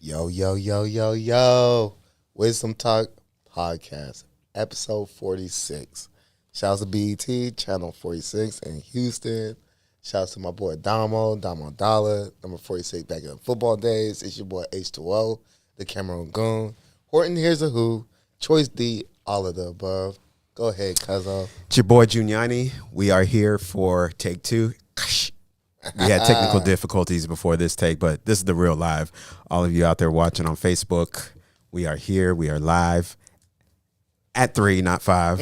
Yo, yo, yo, yo, yo. Wisdom Talk Podcast, episode 46. Shouts to BET, channel 46 in Houston. Shouts to my boy Damo Dollar, number 46 back in the football days. It's your boy H2O, the Cameroon Goon. Horton, here's a who. Choice D, all of the above. Go ahead, Cuzzo. It's your boy Juniani. We are here for take two. We had technical difficulties before this take, but this is the real live. All of you out there watching on Facebook, we are here. We are live at 3, not 5.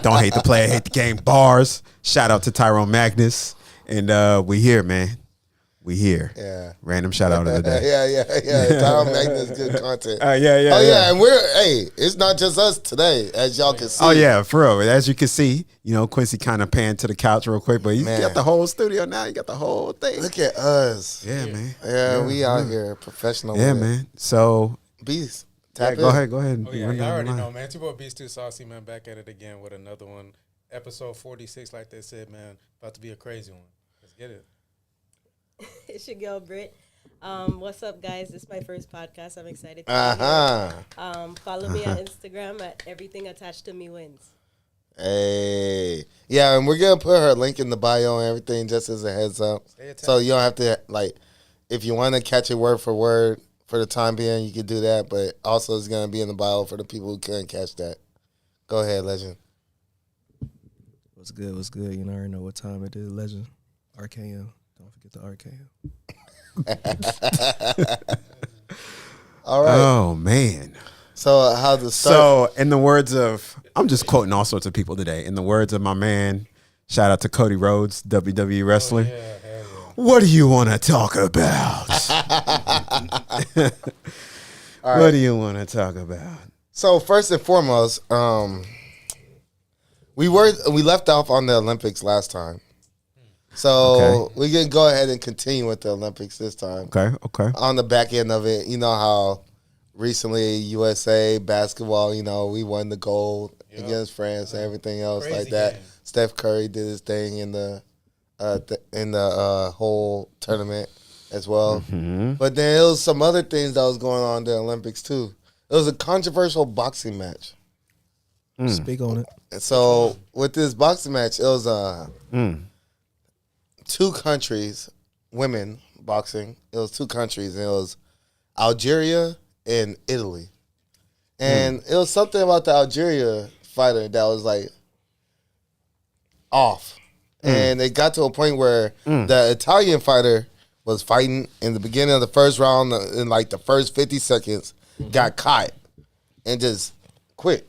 Don't hate the player, hate the game. Bars. Shout out to Tyrone Magnus. And we here, man. We here. Yeah. Random shout out of the day. Yeah. Tyrone Magnus, good content. Yeah. And it's not just us today, as y'all can see. Oh, yeah, for real. As you can see, Quincy kind of panned to the couch real quick, but you got the whole studio now. You got the whole thing. Look at us. Yeah, man. Yeah, we out here professional. Yeah, man. So, Beast. Go ahead. Oh, yeah, you already know, man. It's your boy Beast 2 Saucy, man. Back at it again with another one. Episode 46, like they said, man. About to be a crazy one. Let's get it. It's your girl, Britt. What's up, guys? This is my first podcast. I'm excited to be here. Follow me on Instagram at Everything Attached to Me Wins. Hey. Yeah, and we're going to put her link in the bio and everything just as a heads up. So you don't have to, if you want to catch it word for word for the time being, you can do that. But also it's going to be in the bio for the people who couldn't catch that. Go ahead, Legend. What's good? You already know what time it is, Legend. RKM. Don't forget the RKM. All right. Oh, man. So how's the start? So, in the words of, I'm just quoting all sorts of people today. In the words of my man, shout out to Cody Rhodes, WWE wrestler. Oh, yeah. What do you want to talk about? What do you want to talk about? So first and foremost, we left off on the Olympics last time. So we can go ahead and continue with the Olympics this time. Okay. On the back end of it, you know how recently USA basketball, we won the gold against France and everything else Crazy like that. game. Steph Curry did his thing in the whole tournament as well. Mm-hmm. But then there was some other things that was going on in the Olympics too. It was a controversial boxing match. Speak on it. And so with this boxing match, it was two countries, women boxing. It was two countries. And it was Algeria and Italy. And it was something about the Algeria fighter that was off. And it got to a point where the Italian fighter was fighting in the beginning of the first round in the first 50 seconds, got caught and just quit.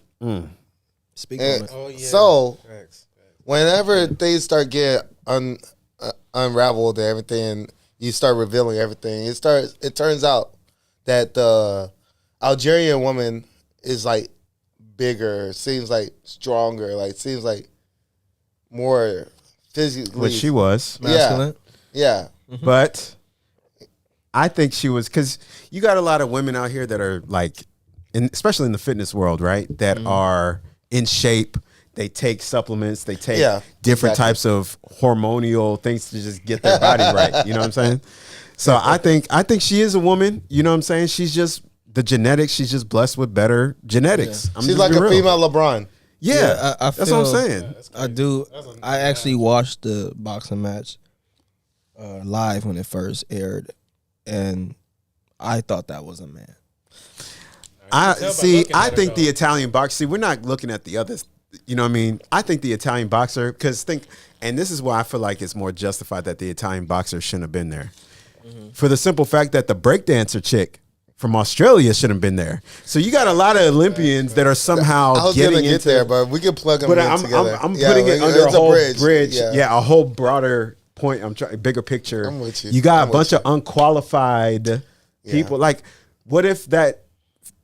Speak on it. Oh, yeah. So Facts. whenever things start getting unraveled and everything, you start revealing everything. It turns out that the Algerian woman is bigger, seems stronger, seems more physically. Which she was. Masculine. Yeah. But I think she was, because you got a lot of women out here that are especially in the fitness world, right? That are in shape. They take supplements. They take different types of hormonal things to just get their body right. You know what I'm saying? So I think she is a woman. You know what I'm saying? She's just the genetics. She's just blessed with better genetics. She's like a female LeBron. Yeah, I that's what I'm saying. I do. I actually watched the boxing match live when it first aired, and I thought that was a man. I think the Italian boxer. We're not looking at the others. You know what I mean? I think the Italian boxer, and this is why I feel like it's more justified that the Italian boxer shouldn't have been there, for the simple fact that the breakdancer chick from Australia shouldn't have been there. So you got a lot of Olympians that are somehow I was getting gonna get into there, but we can plug them But in together. I'm putting it under a whole bridge. Yeah. Yeah, a whole broader point. I'm trying bigger picture. I'm with you. You got I'm a bunch with of unqualified people. What if that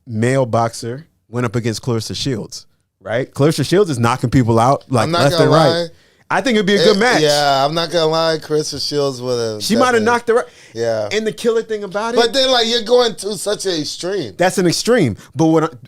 male boxer went up against Clarissa Shields? Right, Clarissa Shields is knocking people out I'm not left gonna and lie. right. I think it'd be a good match. Yeah, I'm not gonna lie. Clarissa Shields would have. She might have knocked her out. Yeah. And the killer thing about it, But then, you're going to such an extreme. that's an extreme. But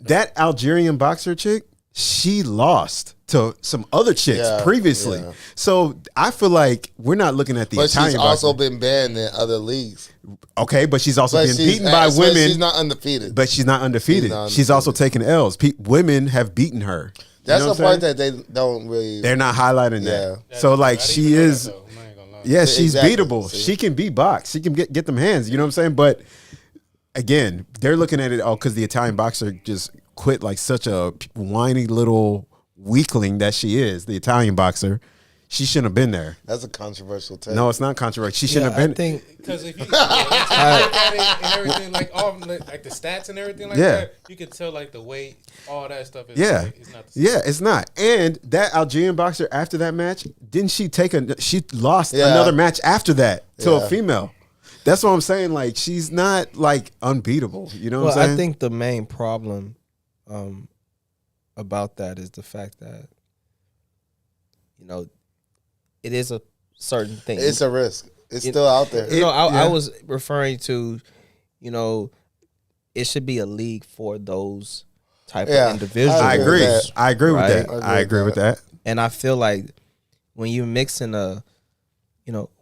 that Algerian boxer chick, she lost to some other chicks Yeah, previously. yeah. So I feel like we're not looking at the But Italian she's also boxer. been banned in other leagues. Okay, but she's also But been she's beaten by but women. She's not undefeated. But she's not undefeated. She's not She's also undefeated. taken L's. Women have beaten her. You That's know the what I'm part saying? that they don't really. They're not highlighting Yeah. that. So like I didn't she even know is. that, though. I ain't gonna lie. Yeah, she's Exactly. beatable. See? She can beat box. She can get them hands. You know what I'm saying? But again, they're looking at it all because the Italian boxer just quit like such a whiny little weakling that she is. The Italian boxer, she shouldn't have been there. That's a controversial take. No, it's not controversial. She shouldn't I have been. think Because if you look at it and everything, like all like the stats and everything like Yeah. that, you can tell like the weight, all that stuff is Yeah, like, it's not the same. yeah, it's not. And that Algerian boxer after that match, didn't she take a? She lost Yeah. another match after that to Yeah. a female. That's what I'm saying. Like she's not like unbeatable. You know what well, I'm saying? I think the main problem about that is the fact that it is a certain thing. It's a risk. It's still out there. I was referring to, it should be a league for those type Yeah, of individuals. I agree. that. I agree with Right? that. I agree with that. And I feel like when you mix in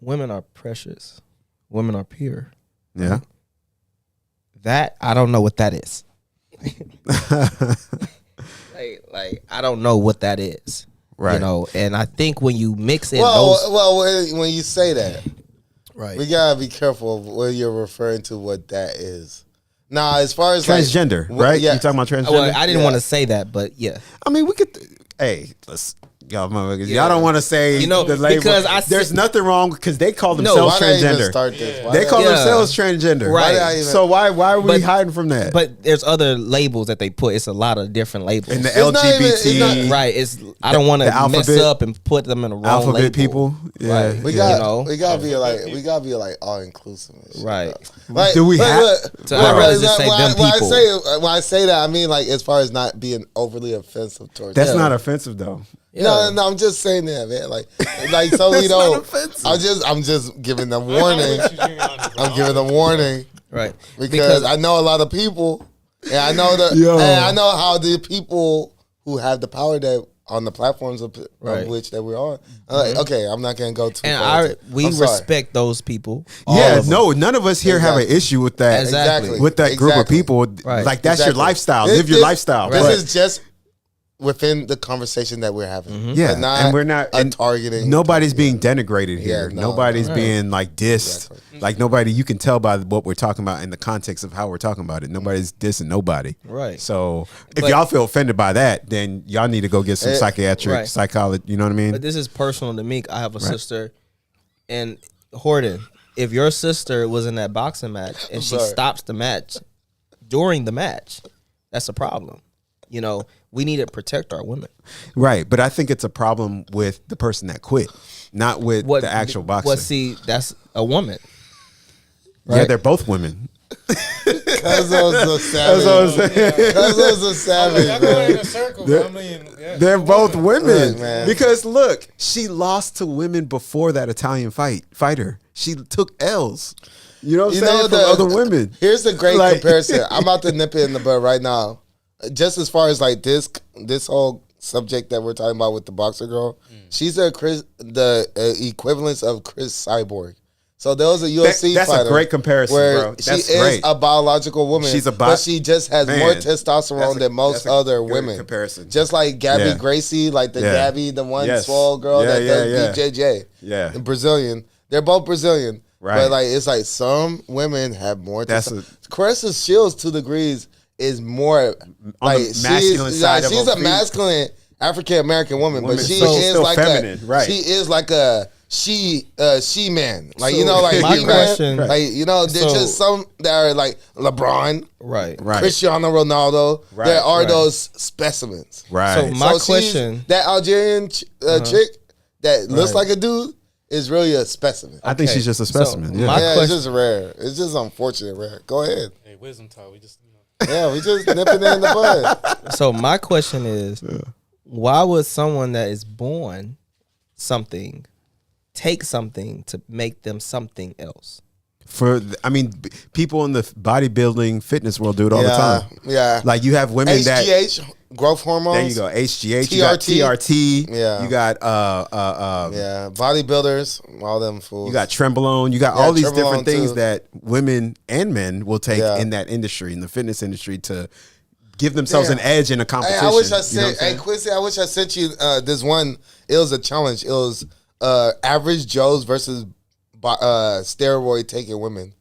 women are precious, women are pure. Yeah. That I don't know what that is. like I don't know what that is. Right. And I think when you mix in Well, when you say that, right. we gotta be careful of what you're referring to. What that is. Now, as far as Transgender, like, right? Yeah, You talking about transgender? Well, I didn't Yeah. want to say that, but yeah. I mean, we could. Hey, y'all motherfuckers. Y'all don't want to say the label. because there's nothing wrong because they call No, themselves why not even transgender. start this? Why They not- call Yeah. themselves transgender. Right. not even- So why are we But- hiding from that? But there's other labels that they put. It's a lot of different labels. and the It's not even- LGBT, it's not- Right. I don't want the to mess alphabet- up and put them in the wrong alphabet label. people. Yeah. Right. We yeah. got we gotta be like all inclusive. and shit, Right. though. Like, Do we have- So I'd rather just say them people. When I say that, I mean like as far as not being overly offensive towards. That's them. not offensive though. No, I'm just saying that, man. Like so we don't. I'm just giving them warning. I'm giving them warning Right. because I know a lot of people, and I know Yo. and I know how the people who have the power that on the platforms of Right. which that we're on. I'm like, okay, I'm not gonna go too and far. we I'm sorry. respect those people. all Yeah, of them. no, none of us here have an Exactly. issue with that. Exactly. With that group of Exactly. people, Right. like that's your Exactly. lifestyle. This- Live your this- lifestyle. This But- is just within the conversation that we're having. Yeah, But not and we're not and targeting. Nobody's being denigrated here. Yeah, no, Nobody's no. being like dissed. Exactly. Like nobody, you can tell by what we're talking about in the context of how we're talking about it. Nobody's dissing nobody. Right. So if But- y'all feel offended by that, then y'all need to go get some psychiatric Right. psychology. You know what I mean? But this is personal to me. I have a sister, and Horton, if your sister was in that boxing match and she sorry. stops the match during the match, that's a problem. We need to protect our women. Right. But I think it's a problem with the person that quit, not with the actual boxer. Well, see, that's a woman. Yeah, right? they're both women. Cuzzo's a savage. Cuzzo's a savage, Y'all going in man. a circle, but I mean, yeah. They're both women. Look, man. Because look, she lost to women before that Italian fighter. She took L's. You know what I'm saying? From other women. Here's the great Like- comparison. I'm about to nip it in the bud right now. Just as far as like this whole subject that we're talking about with the boxer girl, she's the equivalence of Chris Cyborg. So there was a UFC That's fighter a great comparison, where bro. she That's is great. a biological woman, She's a but she just has Man, more testosterone than most that's a other good women. comparison. Just like Gabby Yeah. Gracie, like the Yeah. Gabby, the one Yes. swole girl Yeah, that does yeah. BJJ. Yeah. The Brazilian. They're both Brazilian. Right. But like it's like some women have more That's Caressa Shields 2 degrees is more On the like masculine side of she's a a masculine African American woman, but she so is still like feminine, right. She is like a she man. Like So, like my he question- man. Like there's So- just some that are like LeBron, Right. Right. Cristiano Ronaldo. Right, There are right. those specimens. Right. So my she's- question- that Algerian chick that looks Right. like a dude is really a specimen. I think Okay. she's just a So, specimen. yeah. my- Yeah, question- it's just rare. It's just unfortunate rare. Go ahead. Hey, wisdom talk. We just Yeah, we just nipping it in the bud. So my question is, why would someone that is born something take something to make them something else? People in the bodybuilding fitness world do it all the time. Yeah. Like you have women that HGH, growth hormones. There you go. HGH. You got TRT. Yeah. You got yeah, bodybuilders, all them fools. You got Trenbolone. You got Yeah, all these Trenbolone different things too. that women and men will take Yeah. in that industry, in the fitness industry, to give themselves Damn. an edge in a Hey, competition. I wish I You know what sent. I'm Hey, saying? Quincy, I wish I sent you this one. It was a challenge. It was average Joes versus steroid taking women.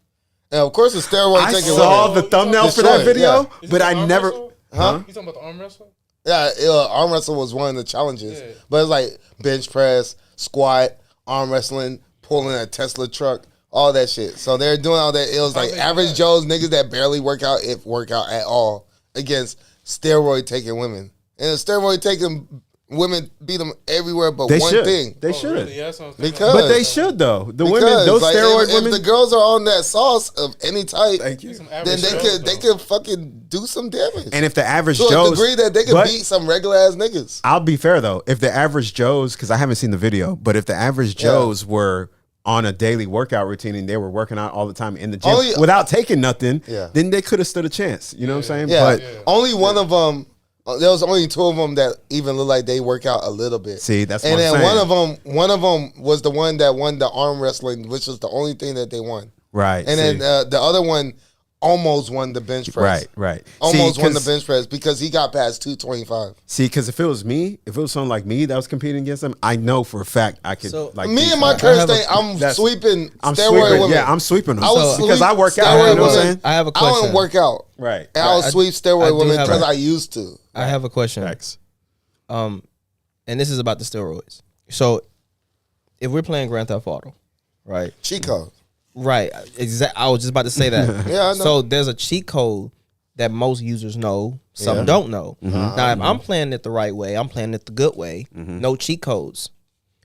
And of course, the steroid I taking saw women. the thumbnail for Destroyed, that video, yeah. but I never. Huh? You talking about the arm wrestle? Yeah, arm wrestle was one of the challenges. Yeah. But it's like bench press, squat, arm wrestling, pulling a Tesla truck, all that shit. So they're doing all that. It was like average Joes, niggas that barely work out, if work out at all, against steroid taking women. And the steroid taking women beat them everywhere but They one should. thing. They Oh, should. really? Yeah, that's what I'm thinking. Because- But they should though. The women, Because, those like, steroid if women. the girls are on that sauce of any type, Thank you. Some then average they Joes, could though. fucking do some damage. And if the average to a Joes, degree that they could but beat some regular ass niggas. I'll be fair though. If the average Joes, because I haven't seen the video, but if the average Joes were on a daily workout routine and they were working out all the time in the gym Only- without taking nothing, Yeah. then they could have stood a chance. You know what I'm saying? Yeah, But only one of them. There was only two of them that even looked like they work out a little bit. see, that's And what I'm then saying. one of them was the one that won the arm wrestling, which was the only thing that they won. Right. And see. then the other one almost won the bench press. Right. Almost See, won the 'cause- bench press because he got past 225. See, because if it was me, if it was someone like me that was competing against them, I know for a fact I could. So- like Me beat and my them. current have a- thing, I'm that's- sweeping I'm steroid sweeping. women. Yeah, I'm sweeping them I was because I work out. steroid You know what I'm women. saying? I have a I don't question. work out. Right. And I'll I- sweep I steroid do women have because a- I used to. I have a question. Facts. And this is about the steroids. So, if we're playing Grand Theft Auto, right? Chico. Right. I was just about to say that. Yeah, I know. So there's a cheat code that most users know, some Yeah. don't know. Mm-hmm. Now, if I'm playing it the right way, I'm playing it the good way. No cheat codes.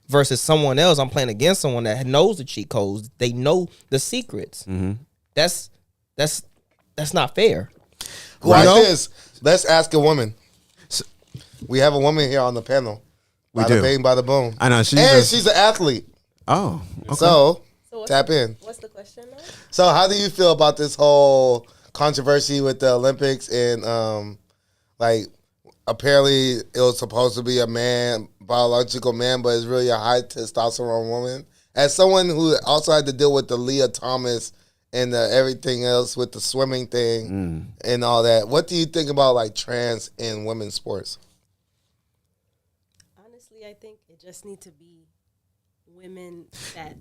Versus someone else, I'm playing against someone that knows the cheat codes. They know the secrets. Mm-hmm. That's not fair. Like know? this. Let's ask a woman. We have a woman here on the panel. We Bada do. bing, bada boom. I know she's. And she's an athlete. Oh. Okay. So So what's tap in. What's the question now? So how do you feel about this whole controversy with the Olympics and like apparently it was supposed to be a man, biological man, but it's really a high testosterone woman. As someone who also had to deal with the Leah Thomas and everything else with the swimming thing and all that, what do you think about like trans in women's sports? Honestly, I think it just need to be women that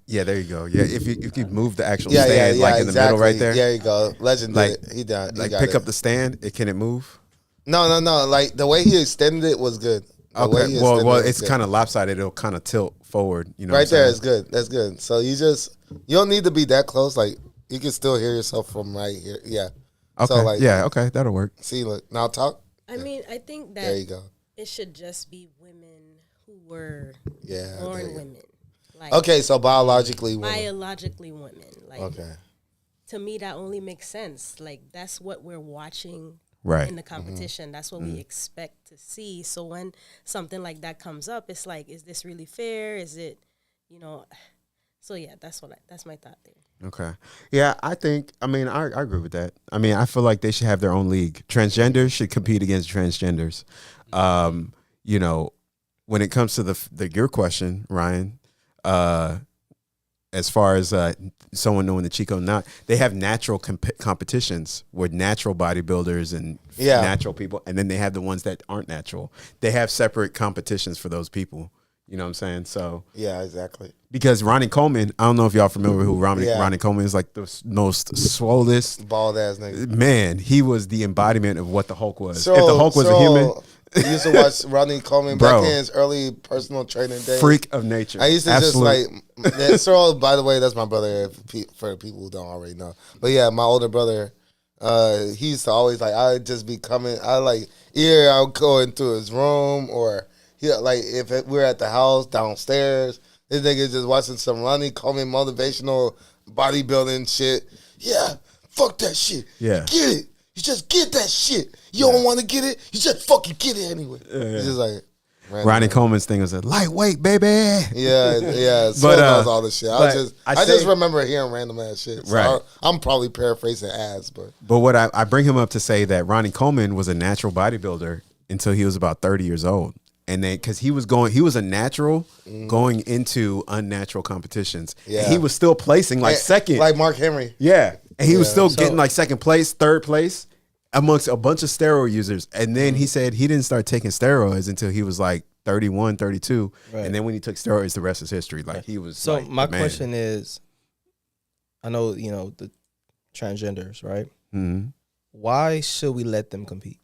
Yeah, there you go. Yeah, if you move the actual Yeah, stand like in the middle right there, There you go. Legend Like- did it. He done. like he got pick it. up the stand. Can it move? No. Like the way he extended it was good. The way Okay. he Well, extended it was it's good. kind of lopsided. It'll kind of tilt forward. You know, right what I'm there saying? is good. That's good. So you don't need to be that close. Like you can still hear yourself from right here. Yeah. Okay. So like yeah. Okay. That'll work. See, look now talk. I mean, I think There you that go. it should just be women who were Yeah. there born you go. women. Like Okay, so biologically women. biologically women. Like Okay. to me that only makes sense. Like that's what we're watching Right. in the competition. That's what we expect to see. So when something like that comes up, it's like, is this really fair? Is it, so yeah, that's my thought there. Okay. Yeah, I agree with that. I mean, I feel like they should have their own league. Transgenders should compete against transgenders. When it comes to your question, Ryan, as far as someone knowing the Chico, not they have natural competitions with natural bodybuilders and Yeah. natural people, and then they have the ones that aren't natural. They have separate competitions for those people. You know what I'm saying? So Yeah, exactly. because Ronnie Coleman, I don't know if y'all familiar with who Ronnie Coleman is, like the most swollest Bald ass nigga. man. He was the embodiment of what the Hulk was. If the Hulk was a human, I used to watch Ronnie Coleman Bro. back in his early personal training days. freak of nature. I used to Absolute. just like Cyril, by the way, that's my brother for the people who don't already know. But yeah, my older brother, he used to always like I'd just be coming. Either I'll go into his room or like if we're at the house downstairs, this nigga just watching some Ronnie Coleman motivational bodybuilding shit. Yeah, fuck that shit. Yeah. Get it. You just get that shit. You don't want to get it, you just fucking get it anyway. It's just like Ronnie Coleman's thing was a lightweight, baby. Yeah. So But, knows all this shit. but I just remember hearing random ass shit. So Right. I'm probably paraphrasing ass, but what I bring him up to say that Ronnie Coleman was a natural bodybuilder until he was about 30 years old. And then, because he was a natural going into unnatural competitions. Yeah. And he was still placing like second. like Mark Henry. Yeah. And he was still getting like second place, third place amongst a bunch of steroid users. And then he said he didn't start taking steroids until he was like 31, 32. Right. And then when he took steroids, the rest is history. Like he was. So like, my the man. question is, I know, the transgenders, right? Mhm. Why should we let them compete?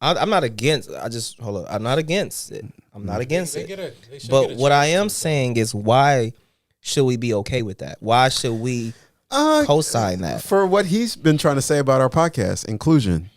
I'm not against. I'm not against it. I'm not against it. They should But get a what I chance am to. saying is, why should we be okay with that? Why should we co-sign that? For what he's been trying to say about our podcast, inclusion.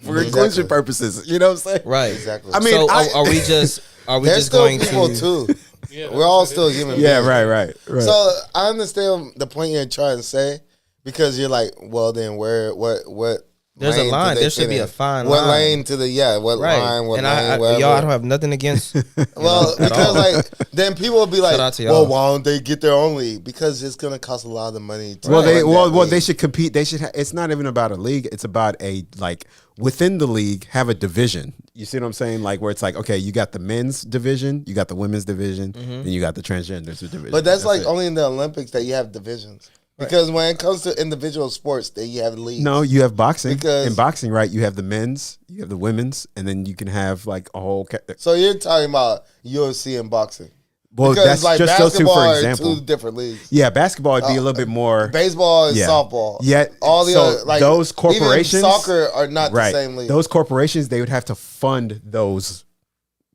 For inclusion purposes. You know what I'm saying? Right. Exactly. I mean, So are we just There's still going people to? too. Yeah, We're all still human Yeah, beings. right. So I understand the point you're trying to say, because you're like, well, then what? There's a lane do line. they There should fit be in? a fine What line. lane to the what Right. line? What And lane? Whatever. y'all, I don't have nothing against. Well, at because all. like then people will be like, Shout out to well, y'all. why don't they get their own league? Because it's gonna cost a lot of money. To Well, they run that they league. should compete. They should. It's not even about a league. It's about a within the league have a division. You see what I'm saying? Like where it's like, okay, you got the men's division, you got the women's division, then you got the transgenders division. But that's like it. only in the Olympics that you have divisions. Because when it comes to individual sports, then you have leagues. No, you have boxing. Because- in boxing, right? You have the men's, you have the women's, and then you can have like a whole. So you're talking about UFC and boxing. Well, Because that's just those two basketball for are example. two different leagues. Yeah, basketball would be a little bit more. Baseball and Yeah. softball. Yet, all the so other like those corporations- even soccer are not Right. the same league. Those corporations, they would have to fund those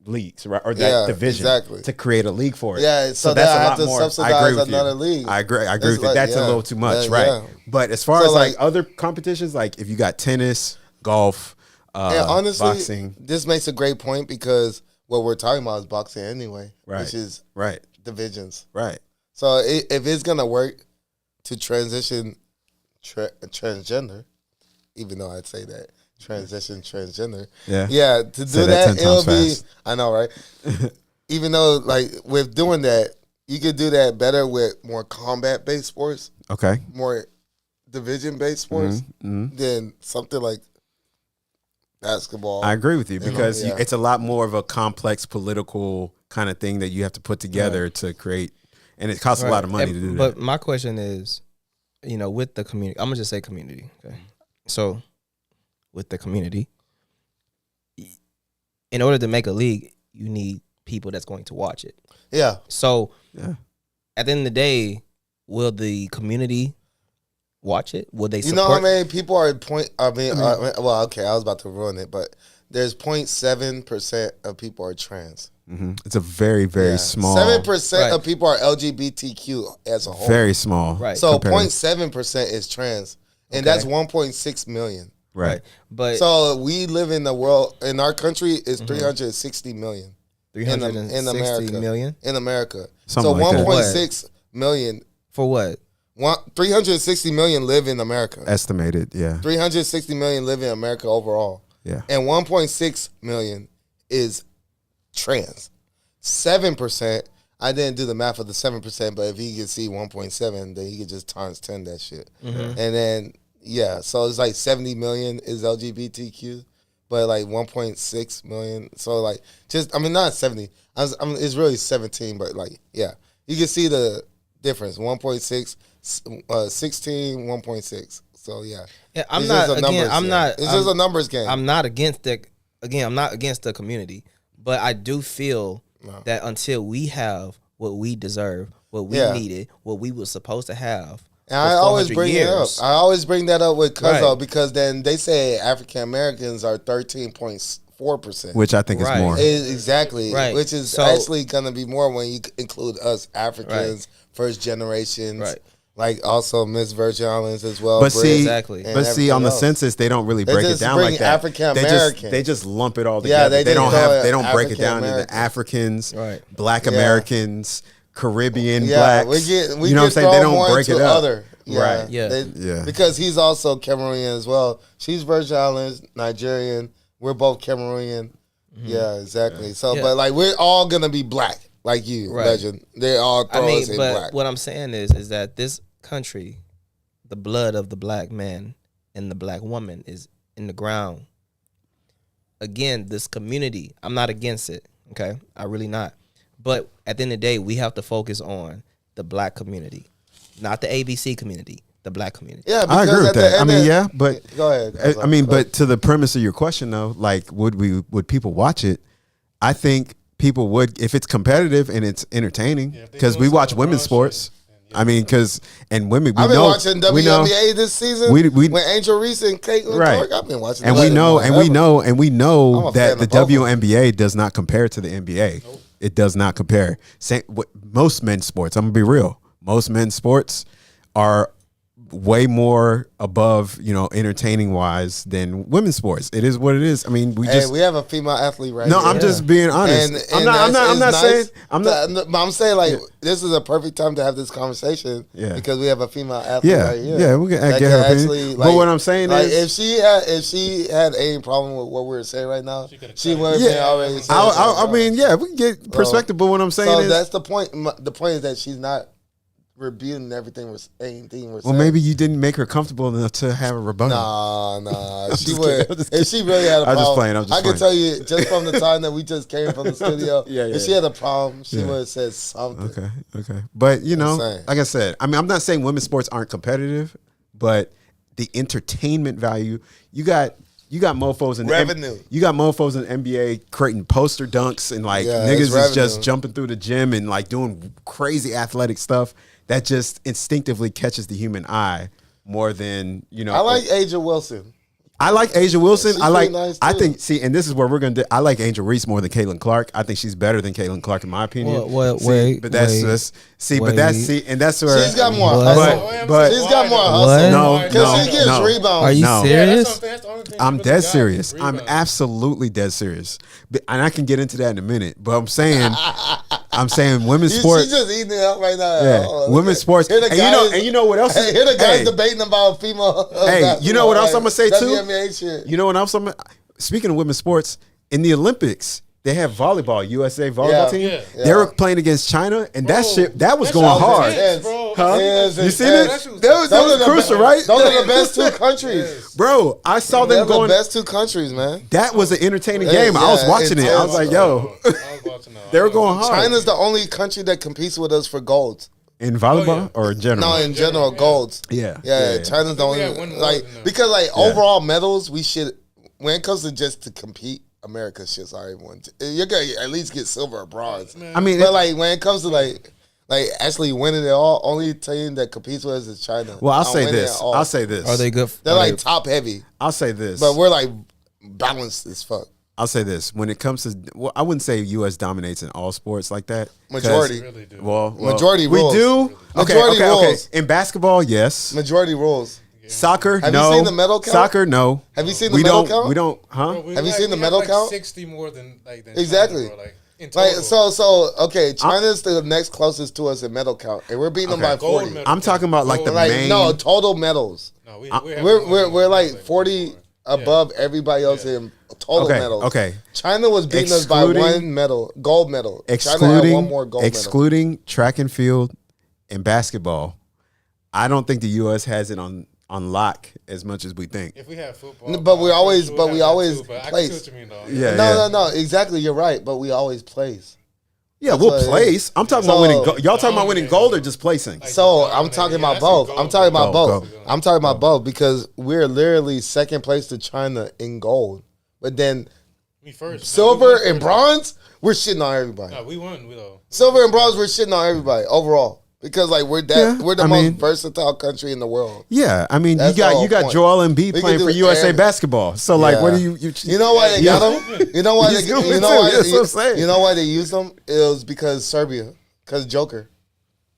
leagues, right, or that Yeah, division exactly. to create a league for it. Yeah, so that's they'll a have lot to more. subsidize I agree with another you. league. I agree It's with you. like- That's a yeah. little too much, Yeah, right? yeah. But as far So, as like like- other competitions, like if you got tennis, golf, and honestly, boxing, this makes a great point because what we're talking about is boxing anyway, Right. which is right, divisions. right. So if it's gonna work to transition transgender, even though I'd say that transition transgender, Yeah. to Say do that that, 10 it'll times be. fast. I know, right? Even though, like, with doing that, you could do that better with more combat based sports, Okay. more division based sports Mm-hmm. than something like basketball. I agree with you because yeah. it's a lot more of a complex political kind of thing that you have to put together to create, and it costs a lot of money to do that. But my question is, with the community, I'm gonna just say community. Okay, so with the community, in order to make a league, you need people that's going to watch it. Yeah. So Yeah. at the end of the day, will the community watch it? Will they You support? know how many people are well, okay, I was about to ruin it, but there's 0.7% of people are trans. It's a very, very small, 7% Right. of people are LGBTQ as a whole. very small. Right. So compared- 0.7% is trans, and that's 1.6 million. right. But So we live in the world. In our country, is 360 million 360 America. million in America. Something so like that. 1.6 million. for what? 360 million live in America. Estimated, yeah. 360 million live in America overall. Yeah. And 1.6 million is trans. 7%, I didn't do the math of the 7%, but if he could see 1.7, then he could just times 10 that shit. And then, so it's like 70 million is LGBTQ, but like 1.6 million. So like, not 70. It's really 17, but like, you can see the difference. 1.6, 16, 1.6. So yeah. Yeah, I'm It's not just a numbers again. I'm game. not. It's just a numbers game. I'm not against the. Again, I'm not against the community, but I do feel that until we have what we deserve, what we needed, what we were supposed to have, And I always 400 bring it up. years. I always bring that up with Cuzzo Right. because then they say African Americans are 13.4%. Which I think is Right. more. Exactly. Right. Which is So- actually going to be more when you include us Africans, first generations. Right. Like also Miss Virgin Islands as well. But Brit, see, Exactly. and but see, on the everything else. census, they don't really They break it just down bring like that. African They Americans. just lump it all Yeah, together. they they just don't call have. it They don't break it African down into Americans. Africans, Right. Black Yeah. Americans, Caribbean Yeah, blacks. we you get know what I'm saying? They thrown don't more break it into up. Other. Right. Yeah. Yeah. Because he's also Cameroonian as well. She's Virgin Islands, Nigerian. We're both Cameroonian. Yeah, exactly. So, Yeah. but like we're all gonna be black, like you, Right. legend. They all throw us in but black. what I'm saying is that this country, the blood of the black man and the black woman is in the ground. Again, this community, I'm not against it. Okay, I really not. But at the end of the day, we have to focus on the black community, not the ABC community, the black community. Yeah, I agree with at the that. I end mean, of- yeah, but go ahead. I mean, but to the premise of your question though, like, would people watch it? I think people would if it's competitive and it's entertaining if they because doing we watch some women's LeBron sports. shit, I mean, because women, we I've been know watching we know- WNBA this season. we- when Angel Reese and Caitlin Right. Clark, I've been watching. and the we Lakers know, more and we ever. know, and we I'm know a that fan the of both of them. WNBA does not compare to the NBA. It does not compare. Most men's sports, I'm gonna be real. Most men's sports are way more above, entertaining wise than women's sports. It is what it is. I mean, we Hey, just we have a female athlete right no. here. I'm just being honest. And I'm not it's saying. nice but I'm saying like this is a perfect time to have this conversation. Yeah. Because we have a female athlete Yeah, right here. yeah, we can that get her can opinion. But what I'm saying like, is- if she had any problem with what we were saying right now, she would have been already. saying I something. mean, yeah, we can get perspective. But what I'm saying So is, that's the point. The point is that she's not rebuting everything we're saying. well, maybe you didn't make her comfortable enough to have a rebuttal. Nah. She just would. kidding, I'm just If she really had a I'm just problem, playing, I'm just I can playing. tell you just from the time that we just came from the studio. Yeah. If she had a problem, she Yeah. would have said something. Okay. But saying. like I said, I mean, I'm not saying women's sports aren't competitive, but the entertainment value, you got mofos in Revenue. You got mofos in the NBA creating poster dunks and like Yeah, niggas it's is just revenue. jumping through the gym and like doing crazy athletic stuff that just instinctively catches the human eye more than I like Aja Wilson. I like Asia Wilson. She's I like. pretty nice, I too. think. See, and this is where we're gonna. I like Angel Reese more than Caitlin Clark. I think she's better than Caitlin Clark in my opinion. But that's and that's where She's got more What? hustle. But She's got more What? hustle. No, Because she gives no. rebounds. Are you No. serious? I'm dead serious. I'm absolutely dead serious, and I can get into that in a minute. But I'm saying women's She's sports. just eating it up right now. Yeah, Oh, women's sports. Here the And guys, you know what else? Here the guys Hey. debating about female. Hey, you know what else I'm gonna say too? WNBA shit. You know what else? Speaking of women's sports, in the Olympics, they have volleyball. USA volleyball Yeah. team. Yeah. They were playing against China, and that was that going shit was hard. intense, bro. Huh? Yes, You seen yes. it? That was crucial, right? Those are the best two countries. Bro, I saw They're them the going. best two countries, man. That was an entertaining Yeah, game. I was yeah, watching it. I was like, yo, they were going hard. China's the only country that competes with us for gold. In volleyball or in general? No, in general, golds. Yeah. Yeah, Yeah. China's the We only had one like more than because like overall medals, we should when it comes to just to compete, America should already won. You're gonna at least get silver or bronze. I mean, But like when it comes to like actually winning it all, only team that competes with us is China. well, I'll On say winning this. it all. I'll say this. Are they good? They're like top heavy, I'll say this. but we're like balanced as fuck. I'll say this. When it comes to, well, I wouldn't say U.S. dominates in all sports like that. 'Cause- Majority. Really do. Well, Majority we rules. do. Okay, Majority okay. rules. In basketball, yes. Majority rules. Soccer, Have you no. seen the medal count? Soccer, no. Have you seen the we medal don't, count? We don't, huh? Have you seen the medal count? 60 more than like than Exactly. China, bro, like, in Like total. okay, China's the next closest to us in medal count, and we're beating them by Gold 40. medal. I'm talking about like the Like, main. No, total medals. No, We're like 40 above everybody else in total Okay, medals. okay. China was beating us by Excluding- one medal, gold medal. China had excluding one more gold medal. excluding track and field and basketball, I don't think the U.S. has it on lock as much as we think. If we have football, But we I'm always- sure but have we that always too, but I can place. see what you mean, though. Yeah, No, exactly. You're right, but we always place. Yeah, That's we'll what it place. is. I'm talking So- about winning. Y'all talking about winning gold or just placing? So I'm talking about both. I'm talking about Go, both. go. I'm talking about both because we're literally second place to China in gold, but then We first. silver No, we and bronze, we're shitting on everybody. No, we won. Though. Silver and bronze, we're shitting on everybody overall because like we're Yeah, the I most mean- versatile country in the world. Yeah, I mean, That's you the got whole point. Joel Embiid We playing can for do USA everything. basketball. So like, what Yeah. do you? You know why they Yeah. got them? You know why He's they? stupid You know too. why? That's what I'm saying. You know why they used them? It was because Serbia, because Joker.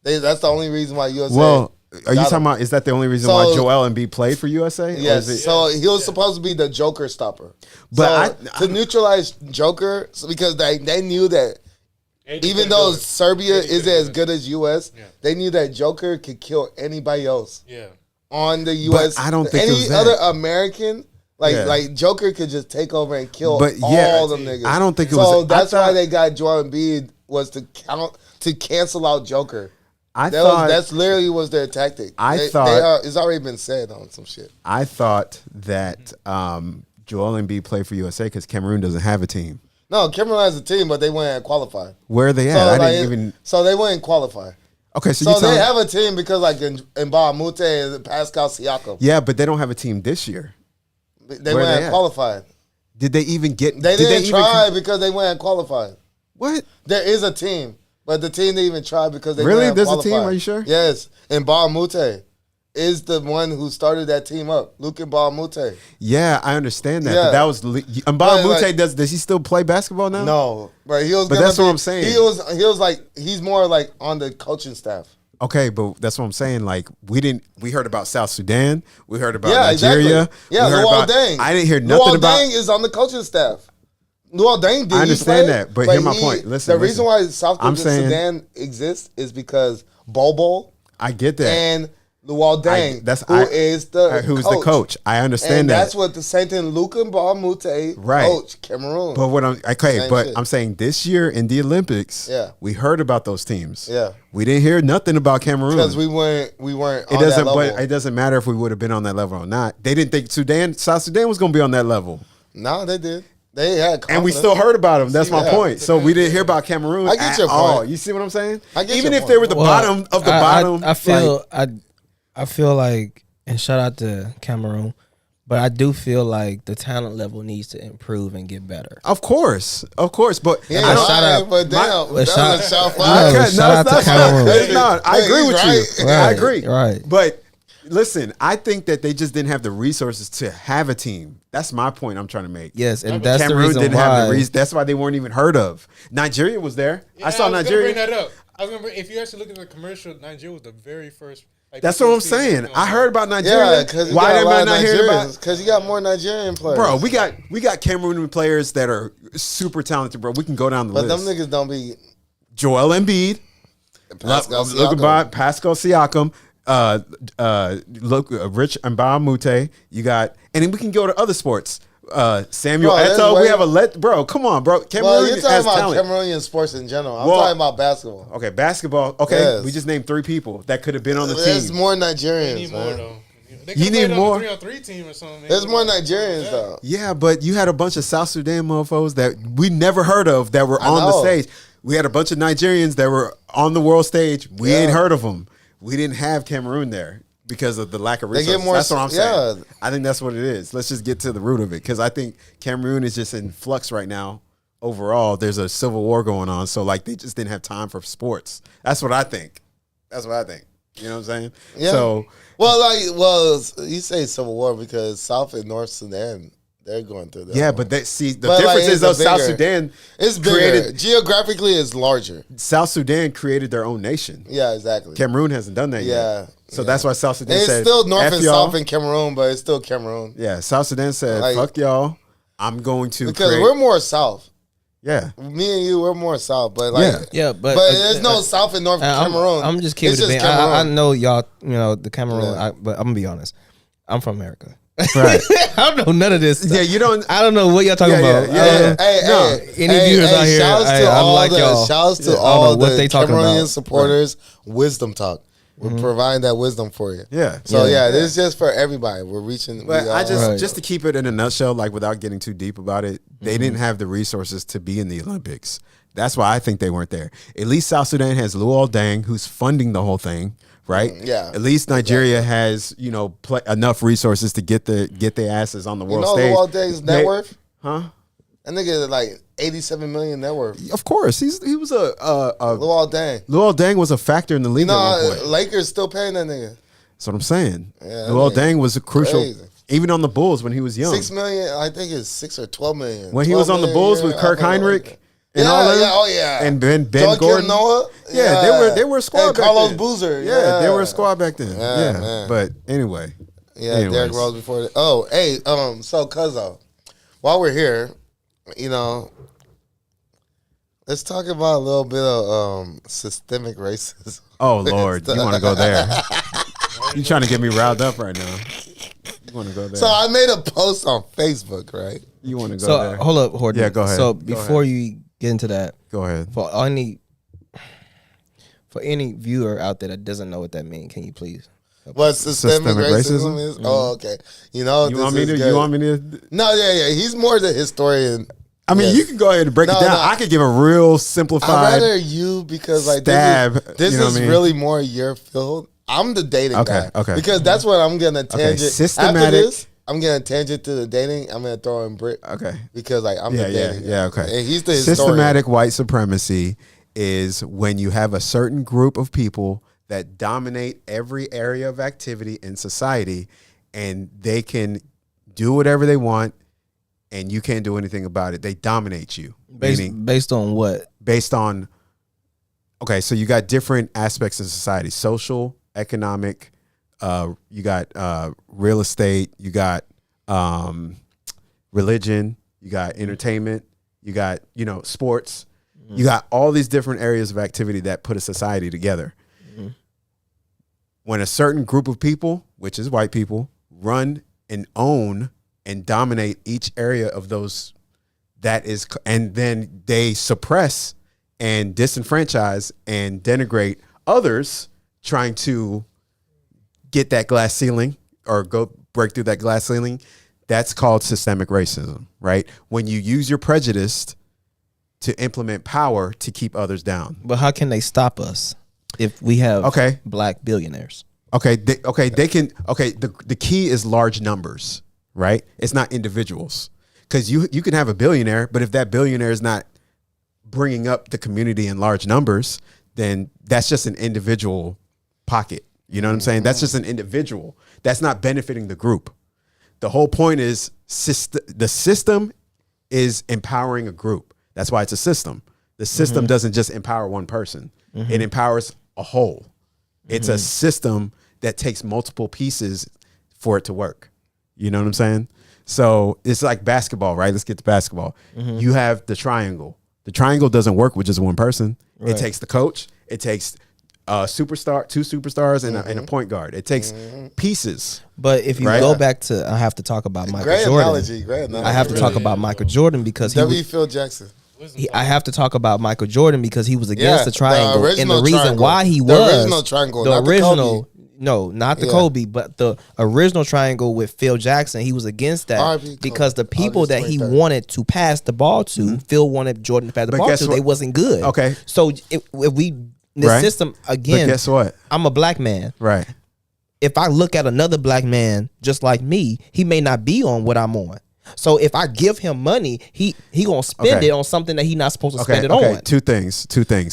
That's the only reason why USA. Well, are you got talking him. about? Is that the only reason So- why Joel Embiid played for USA? Or Yes. is it- So he was supposed to be the Joker stopper. But to neutralize Joker, because they knew that even though Serbia isn't as good as US, they knew that Joker could kill anybody else Yeah. on the US. I don't think it any was that. other American Like Joker could just take over and kill But all them niggas. I don't think it so was. So that's why they got Joel Embiid was to cancel out Joker. That's literally was their tactic. It's already been said on some shit. I thought that Joel Embiid played for USA because Cameroon doesn't have a team. No, Cameroon has a team, but they wouldn't qualify. Where are they at? So they wouldn't qualify. Okay, so they have a team because like Mbah Mute and Pascal Siakam. Yeah, but they don't have a team this year. They weren't qualified. Did they even get? They didn't try because they weren't qualified. What? There is a team, but the team didn't even try because they really. There's qualified. A team? Are you sure? Yes, and Mbah Mute is the one who started that team up. Luke Mbah Mute. Yeah, I understand that. Yeah. But that was Mbah Mute. Does he still play basketball now? No, but he was. But that's what I'm saying. He was like he's more like on the coaching staff. Okay, but that's what I'm saying. Like we heard about South Sudan, we heard about Nigeria. Exactly. Yeah, Luol Deng. I didn't hear nothing about. Luol Deng is on the coaching staff. Luol Deng did. I understand that, but here's my point. Listen, reason why South Sudan exists is because Bobo. I get that. And Luol Deng, who's the coach. I understand that. That's what the same thing. Luke Mbah Mute coach Cameroon. But I'm saying this year in the Olympics, we heard about those teams. Yeah, we didn't hear nothing about Cameroon because we weren't. It doesn't. But it doesn't matter if we would have been on that level or not. They didn't think South Sudan was going to be on that level. No, they did. They had confidence. And we still heard about them. That's my point. So we didn't hear about Cameroon at all. You see what I'm saying? Even if they were the bottom of the bottom. I feel like, and shout out to Cameroon, but I do feel like the talent level needs to improve and get better. Of course. But shout out to Cameroon. No, I agree with you. I agree. Right. But listen, I think that they just didn't have the resources to have a team. That's my point I'm trying to make. Yes, and that's Cameroon the reason didn't why. have the reason. That's why they weren't even heard of. Nigeria was there. Yeah, I saw Nigeria. Bring that up. I was gonna bring, if you actually look at the commercial, Nigeria was the very first. That's what I'm saying. I heard about Nigeria. Yeah, why did I not hear about? Because you got more Nigerian players, bro. We got Cameroonian players that are super talented, bro. We can go down the list. But them niggas don't be Joel Embiid, Pascal Siakam. Rich Mbah Mute. You got, and then we can go to other sports. Samuel Eto'o. We have bro. Come on, bro. Cameroon you're talking about Cameroonian sports in general. I'm talking about basketball. Okay, basketball. Okay, yes. We just named 3 people that could have been on the team. There's more Nigerians. Need more though. You need more. 3-on-3 team or something. There's more Nigerians though. Yeah, but you had a bunch of South Sudan mofos that we never heard of that were on the stage. We had a bunch of Nigerians that were on the world stage. We ain't heard of them. We didn't have Cameroon there because of the lack of resources. That's what I'm saying. I think that's what it is. Let's just get to the root of it because I think Cameroon is just in flux right now. Overall, there's a civil war going on, so like they just didn't have time for sports. That's what I think. You know what I'm saying? Yeah. So, you say civil war because South and North Sudan, they're going through that. Yeah, but the difference is though South Sudan is bigger. Geographically, it's larger. South Sudan created their own nation. Yeah, exactly. Cameroon hasn't done that yet. So that's why South Sudan said it's still North and South in Cameroon, but it's still Cameroon. Yeah, South Sudan said, fuck y'all. I'm going to because we're more South. Yeah. Me and you, we're more South, but but there's no South and North Cameroon. I'm just keeping it. I know y'all, the Cameroon, but I'm gonna be honest. I'm from America. Right. I don't know none of this. Yeah, you don't. I don't know what y'all talking about. Any viewers out here, I'm like y'all. Shouts to all the Cameroonian supporters. Wisdom talk. We're providing that wisdom for you. Yeah. So this is just for everybody. We're reaching. But just to keep it in a nutshell, like without getting too deep about it, they didn't have the resources to be in the Olympics. That's why I think they weren't there. At least South Sudan has Luol Deng, who's funding the whole thing. Right. Yeah. At least Nigeria has enough resources to get their asses on the world stage. Luol Deng's net worth? Huh? That nigga like 87 million net worth. Of course, he was a Luol Deng. Luol Deng was a factor in the league. At one point. Lakers still paying that nigga. That's what I'm saying. Yeah, Luol Deng was a crucial, crazy. even on the Bulls when he was young. 6 million, I think it's 6 or 12 million. When he was on the Bulls with Kirk Heinrich. And and Ben Gordon. Noah. They were a squad and back Carlos then. Boozer. Yeah, they were a squad back then. Man. But anyway. Yeah, Derrick Rose before that. Oh, hey, so Cuzzo, while we're here, let's talk about a little bit of systemic racism. Oh Lord, you want to go there? You trying to get me riled up right now? want to go there? So I made a post on Facebook, right? You want to go So there? hold up, Horton. Yeah, go ahead. So Go before ahead. you get into that, Go ahead. for any viewer out there that doesn't know what that means, can you please? What systemic racism is? Mm-hmm. Oh, okay. You know, You this want me is to? good. You want me to? No, yeah. He's more the historian. I mean, Yes. you can go ahead and break No, it down. no. I could give a real I'd simplified. rather you because like stab, this you know is what I mean? really more your field. I'm the dating Okay, guy. okay. Because that's what I'm gonna tangent. After systematic- this, I'm gonna tangent to the dating. I'm gonna throw in Brit. Okay. Because like I'm the dating. guy. Yeah. Okay. And he's the historian. Systematic white supremacy is when you have a certain group of people that dominate every area of activity in society, and they can do whatever they want, and you can't do anything about it. They dominate you. Based on what? Based on, okay, so you got different aspects of society: social, economic. You got real estate. You got religion. You got entertainment. You got sports. You got all these different areas of activity that put a society together. When a certain group of people, which is white people, run and own and dominate each area of those, and then they suppress and disenfranchise and denigrate others trying to get that glass ceiling or go break through that glass ceiling, that's called systemic racism, right? When you use your prejudice to implement power to keep others down. But how can they stop us if we have black billionaires? They can. The key is large numbers, right? It's not individuals, because you can have a billionaire, but if that billionaire is not bringing up the community in large numbers, then that's just an individual pocket. You know what I'm saying? That's just an individual. That's not benefiting the group. The whole point is the system is empowering a group. That's why it's a system. The system doesn't just empower one person. It empowers a whole. It's a system that takes multiple pieces for it to work. You know what I'm saying? So it's like basketball, right? Let's get to basketball. You have the triangle. The triangle doesn't work with just one person. Right. It takes the coach. It takes two superstars, and a point guard. It takes pieces. But if you go back to, I have to talk about Michael Great Jordan. Analogy. I have to talk about Michael Jordan because Phil Jackson. I have to talk about Michael Jordan because he was against the triangle, the and the reason triangle. why he the was original triangle, the not original. The Kobe. No, not the Kobe, but the original triangle with Phil Jackson. He was against that because the people that he wanted to pass the ball to, Phil wanted Jordan to pass the ball to. They wasn't good. Okay, so if we system again, but guess what? I'm a black man. Right. If I look at another black man just like me, he may not be on what I'm on. So if I give him money, he gonna spend it on something that he's not supposed to spend it on. Two things.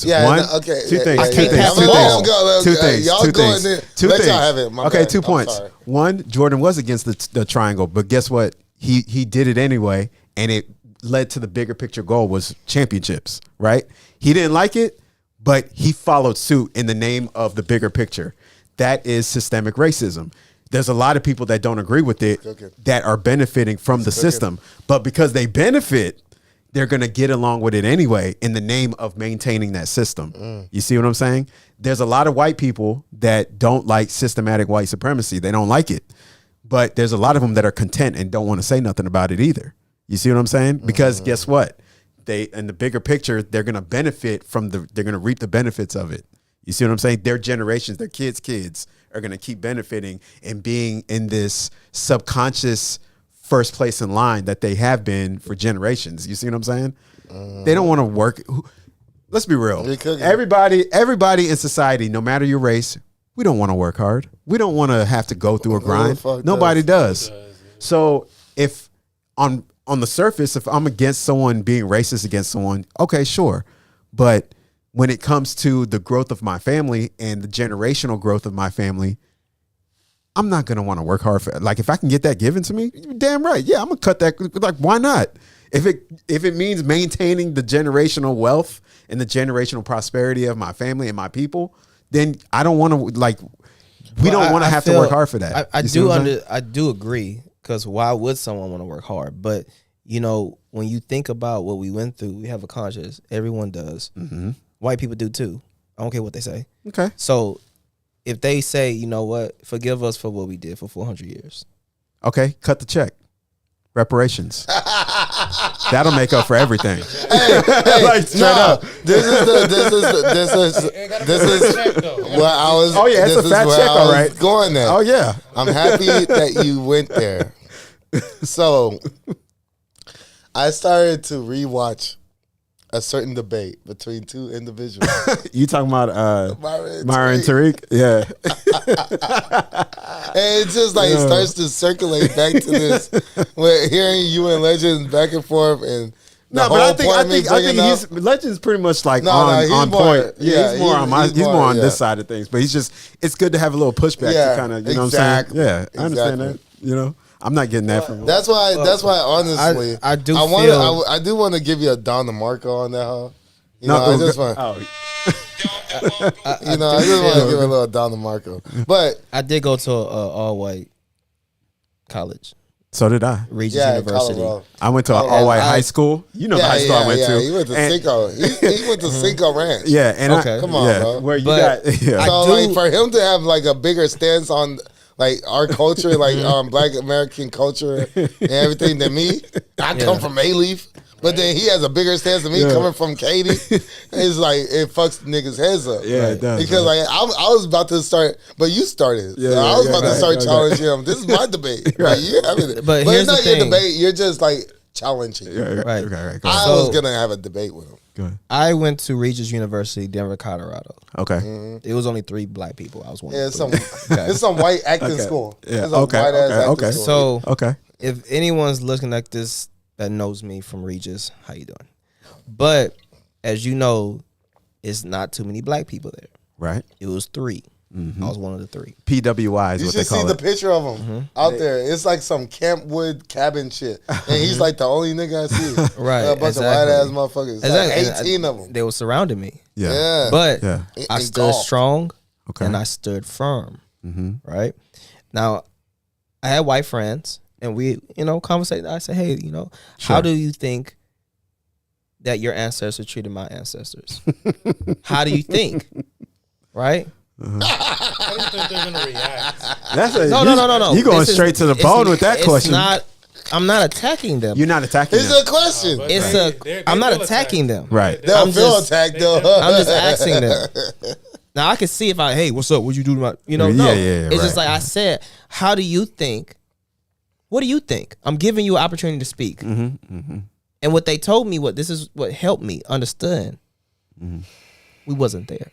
Yeah, One, two things. I can't pass Two the ball. things. Two things. Y'all Two go things. in there. Two Let things. y'all have it. My Okay, bad. 2 I'm points. sorry. One, Jordan was against the triangle, but guess what? He did it anyway, and it led to the bigger picture goal was championships. Right? He didn't like it, but he followed suit in the name of the bigger picture. That is systemic racism. There's a lot of people that don't agree with it that are benefiting from the system, but because they benefit, they're going to get along with it anyway in the name of maintaining that system. You see what I'm saying? There's a lot of white people that don't like systematic white supremacy. They don't like it, but there's a lot of them that are content and don't want to say nothing about it either. You see what I'm saying? Because guess what? They, in the bigger picture, they're going to benefit from they're going to reap the benefits of it. You see what I'm saying? Their generations, their kids are going to keep benefiting and being in this subconscious first place in line that they have been for generations. You see what I'm saying? They don't want to work. Let's be real. Everybody in society, no matter your race, we don't want to work hard. We don't want to have to go through a grind. Nobody does. So if on the surface, if I'm against someone being racist against someone, okay, sure. But when it comes to the growth of my family and the generational growth of my family, I'm not going to want to work hard for it. Like, if I can get that given to me, you're damn right. Yeah, I'm going to cut that. Like, why not? If it means maintaining the generational wealth and the generational prosperity of my family and my people, then I don't want to, like, we don't want to have to work hard for that. I do agree, because why would someone want to work hard? But, you know, when you think about what we went through, we have a conscience. Everyone does. White people do too. I don't care what they say. Okay. So if they say, you know what, forgive us for what we did for 400 years. Okay, cut the check. Reparations. That'll make up for everything. Like straight up. This is what I was. Oh yeah, it's a fat check, all right. Going there. Oh yeah. I'm happy that you went there. So, I started to rewatch a certain debate between two individuals. You talking about Myra and Tariq? Yeah. And it just like starts to circulate back to this, with hearing you and Legends back and forth, and No, but I think he's Legend's pretty much like on point. Yeah, he's more on this side of things. But it's good to have a little pushback to kind of, you know exactly, what I'm saying? Yeah, I understand that. You know, I'm not getting that from. That's why. Honestly, I do want to give you a Don DeMarco on that. Huh? I just want. I just want to give a little Don DeMarco. But I did go to a all-white college. So did I. Regis University. Colorado. I went to an all-white high school. You know the high school I went to. He went to Cinco. He went to Cinco Ranch. Yeah, and come on, bro. Where you got? Yeah. So like for him to have like a bigger stance on like our culture, like Black American culture and everything than me. I come from A-Leaf. But then he has a bigger stance than me coming from Katy. It's like it fucks niggas' heads up. Yeah, it does. Because like I was about to start, but you started. Yeah, I was about to start right. challenging him. This is my debate. Right. But here's it's not the your thing. debate. You're just like challenging. Right. I was gonna have a debate with him. Go ahead. I went to Regis University, Denver, Colorado. Okay. It was only 3 black people. I was one. Yeah, of it's the some three. it's some white acting school. Yeah. It's a white-ass acting school. So Okay. if anyone's looking at this that knows me from Regis, how you doing? But as you know, it's not too many black people there. Right. It was 3. I was one of the 3. PWI is You what should they see call the it. picture of him out there. It's like some Campwood cabin shit, and he's like the only nigga I see. Right, a bunch of white ass motherfuckers. Exactly. Like 18 of them. They were surrounding me. Yeah. But Yeah. I In stood golf. strong Okay. and I stood firm. Right? Now, I had white friends and we, conversated. I said, hey, how do you think that your ancestors treated my ancestors? How do you think? Right? How do you think they're gonna react? No. You going This is- straight to the it's- bone with that it's question. I'm not attacking them. You're not attacking It's them. a question. But It's they I'm not feel attacking attacked. them. Right. They'll I'm feel just- attacked though. I'm just asking them. Now I can see if hey, what's up? What'd you do to my, No. Yeah, It's just right. like I said. How do you think? What do you think? I'm giving you an opportunity to speak. And what they told me, this is what helped me understand. We wasn't there.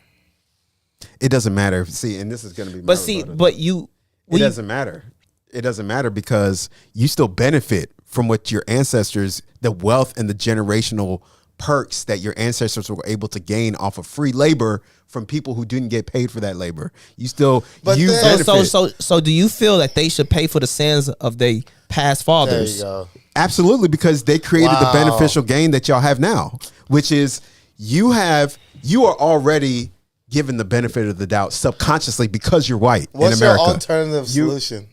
It doesn't matter. See, and this is going to be. It It doesn't matter. It doesn't matter because you still benefit from what your ancestors, the wealth and the generational perks that your ancestors were able to gain off of free labor from people who didn't get paid for that labor. You still benefit. So do you feel that they should pay for the sins of their past There fathers? you go. Absolutely, because they created the Wow. beneficial gain that y'all have now, which is you are already given the benefit of the doubt subconsciously because you're white What's in America. your alternative solution?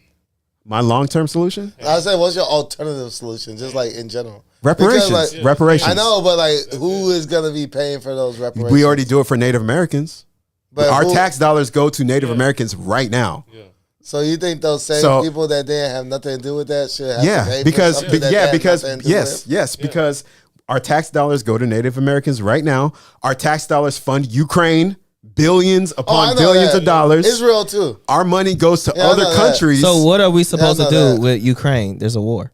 My long-term solution? I said, what's your alternative solution? Just like in general. Reparations. Because, like, Reparations. I know, but like, who is gonna be paying for those reparations? We already do it for Native Americans. But Our who- tax dollars go to Native Americans right now. So you think those same So- people that didn't have nothing to do with that should have to Yeah, pay because for something that they had nothing to do with? because our tax dollars go to Native Americans right now. Our tax dollars fund Ukraine billions I upon know billions that. of dollars. Israel too. Our money goes to Yeah, I other know that. countries. So what are we supposed Yeah, I to know do that. with Ukraine? There's a war.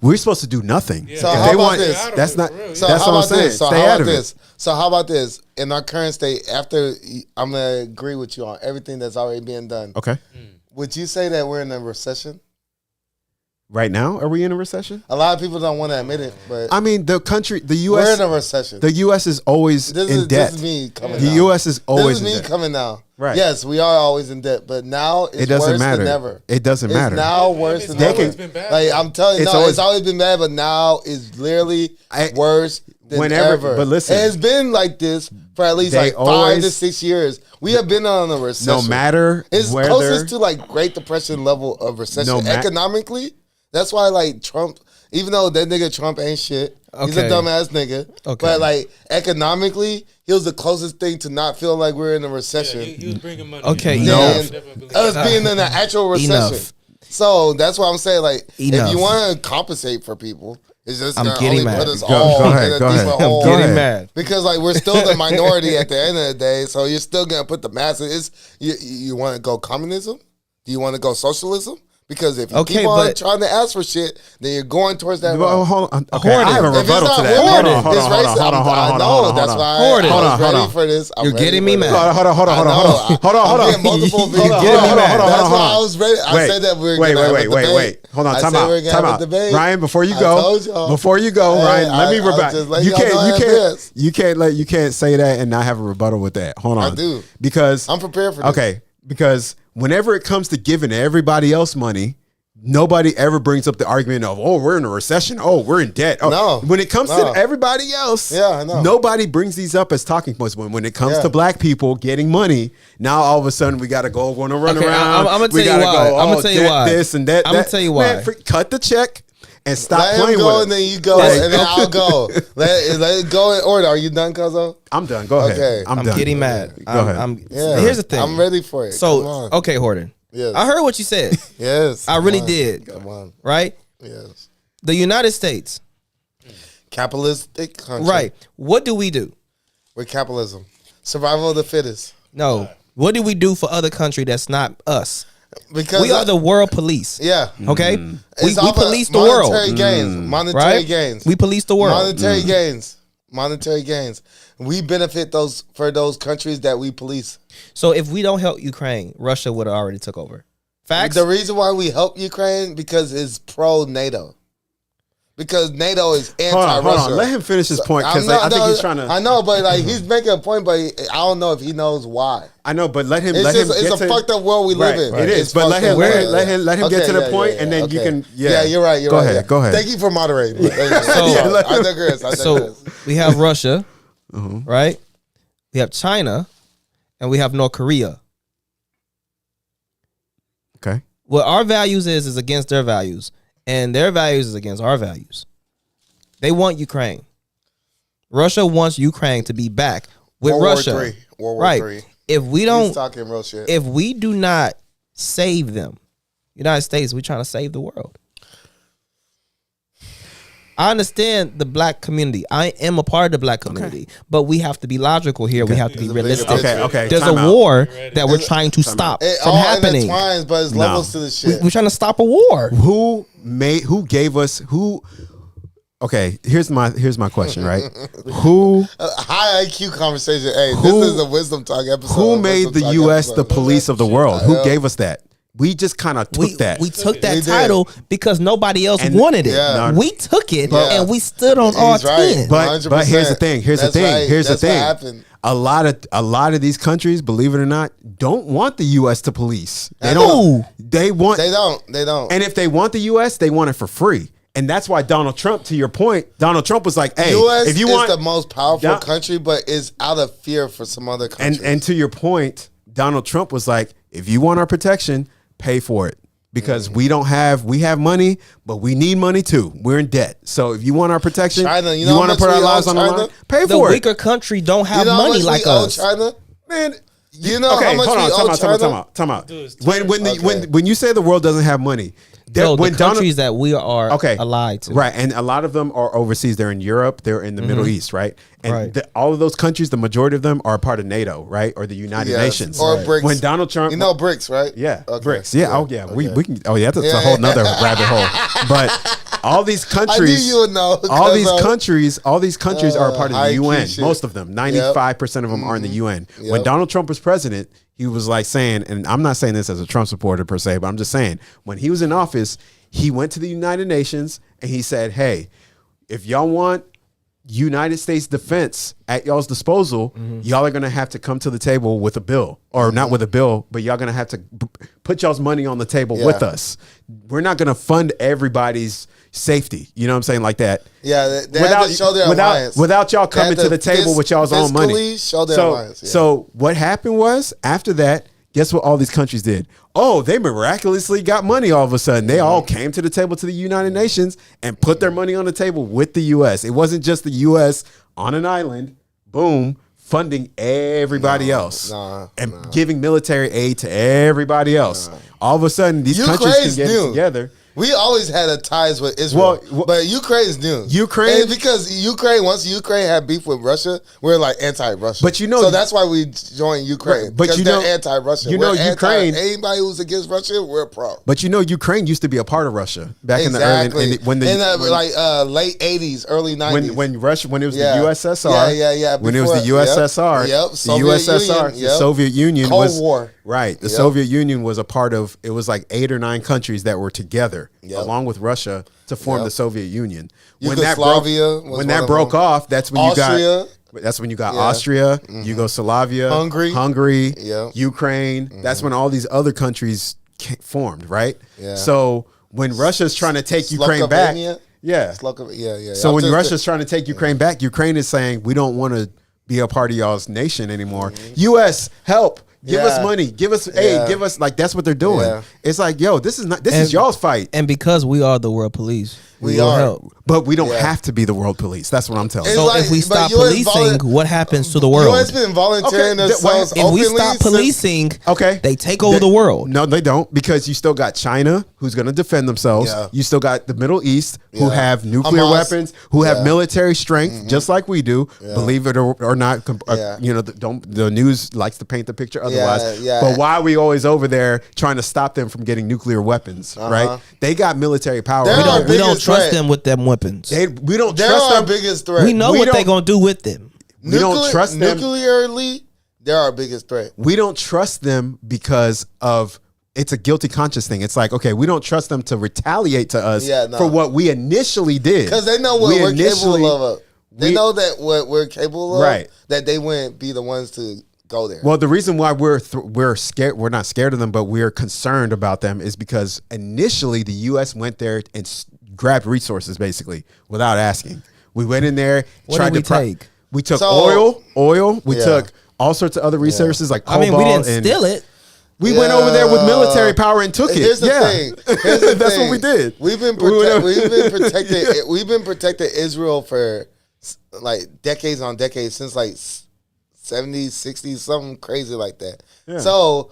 We're supposed to do nothing. Yeah. If So they how about want this? that's not. So That's how what I'm about saying. this? So Stay how out about of this? it. So how about this? In our current state, after I'm gonna agree with you on everything that's already being done. Okay. Would you say that we're in a recession? Right now, are we in a recession? A lot of people don't want to admit it, but I mean, the country, the we're U.S. in a recession. The U.S. is always in debt. This is me coming The now. U.S. is always This is in me debt. coming now. Right. Yes, we are always in debt, but now it's It doesn't worse matter. than ever. It doesn't matter. It's now worse than It's ever. always been bad. Like I'm telling you, It's no, always- it's always been bad, but now it's literally worse than whenever- ever. but listen. And it's been like this for at least They like 5 always- to 6 years. We have been on a recession. No matter It's whether closest to like Great Depression level of recession economically. That's why like Trump, even though that nigga Trump ain't shit, he's a Okay. dumbass nigga. Okay. But like economically, he was the closest thing to not feel like we're in a recession. He was bringing money. Okay, in. no. Than us being in an actual recession. Enough. So that's what I'm saying. Like, Enough. if you want to compensate for people, it's just I'm gonna getting only mad. put us Go all ahead, in a go ahead. deeper I'm hole. Getting ahead. mad. Because like we're still the minority at the end of the day, so you're still gonna put the masses. You want to go communism? Do you want to go socialism? Because if you Okay, keep on but- trying to ask for shit, then you're going towards that Well, road. hold on. Okay, Hornet. I have a If it's rebuttal not to that. Hornet, Hold on, it's racist. I know. That's why Hornet. I was Hold on. ready for this. I'm You're ready getting for me this. mad. Hold on. I'm getting multiple videos. You're getting me mad. That's why I was ready. I said that we were going to have a debate. Wait. Hold on. I Time said we were out. gonna Time have a out. debate. Ryan, before you I go, told y'all. Ryan, Hey, let me I was rebut. just letting y'all know I have this. You can't say that and not have a rebuttal with that. Hold on. I do. Because I'm prepared for this. Okay, because whenever it comes to giving everybody else money, nobody ever brings up the argument of, oh, we're in a recession. Oh, we're in debt. Oh, No. when it comes No. to everybody else, Yeah, I know. nobody brings these up as talking points. When it comes Yeah. to black people getting money, now all of a sudden we got to go on a run Okay, around. I'm gonna We tell you gotta why. go, I'm gonna oh, tell you debt, why. This and that. I'm gonna that. tell you Man, why. cut the check and stop Let him playing go with and it. then you go Hey. and then I'll go. Let it go in order. Are you done, Cuzzo? I'm done. Go ahead. Okay. I'm I'm done. getting mad. Go ahead. Here's the thing. I'm ready for it. Come So, on. okay, Horton. Yes. I heard what you said, Yes. I come really on. did. Come on. right? Yes. The United States, Capitalistic country. right? What do we do? With capitalism. Survival of the fittest. No. What do we do for other country that's not us? Because We are the world police. yeah. Okay? We It's off of police the world. monetary gains. Monetary Right? gains. We police the world. Monetary gains. Monetary gains. We benefit those countries that we police. So if we don't help Ukraine, Russia would have already took over. Facts? The reason why we help Ukraine because it's pro NATO. Because NATO is anti-Russia. Hold on. Let him finish his point because I think he's trying to. I know, but like he's making a point, but I don't know if he knows why. I know, but let him. It's let just him. it's a fucked up world we live in. It is, It's but let fucked him. up. Let him get to the point, and then you can. Yeah, you're right. You're Go right. ahead. yeah. Go ahead. Thank you for moderating. So- I digress. So we have Russia, right? We have China, and we have North Korea. Okay. What our values is against their values, and their values is against our values. They want Ukraine. Russia wants Ukraine to be back with World War Russia. III. World War right. III. If we He's don't, talking real shit. if we do not save them, United States, we're trying to save the world. I understand the black community. I am a part of the black community, but we have to be logical here. We have to be There's a bigger realistic. picture. Okay. There's time a out. war that we're trying to stop It from all happening. intertwines, but it's No. levels to the shit. We're trying to stop a war. Who gave us who? Okay, here's my question, right? Who High IQ conversation. Hey, Who- this is a wisdom talk episode. who A made wisdom the talk U.S. the episode. police of the world? Who Yeah. gave us that? We just kind of took that. We took that We did. title because nobody else And- wanted it. Yeah. We took it Yeah. and we stood on He's our right. 10. But here's the 100%. thing. Here's That's the thing. right. Here's That's the what thing. happened. A lot of these countries, believe it or not, don't want the U.S. to police. They No. don't. They want. They don't. And if they want the U.S., they want it for free. And that's why Donald Trump, to your point, Donald Trump was like, "Hey, U.S. if you is want the most powerful Yeah. country, but is out of fear for some other countries. and to your point, Donald Trump was like, if you want our protection, pay for it. Because we have money, but we need money too. We're in debt. So if you want our protection, China, you know how want to much put our we owe lives on the China? line, pay The for it. weaker country don't have you know how money much like we owe us. China? Man, You know how much we owe China? Time out. Dude, it's When you say the world doesn't have money, No, when the countries that we are okay, allied to. right, and a lot of them are overseas. They're in Europe. They're in the Middle East, right? And Right. all of those countries, the majority of them are part of NATO, right, or the United Yes. Nations. Or BRICS. When Donald Trump, You know BRICS, right? yeah, Okay. BRICS. Yeah, oh yeah, Okay. we can. Oh yeah, that's Yeah. a whole nother rabbit hole. But all these I knew countries, you would know. all these 'cause, countries are a part of the IQ UN. shit. Most of them, 95% of them are in the UN. When Donald Trump was president, he was like saying, and I'm not saying this as a Trump supporter per se, but I'm just saying when he was in office, he went to the United Nations and he said, "Hey, if y'all want United States defense at y'all's disposal, y'all are gonna have to come to the table with a bill, or not with a bill, but y'all gonna have to put y'all's money on the table with us. We're not gonna fund everybody's safety. You know what I'm saying, like that. Yeah, they have to show their alliance. without y'all They have coming to the table with y'all's own money. fiscally show their So, alliance. Yeah. so what happened was after that, guess what all these countries did? Oh, they miraculously got money all of a sudden. They all came to the table to the United Nations and put their money on the table with the U.S. It wasn't just the U.S. on an island, boom, funding everybody else and nah. giving military aid to everybody else. All of a sudden, these countries can get it together. We always had a ties with Israel, but Ukraine's new. Ukraine, and because once Ukraine had beef with Russia, we're like anti-Russia. But so that's why we joined Ukraine. But because they're anti-Russia. Ukraine. Anybody who's against Russia, we're pro. But Ukraine used to be a part of Russia back in the early late '80s, early '90s when it was the USSR. When it was the USSR, the Soviet Union Cold was War. Right. The Soviet Union was a part of. It was like 8 or 9 countries that were together. Along with Russia to form the Soviet Union. When that broke off, that's when Austria. you got Austria, Yugoslavia, Hungary, Ukraine. That's when all these other countries formed, right? Yeah. So when Russia's trying to take Ukraine back, So when Russia's trying to take Ukraine back, Ukraine is saying we don't want to be a part of y'all's nation anymore. U.S. help. Give us money, give us aid, give us that's what they're doing. Yeah. It's like, yo, this is y'all's fight. And because we are the world police, we will help. But we don't have to be the world police. That's what I'm telling you. So if we stop policing, what happens to the world? U.S. been volunteering themselves if we stop policing, they take over the world. No, they don't, because you still got China, who's going to defend themselves. Yeah. You still got the Middle East, who have nuclear weapons, who have military strength, just like we do. Believe it or not, the news likes to paint the picture otherwise. But why are we always over there trying to stop them from getting nuclear weapons? Right? They got military power. We don't trust them with them weapons. We don't they're trust our them. Biggest threat. We know what they're gonna do with them. We don't trust them. Nuclearly, they're our biggest threat. We don't trust them because of it's a guilty conscience thing. It's like, okay, we don't trust them to retaliate to us for what we initially did. Because they know what we're capable of. They know that what we're capable of. Right. That they wouldn't be the ones to go there. Well, the reason why we're scared, we're not scared of them, but we're concerned about them is because initially the U.S. went there and grabbed resources basically without asking. We went in there, We took oil. We took all sorts of other resources like cobalt. We didn't steal it. We went over there with military power and took it. Here's the thing. That's what we did. We've been protecting Israel for like decades on decades, since like 70s, 60s, something crazy like that. Yeah. So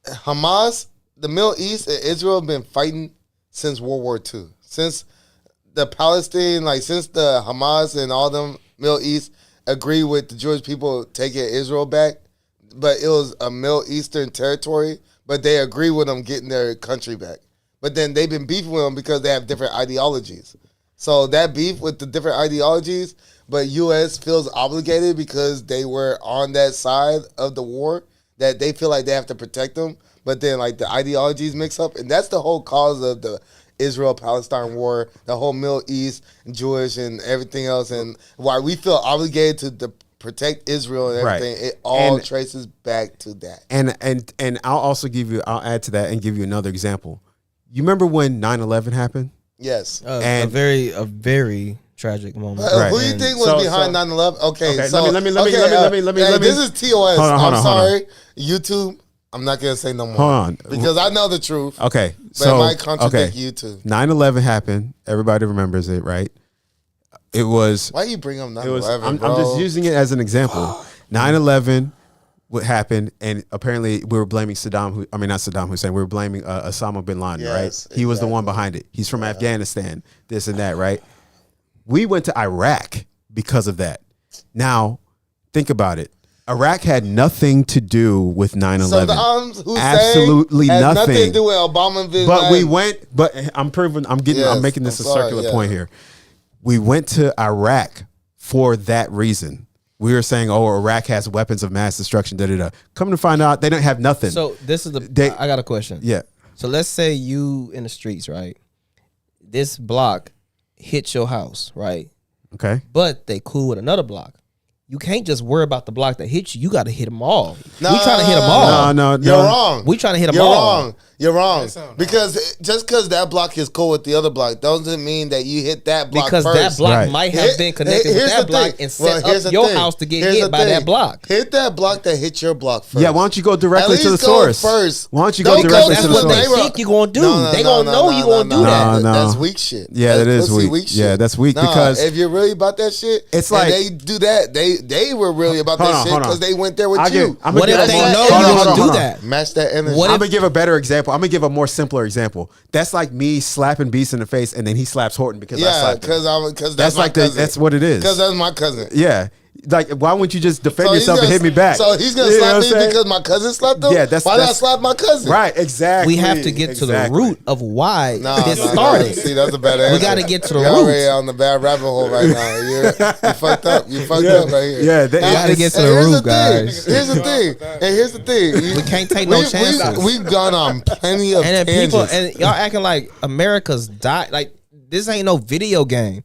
Hamas, the Middle East, and Israel have been fighting since World War II. Since the Palestine, since the Hamas and all them Middle East agree with the Jewish people taking Israel back, but it was a Middle Eastern territory, but they agree with them getting their country back. But then they've been beefing with them because they have different ideologies. So that beef with the different ideologies, but U.S. feels obligated because they were on that side of the war, that they feel like they have to protect them. But then the ideologies mix up, and that's the whole cause of the Israel-Palestine war, the whole Middle East, Jewish, and everything else, and why we feel obligated to protect Israel and everything. Right. It all traces back to that. And I'll add to that and give you another example. You remember when 9/11 happened? Yes. A very tragic moment. Who do you think was behind 9/11? Okay, so let me. This is TOS. Hold on, I'm sorry, YouTube. I'm not gonna say no more. Hold on, because I know the truth. Okay, but it might contradict you too. 9/11 happened. Everybody remembers it, right? It was. Why you bring up 9/11? I'm just using it as an example. 9/11 what happened, and apparently we were blaming not Saddam Hussein. We were blaming Osama bin Laden, right? He was the one behind it. He's from Afghanistan, this and that, right? We went to Iraq because of that. Now, think about it. Iraq had nothing to do with 9/11. Saddam Hussein absolutely had nothing to do with Obama and bin But Laden. we went. But I'm making this a circular point here. We went to Iraq for that reason. We were saying, Iraq has weapons of mass destruction. Come to find out, they don't have nothing. So this is I got a question. Yeah. So let's say you in the streets, right? This block hits your house, right? Okay. But they cool with another block. You can't just worry about the block that hit you. You got to hit them all. We trying to hit them all. No. You're wrong. We trying to hit them all. You're wrong. You're wrong. That sound Because just because that block is cool with the other block doesn't mean that you hit that block Because first. that block Right. might have been connected with Here's that the block thing. and set here's up the your thing. house to get Here's hit the by that thing. block. Hit that block that hit your block first. Yeah, why don't you go directly At to the least go source first. Why don't you Don't go go directly to to the what That's what they they source? were- think you gonna do. No, They gonna know you gonna do that. No. That's weak shit. Yeah, that is pussy weak. shit. Yeah, that's weak Nah, because- if you're really about that shit, It's and like- they do that. They were really about Hold that on, shit hold on. because they went there with I'll you. give- I'm What gonna if give they a more- know hold you on, gonna hold do on. that? Match that energy. What I'm if- gonna give a better example. I'm gonna give a more simpler example. That's like me slapping Beast in the face, and then he slaps Horton because I Yeah, slapped him. because That's my like cousin. that's what it is. Because that's my cousin. Yeah, like why wouldn't you just defend So he's yourself and gonna- hit me back? So he's gonna You know slap what me I'm saying? because my cousin slapped him. Yeah, that's- why not that's- slap my cousin? Right, exactly. We have to get to the Exactly. root of why No, this no, no. started. See, that's a bad answer. We gotta get to the You're already roots. on the bad rabbit hole right now. You fucked up. You fucked up right here. Yeah, We gotta get to the here's root, thing. guys. Here's the thing. And here's the thing. We can't take no chances. We've gone on plenty of And then tangents. people and y'all acting like America's died. Like this ain't no video game.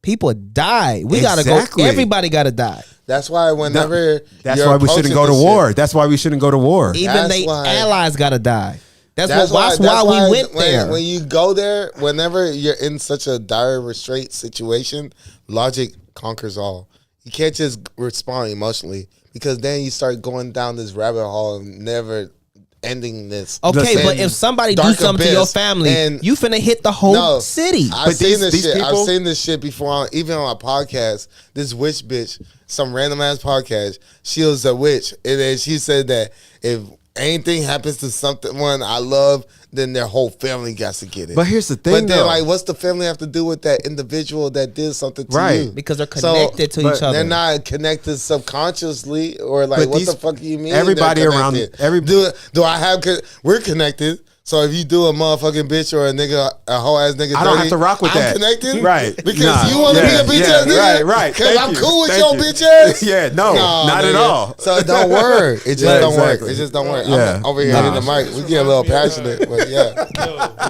People die. We gotta Exactly. go. Everybody gotta die. That's why whenever That's you're why we shouldn't approaching go to this war. shit- That's why we shouldn't go to war. Even That's they why- allies gotta die. That's That's why we went there. When you go there, whenever you're in such a dire restraint situation, logic conquers all. You can't just respond emotionally because then you start going down this rabbit hole and never ending this. Okay, Listen, but if somebody do dark something to your abyss, family, and- you finna hit the whole No, city. I've But seen these this shit. people- I've seen this shit before, even on my podcast. This witch bitch, some random ass podcast. She was a witch, and then she said that if anything happens to someone I love, then their whole family got to get it. But here's the thing, But then, though. like, what's the family have to do with that individual that did something to Right. you? Because they're So, connected to but each other. They're not connected subconsciously, or like, But what these- the fuck do you mean? everybody they're around- connected? Do I have? We're connected. So if you do a motherfucking bitch or a nigga, a whole ass nigga, I don't dirty, have to rock with I'm that. connected, Right. Because Nah. you want to Yeah, be a bitch yeah, ass nigga, right. Because Thank I'm you. cool with Thank your you. bitch ass. Yeah, no, not at nigga. all. So it don't work. It just Yeah, don't exactly. work. It just don't work. Yeah. I'm over here Nah. hitting the mic. We get a little passionate, but yeah.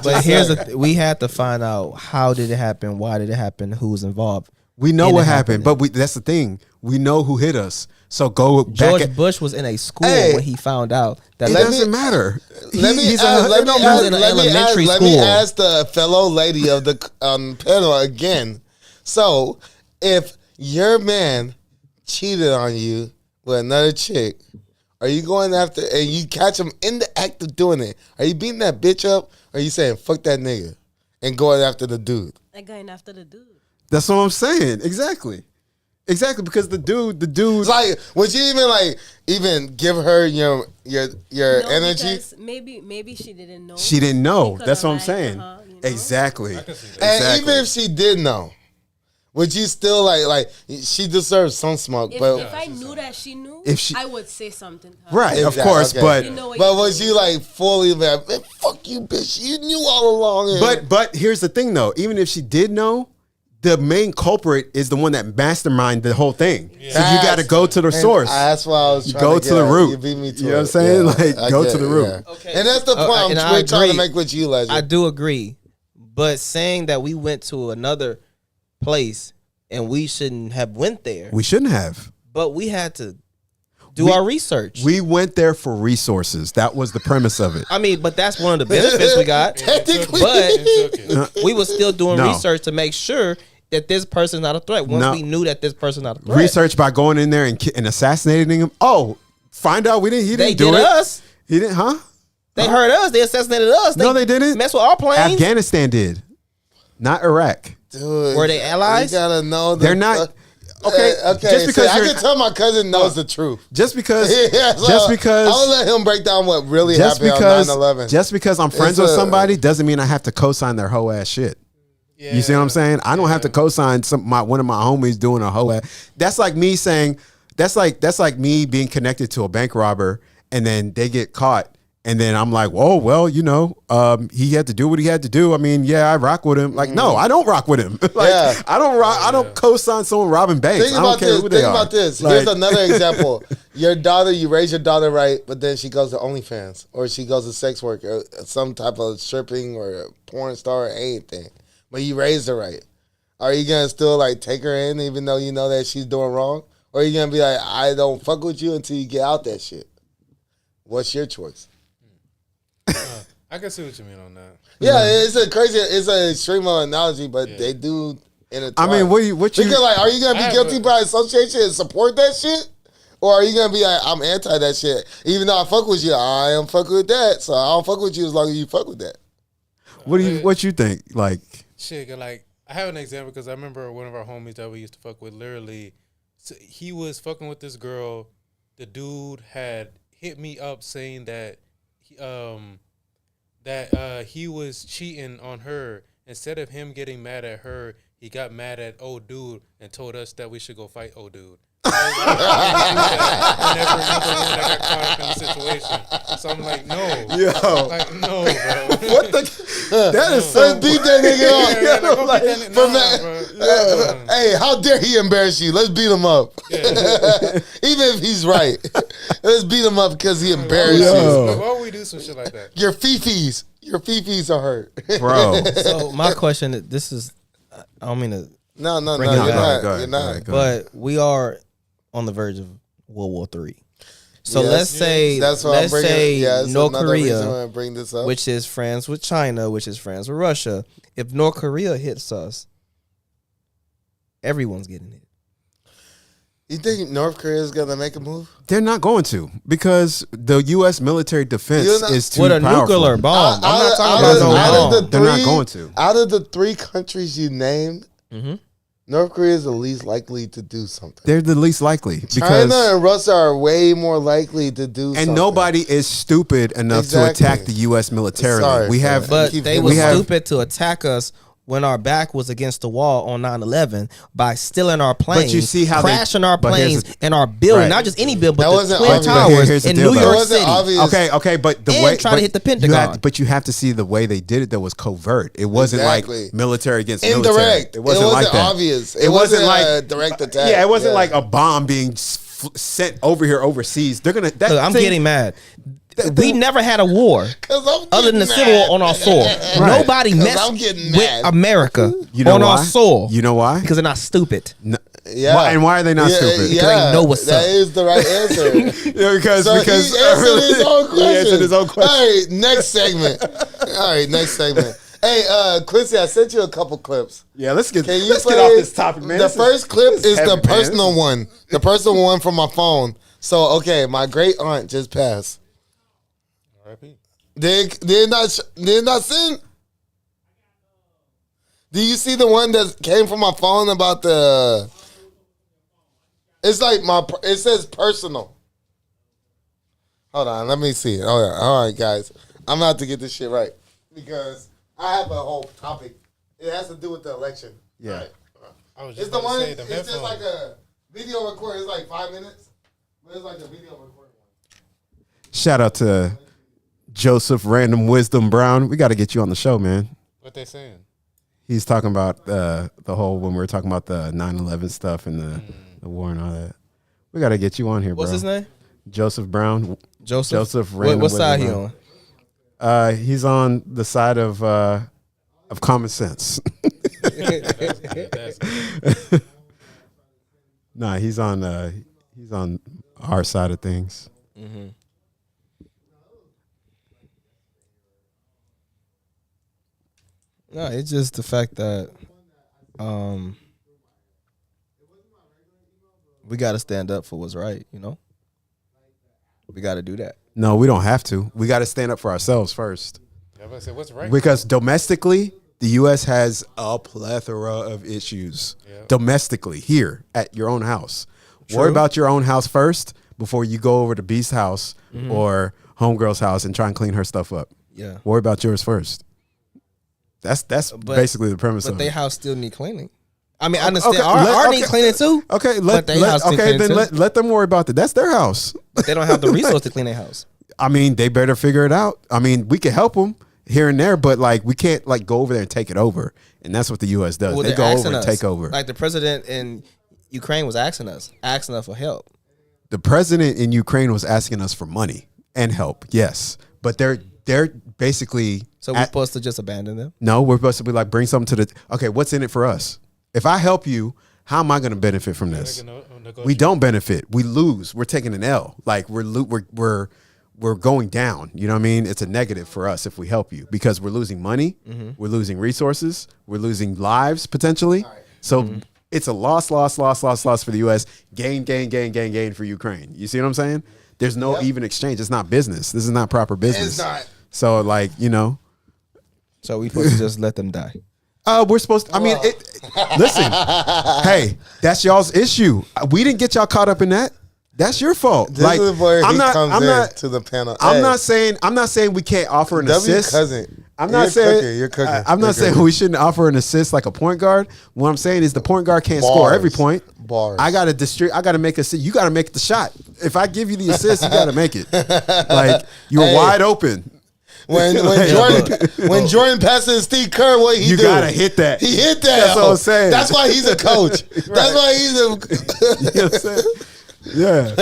But here's we had to find out how did it happen, why did it happen, who was involved. We know in what it happened, happening. but that's the thing. We know who hit us. So go back. George Bush was in a school Hey. when he found out that It Let doesn't me- matter. Let me He's ask, let me he was ask, in an let me ask, elementary let me school. ask the fellow lady of the panel again. So, if your man cheated on you with another chick, are you going after and you catch him in the act of doing it? Are you beating that bitch up? Or are you saying fuck that nigga and going after the dude? Like going after the dude. That's what I'm saying. Exactly. Because the dude. It's like, would you even give her your No, energy? because maybe she didn't know. She didn't know. She That's coulda what I'm lied to saying. her, you know? Exactly. I can see that. And Exactly. even if she did know, would you still like she deserves some smoke? But If I knew that she knew, If she- I would say something to her. Right, of Exactly, course, okay. but You know what But you was do. you like fully like, man, fuck you, bitch? You knew all along. And but here's the thing though. Even if she did know, the main culprit is the one that masterminded the whole thing. So you That's- got to go to the and source. That's why I was trying Go to to get the at. root. You beat me to You know it. what I'm saying? Like, I go get to the it, root. yeah. Okay. And that's the point and I'm I trying to agree. make with you, Legend. I do agree. But saying that we went to another place and we shouldn't have went there, We shouldn't have. but we had to do our research. We went there for resources. That was the premise of it. I mean, but that's one of the benefits we got. Technically, But It took it. we was still doing No. research to make sure that this person's not a threat. Once No. we knew that this person's not a threat, Research by going in there and assassinating him. Oh, find out he they didn't do did it. us. He didn't, huh? They hurt us. They assassinated us. No, they didn't. Mess with our planes. Afghanistan did, not Iraq. dude, Were they allies? You gotta know They're not. Okay, okay. just because I you're- can tell my cousin knows the truth. Just because, Yeah, so just because, I'll let him break down what really just happened because, on 9/11. just because I'm friends It's with a- somebody doesn't mean I have to co-sign their whole ass shit. You see what I'm saying? I don't have to co-sign one of my homies doing a whole ass. That's like me saying, that's like me being connected to a bank robber and then they get caught. And then I'm like, oh, well, he had to do what he had to do. I mean, yeah, I rock with him. Like, no, I don't rock with him. Like, Yeah. I don't rock. I don't co-sign someone robbing banks. Think I don't about care this. who they Think are. about this. Like- Here's another example. You raise your daughter right, but then she goes to OnlyFans or she goes to sex work or some type of stripping or a porn star or anything. But you raised her right. Are you gonna still like take her in even though you know that she's doing wrong? Or are you gonna be like, I don't fuck with you until you get out that shit? What's your choice? I can see what you mean on that. Yeah, it's an extreme analogy, but they do intertwine. I mean, what you because like, are you gonna be guilty by association and support that shit, or are you gonna be like, I'm anti that shit, even though I fuck with you, I am fuck with that, so I don't fuck with you as long as you fuck with that. What you think? Like, shit, like I have an example because I remember one of our homies that we used to fuck with. Literally, he was fucking with this girl. The dude had hit me up saying that he was cheating on her. Instead of him getting mad at her, he got mad at old dude and told us that we should go fight old dude. Whenever another woman that got caught up in the situation. So I'm like, no. Yo. Like, no, bro. what the? That is so. Let's beat that nigga up. Like, Hey, how dare he embarrass you? Let's beat him up. Yeah. Even if he's right. Let's beat him up because he embarrassed you. Why would we do some shit like that? Your fifis are hurt. Bro. So my question, this is, I don't mean to, No, you're Bring it back. not. You're not. but we are on the verge of World War III. So Yes. let's say, That's what I'm let's bringing. say Yeah, it's North another reason why Korea, I bring this up. which is friends with China, which is friends with Russia. If North Korea hits us, everyone's getting hit. You think North Korea is gonna make a move? They're not going to because the U.S. military defense is too With a powerful. nuclear bomb. I'm not talking out about of- no out of bomb. the- They're not going to. Out of the three countries you named, Mm-hmm. North Korea is the least likely to do something. They're the least likely because China and Russia are way more likely to do something. and nobody is stupid enough Exactly. to attack the U.S. militarily. Sorry, we have, But Keep they going. were we have- stupid to attack us when our back was against the wall on 9/11 by stealing our planes, you see how they- crashing our but here's planes and our building, Right. not just any building, That but the wasn't Twin obvious. But Towers here's the in deal, New though. It York wasn't City. obvious. okay, but the And way try to hit the Pentagon. you have to see the way they did it. That was covert. It wasn't Exactly. like military against military. Indirect. It wasn't like that. obvious. It wasn't like a direct attack. Yeah, it wasn't like a bomb being sent over here overseas. They're gonna. That Look, I'm thing- getting mad. We never had a war 'Cause I'm other than the getting Civil mad. War on our soil. Nobody 'Cause messed I'm getting with mad. America You know on why? our soil. You know why? Because they're not stupid. Yeah. And why are they not stupid? Yeah, They know what's that up. is the right answer. Yeah, because So he answered his own question. He answered his own question. All right, next segment. Hey, Quincy, I sent you a couple clips. Yeah, let's get Can you off play this topic, man. The This first clip this is heavy, the man. personal one. The personal one from my phone. So, okay, my great aunt just passed. R.I.P. Did not send? Do you see the one that came from my phone about the? It's like it says personal. Hold on, let me see it. All right, guys, I'm about to get this shit right because I have a whole topic. It has to do with the election. Yeah. All right. I was It's just the about to one. say the It's just headphones. like a video record. It's like 5 minutes, but it's like a video recording. Shout out to Joseph Random Wisdom Brown. We got to get you on the show, man. What they saying? He's talking about the whole when we were talking about the 9/11 stuff and the war and all that. We got to get you on here, bro. What's his name? Joseph Brown. Joseph. Joseph Random What side he Wisdom on? Brown. He's on the side of common sense. Nah, he's on our side of things. Mm-hmm. No, it's just the fact that we got to stand up for what's right, you know? We got to do that. No, we don't have to. We got to stand up for ourselves first. Everybody say what's right? Because domestically, the U.S. has a plethora of issues. Yeah. Domestically, here at your own house. True. Worry about your own house first before you go over to B's house or homegirl's house and try and clean her stuff up. Yeah. Worry about yours first. That's basically the premise But of they it. house still need cleaning. I mean, I understand. Okay, Our need cleaning too. Okay, but they house need cleaning too. let them worry about that. That's their house. But they don't have the resource to clean their house. I mean, they better figure it out. I mean, we can help them here and there, but like we can't like go over there and take it over. And that's what the U.S. does. Well, they they're go over asking and us. take over. Like the president in Ukraine was asking us for help. The president in Ukraine was asking us for money and help. Yes, but they're basically. So we're supposed to just abandon them? No, we're supposed to be like bring something to the. Okay, what's in it for us? If I help you, how am I going to benefit from this? We don't benefit. We lose. We're taking an L. Like we're we're going down. You know what I mean? It's a negative for us if we help you because we're losing money, we're losing resources, we're losing lives potentially. So it's a loss for the U.S. Gain for Ukraine. You see what I'm saying? There's no even exchange. It's not business. This is not proper business. It's not. So like, you know. So we supposed to just let them die. We're supposed to, listen, hey, that's y'all's issue. We didn't get y'all caught up in that. That's your fault. This is where he comes in to the panel. I'm not saying we can't offer an assist. Cousin. I'm not saying you're cooking. I'm not saying we shouldn't offer an assist like a point guard. What I'm saying is the point guard can't score every point. I gotta make a you gotta make the shot. If I give you the assist, you gotta make it. Like you're wide open. When Jordan passes Steve Kerr, what he do? You gotta hit that. He hit that. That's what I'm saying. That's why he's a coach. That's why he's a. You know what I'm saying? Yeah.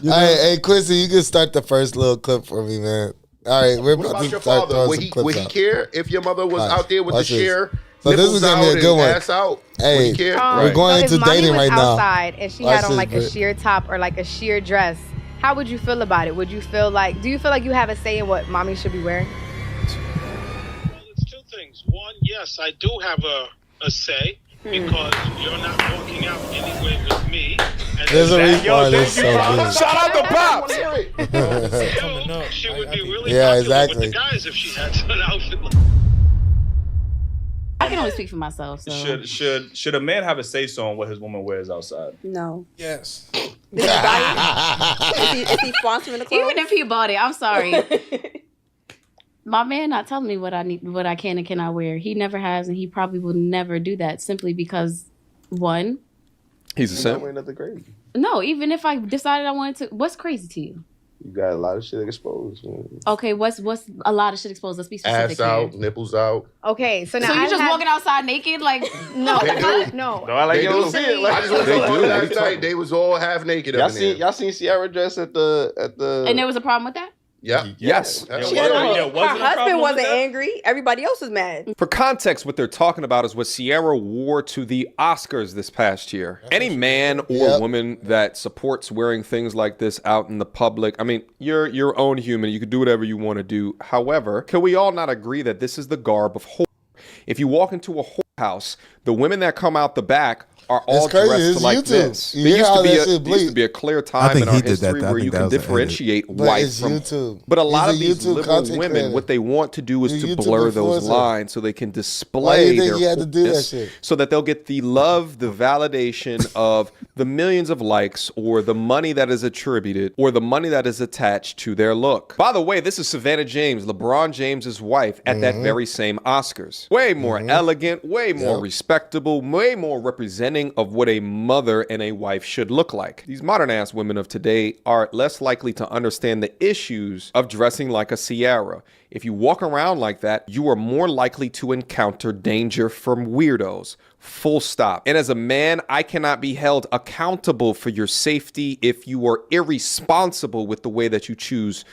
All right, hey Quincy, you can start the first little clip for me, man. All right, we're What about about to your start father? throwing some clips Would he out. care if your mother was out there with the watch this. sheer So this nipples is gonna be a out good and one. ass out? Hey, Would he care? we're going so into if mommy dating was right now. outside and she Watch had on this, like a Britt. sheer top or like a sheer dress, how would you feel about it? Would you feel like, do you feel like you have a say in what mommy should be wearing? Well, it's two things. One, yes, I do have a say because you're not walking out anywhere with me. And There's a then replay that's so good. Shout out to Pops. Coming up, she would be really Yeah, popular exactly. with the guys if she had an outfit like I can only speak for myself. So Should a man have a say so on what his woman wears outside? no. yes. Is he sponsoring the clothes? Even if he bought it, I'm sorry. My man not telling me what I need, what I can and cannot wear. He never has, and he probably will never do that simply because, one, He's a Not simp. wearing nothing crazy. no. Even if I decided I wanted to, what's crazy to you? You got a lot of shit exposed. Man. Okay, what's a lot of shit exposed? Let's be specific Ass here. out, nipples out. Okay, so now So you I just have- walking outside naked, like No, They do. no. No, I like They you do. don't see it. Like, I just went to they the party do. last night. They was all half naked. y'all up in there. seen Ciara dress at the and there was a problem with that. Yeah. Yes. That's She what had it on- is. Yeah, wasn't her a problem husband with wasn't that? angry. Everybody else was mad. For context, what they're talking about is what Ciara wore to the Oscars this past year. Any man or Yep. woman that supports wearing things like this out in the public, I mean, you're your own human. You can do whatever you want to do. However, can we all not agree that this is the garb of whore? If you walk into a whorehouse, the women that come out the back are all crazy. dressed It's like YouTube. this. You There hear used, how to be that a, shit there used bleed. to be a clear I time think in our he did that. history I where think you that can was an edit. differentiate But white it's from YouTube. But a He's lot a of these YouTube liberal content women, creator. what they want to do is He's a to YouTube blur those influencer. lines so they can Why do display you think their he had to do that wholeness, shit? so that they'll get the love, the validation of the millions of likes or the money that is attributed or the money that is attached to their look. By the way, this is Savannah James, LeBron James's wife, at that very same Oscars. Way more elegant, way more respectable, way more representing of what a mother and a wife should look like. These modern ass women of today are less likely to understand the issues of dressing like a Ciara. If you walk around like that, you are more likely to encounter danger from weirdos. Full stop. And as a man, I cannot be held accountable for your safety if you are irresponsible with the way that you choose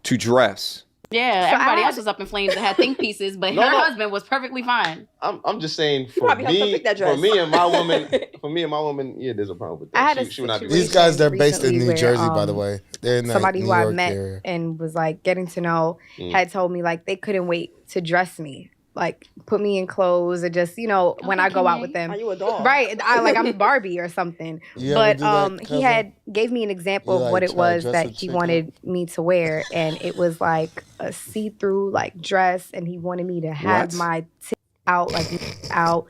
to dress. Yeah, So everybody I else was up in flames and had think pieces, but her husband was perfectly fine. I'm just saying for probably helped her me, pick that dress. for me and my woman, yeah, there's a problem with that. I had a She would not be situation These guys, they're based in recently New where, Jersey, by the way. They're in somebody New who I York met area. and was like getting to know had told me like they couldn't wait to dress me, like put me in clothes or just when I go out with them. Are you a dog? Right, I'm Barbie or something. You ever But do that, he cousin? had gave me an example You, of what like, it try to was dress that a he chick wanted me to wear, and it was like a see-through like dress, and he wanted me to have What? my tits out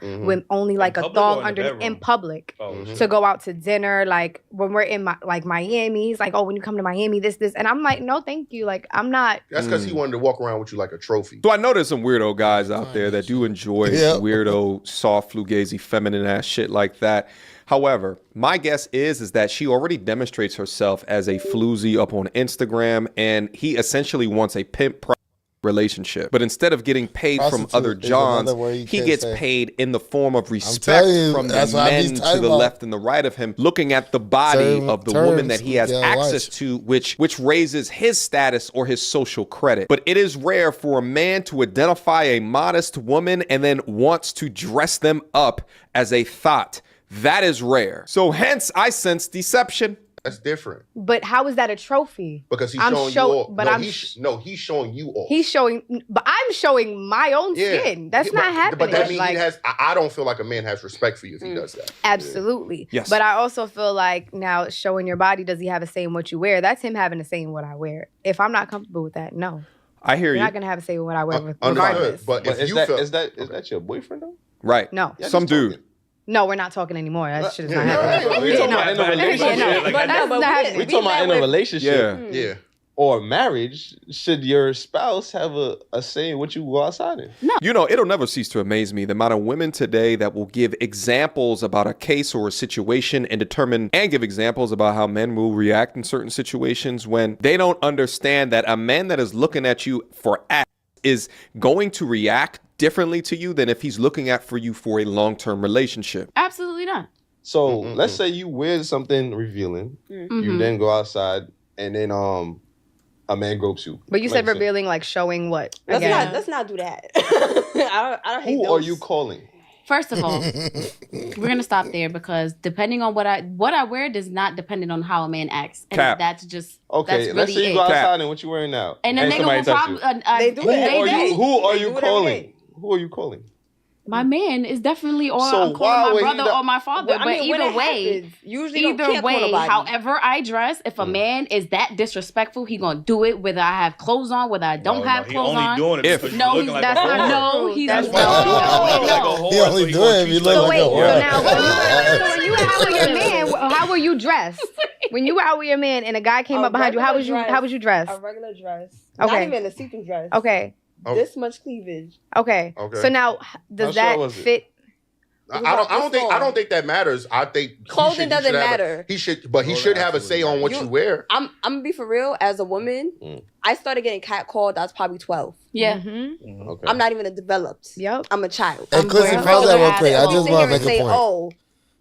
with only like a public thong or in the under in bedroom? public Oh, to go out to dinner. Like when we're in Miami, he's like, oh, when you come to Miami, this, and I'm like, no, thank you. Like I'm not. That's because he wanted to walk around with you like a trophy. So I know there's some weirdo guys out there that do enjoy Yep. weirdo, soft, fugazi, feminine ass shit like that. However, my guess is that she already demonstrates herself as a floozy up on Instagram, and he essentially wants a pimp relationship. But instead of getting paid from Prostitute other is Johns, another word you he can't gets say. paid in the form of respect telling you, from the that's what I be men to talking the about. left and the right of him, looking at the body Certain of the woman terms that he you has gotta access watch. to, which raises his status or his social credit. But it is rare for a man to identify a modest woman and then wants to dress them up as a thought. That is rare. So hence I sense deception. That's different. But how is that a trophy? Because he's showing you off. But he's showing you off. He's showing, but I'm showing my own skin. That's not happening. But that means he has. I don't feel like a man has respect for you if he does that. Absolutely. Yes. But I also feel like now showing your body, does he have a say in what you wear? That's him having a say in what I wear. If I'm not comfortable with that, no. I hear You're you. not gonna have a say in what I wear Understood. regardless. But if is you that feel is that your boyfriend though? Right. No. Yeah, Some just dude. talking. No, we're not talking anymore. That shit is not Yeah, happening. We talking about in a relationship. But that's not happening. We talking about in a relationship. Yeah. Yeah. Or marriage. Should your spouse have a say in what you go outside in? You know, it'll never cease to amaze me the amount of women today that will give examples about a case or a situation and give examples about how men will react in certain situations when they don't understand that a man that is looking at you for act is going to react differently to you than if he's looking at for you for a long-term relationship. Absolutely not. So let's say you wear something revealing. You then go outside and then a man gropes you. But you said revealing, like showing what? Let's not do that. I don't hate Who those. are you calling? First of all, we're gonna stop there because depending on what I wear does not depend on how a man acts, and Cap. that's just Okay, that's let's really say you it. go outside and what you wearing now. And the nigga somebody will touch you. probably They do it. Who are They you do it every calling? day. Who are you calling? My man is definitely, or So I'm why calling would my he brother not- or my father. Well, I but mean, when either it way, happens, usually you can't call way, nobody. however I dress, if a man is that disrespectful, he gonna do it whether I have clothes on, whether I don't have he clothes only on. doing it If- because No, you're he's looking like that's a not. whore. No, he's That's no, why you're looking like no. a whore. He only so do it if he look So like wait, a so whore. now when you out with your man, how were you dressed? When you were out with your man and a guy came up behind you, how was you dressed? A regular dress. Okay. Not even a see-through dress. Okay. This much cleavage. Okay. Okay. So now does How that short was it? fit? I don't think that matters. I think Clothing doesn't matter. He should have a say on what you wear. I'm gonna be for real. As a woman, I started getting catcalled. I was probably 12. Yeah. Okay. I'm not even a developed. Yep. I'm a child. Hey, Quincy, pause that real quick. I just want to make a say, point. oh,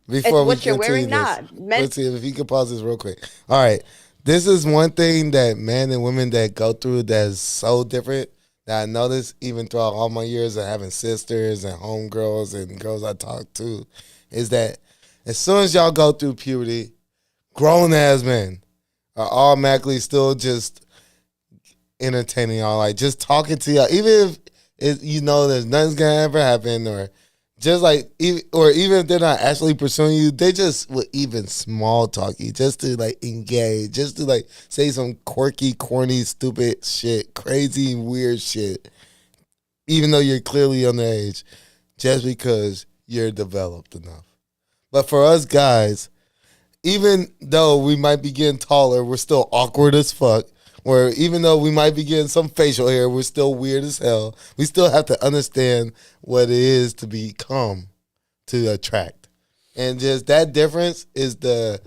Before we what you're continue wearing, this. nah. Men- Quincy, if you could pause this real quick. All right. This is one thing that men and women that go through that's so different that I noticed even throughout all my years of having sisters and homegirls and girls I talk to is that as soon as y'all go through puberty, grown-ass men are automatically still just entertaining y'all, like just talking to y'all, even if there's nothing's gonna ever happen, or just like, even if they're not actually pursuing you, they just will even small talk you just to like engage, just to like say some quirky, corny, stupid shit, crazy, weird shit, even though you're clearly underage, just because you're developed enough. But for us guys, even though we might be getting taller, we're still awkward as fuck. Where even though we might be getting some facial hair, we're still weird as hell. We still have to understand what it is to become, to attract. And just that difference is the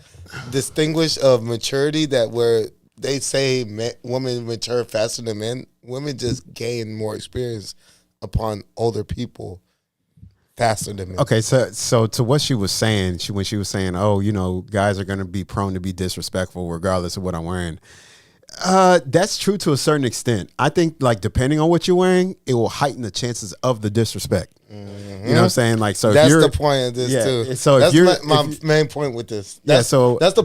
distinguish of maturity, that where they say women mature faster than men, women just gain more experience upon older people faster than men. Okay, so to what she was saying, when she was saying, oh, guys are going to be prone to be disrespectful regardless of what I'm wearing. That's true to a certain extent. I think, like, depending on what you're wearing, it will heighten the chances of the disrespect. Mm-hmm. You know what I'm saying? Like, so that's if you're, the point of this too. So that's if you're, my main point with this. That's That's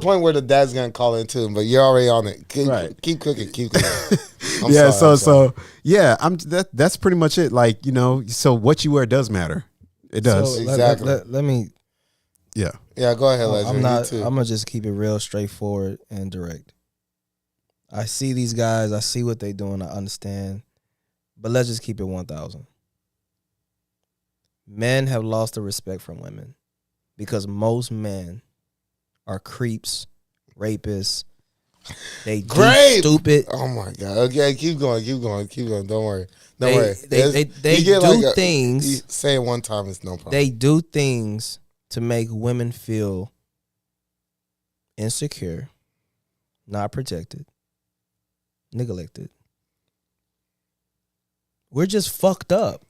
pretty much it. Like, so what you wear does matter. It does. So exactly. Let me. Yeah. Go ahead, Legend. I'm gonna just keep it real straightforward and direct. I see these guys. I see what they're doing. I understand. But let's just keep it 1,000. Men have lost the respect from women because most men are creeps, rapists. They do stupid. Oh my God. Okay, keep going. Don't worry. They do things. Say it one time, it's no problem. They do things to make women feel insecure, not protected, neglected. We're just fucked up.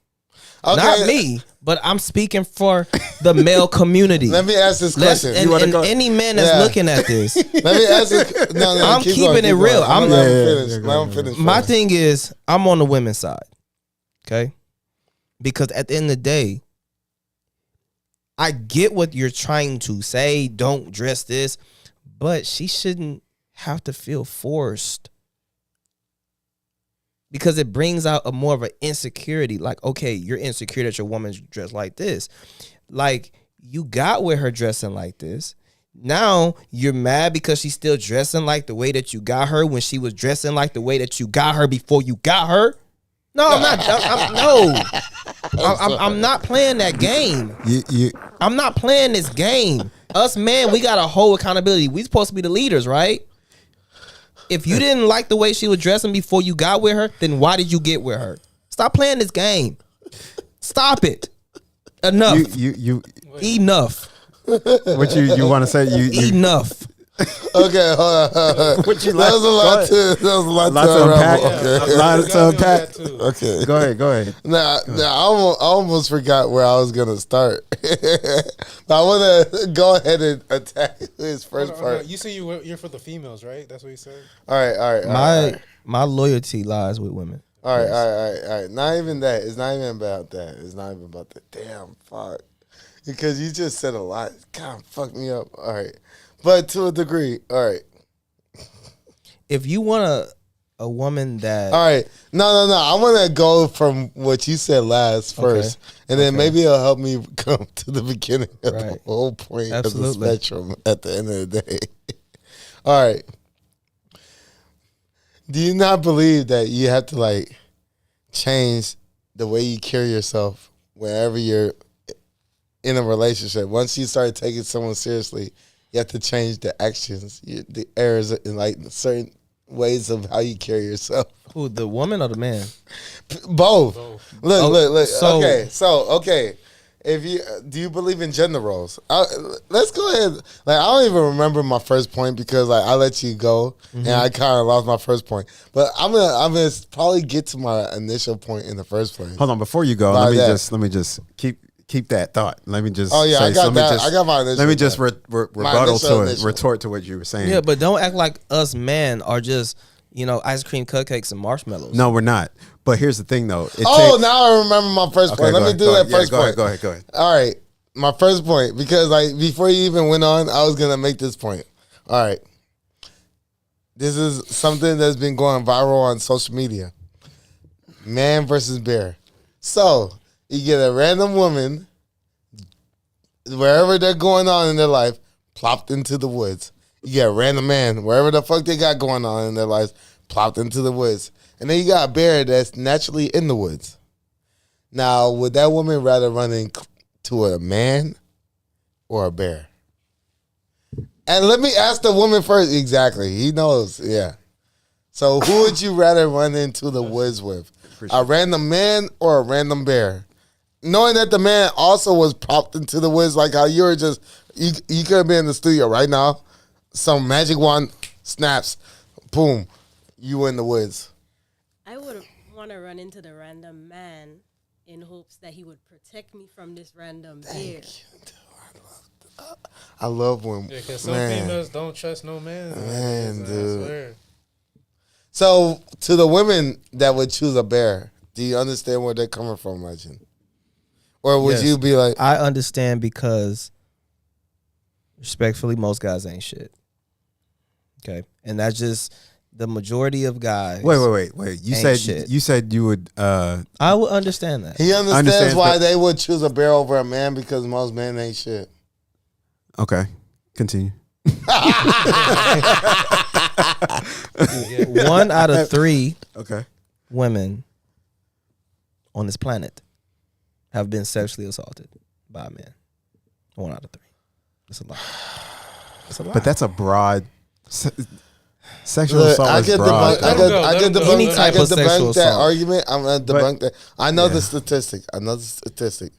Okay. Not me, but I'm speaking for the male community. Let me ask this question. And any man that's looking at this. Let me ask this. No, I'm keeping it real. Let him finish. My thing is, I'm on the women's side. Okay? Because at the end of the day, I get what you're trying to say. Don't dress this. But she shouldn't have to feel forced, because it brings out a more of an insecurity. Like, okay, you're insecure that your woman's dressed like this. Like, you got with her dressing like this. Now you're mad because she's still dressing like the way that you got her when she was dressing like the way that you got her before you got her. No, I'm not. I'm not playing that game. I'm not playing this game. Us men, we got a whole accountability. We supposed to be the leaders, right? If you didn't like the way she was dressing before you got with her, then why did you get with her? Stop playing this game. Stop it. Enough. Enough. What you want to say? Enough. Okay, hold on. What you that was a lot to unpack. Okay. A lot to unpack. Okay. Go ahead. Nah, I almost forgot where I was gonna start. But I want to go ahead and attack his first part. You say you're for the females, right? That's what you said. All right. My loyalty lies with women. All right. Not even that. It's not even about that. Damn, fuck. Because you just said a lot. God, fuck me up. All right. But to a degree, all right. If you want a woman that... All right. No. I want to go from what you said last first. And then maybe it'll help me come to the beginning of the whole point of the spectrum at the end of the day. All right. Do you not believe that you have to, like, change the way you carry yourself whenever you're in a relationship? Once you start taking someone seriously, you have to change the actions, the errors in like certain ways of how you carry yourself. Who, the woman or the man? Both. Look. So, Okay. If you do you believe in gender roles? Let's go ahead. Like, I don't even remember my first point because like I let you go and I kind of lost my first point. But I'm gonna probably get to my initial point in the first place. Hold on, before you go, let me just keep that thought. Let me just. I got that. I got my initial. Let me just rebuttal to it, retort to what you were saying. Yeah, but don't act like us men are just, ice cream, cupcakes, and marshmallows. No, we're not. But here's the thing, though. Now I remember my first point. Let me do that first point. Go ahead. All right, my first point, because like before you even went on, I was gonna make this point. All right, this is something that's been going viral on social media. Man versus bear. So you get a random woman, wherever they're going on in their life, plopped into the woods. You get a random man, wherever the fuck they got going on in their lives, plopped into the woods. And then you got a bear that's naturally in the woods. Now, would that woman rather run into a man or a bear? And let me ask the woman first. Exactly. He knows. Yeah. So who would you rather run into the woods with? A random man or a random bear? Knowing that the man also was popped into the woods, like how you were just, you could have been in the studio right now. Some magic wand snaps. Boom. You in the woods. I would want to run into the random man in hopes that he would protect me from this random bear. I love when because some females don't trust no man. Man, dude. So to the women that would choose a bear, do you understand where they're coming from, Legend? Or would you be like, I understand because respectfully, most guys ain't shit. Okay, and that's just the majority of guys. Wait. You said you would. I would understand that. He understands why they would choose a bear over a man because most men ain't shit. Okay, continue. 1 out of 3 okay women on this planet have been sexually assaulted by a man. 1 out of 3. That's a lot. But that's a broad. Sexual assault is broad. I get debunk that argument. I'm gonna debunk that. I know the statistic.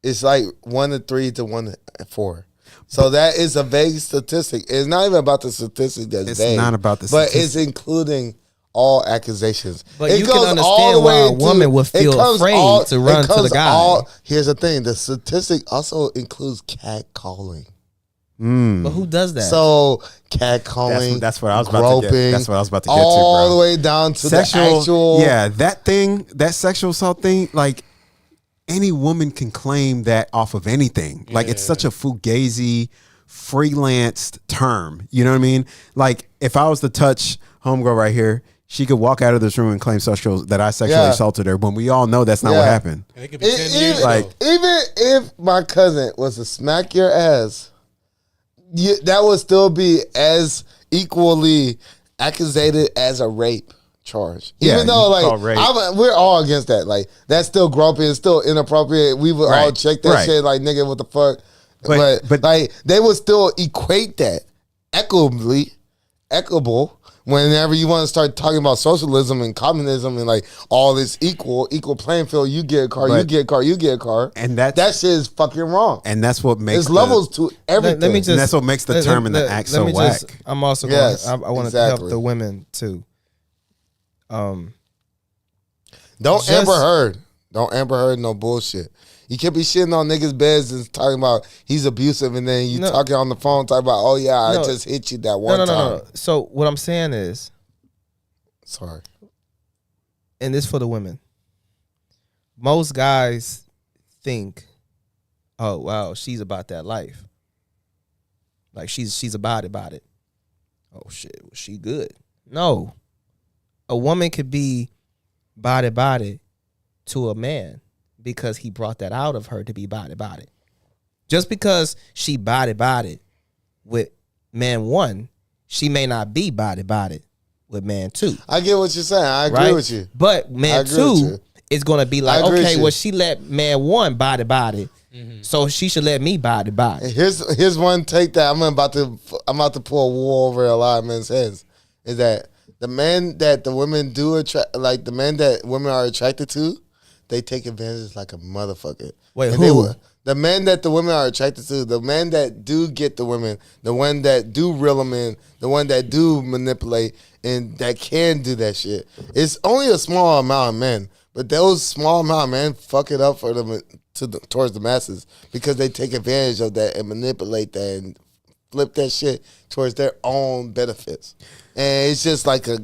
It's like 1 to 3 to 1 to 4. So that is a vague statistic. It's not even about the statistic that's vague. It's not about the statistic. But it's including all accusations. But you can understand why a woman would feel afraid to run to the guy. Here's the thing. The statistic also includes catcalling. But who does that? So catcalling, that's what I was about to get. That's what I was about to get to, bro. All the way down to the actual. Yeah, that sexual assault thing, like any woman can claim that off of anything. Like it's such a fugazi, freelanced term. You know what I mean? Like if I was to touch homegirl right here, she could walk out of this room and claim that I sexually assaulted her, when we all know that's not what happened. And it could be 10 years like, ago. Even if my cousin was to smack your ass, that would still be as equally accusated as a rape charge. Even though, like, we're all against that. Like, that's still grumpy. It's still inappropriate. We would all check that shit. Like, nigga, what the fuck? But like, they would still equate that equable. Whenever you want to start talking about socialism and communism and like all this equal playing field, you get a car, you get a car, and that shit is fucking wrong. And that's what makes there's levels to everything. And that's what makes the term and the act so whack. I'm also going. I want to help the women too. Don't Amber Heard. Don't Amber Heard no bullshit. You can't be shitting on niggas' beds and talking about he's abusive, and then you talking on the phone talking about, oh yeah, I just hit you that one time. No. So what I'm saying is, sorry, and this for the women. Most guys think, oh wow, she's about that life. Like she's about it. Oh shit, was she good? No, a woman could be body to a man, because he brought that out of her to be body. Just because she body with man one, she may not be body with man two. I get what you're saying. I agree with you. But man two is going to be like, okay, well, she let man one body. So she should let me body. Here's one take that I'm about to pull wool over a lot of men's heads, is that the men that the women do attract, like the men that women are attracted to, they take advantage like a motherfucker. Wait, who? The men that the women are attracted to, the men that do get the women, the one that do reel them in, the one that do manipulate and that can do that shit. It's only a small amount of men, but those small amount of men fuck it up for them towards the masses, because they take advantage of that and manipulate that and flip that shit towards their own benefits. And it's just like a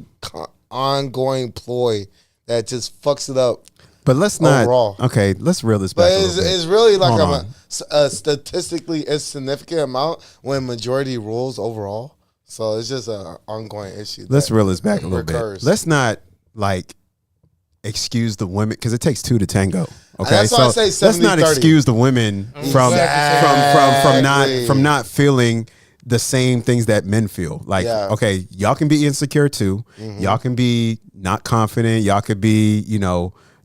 ongoing ploy that just fucks it up. But let's not. Overall. Okay, let's reel this back. But a little bit. It's really like a statistically insignificant amount when majority rules overall. So it's just an ongoing issue. Let's reel this back a little bit. Let's not like excuse the women, because it takes two to tango. Okay, that's why I say 70, let's not 30. excuse the women from not feeling the same things that men feel. Like, okay, y'all can be insecure too. Mm-hmm. Y'all can be not confident. Y'all could be,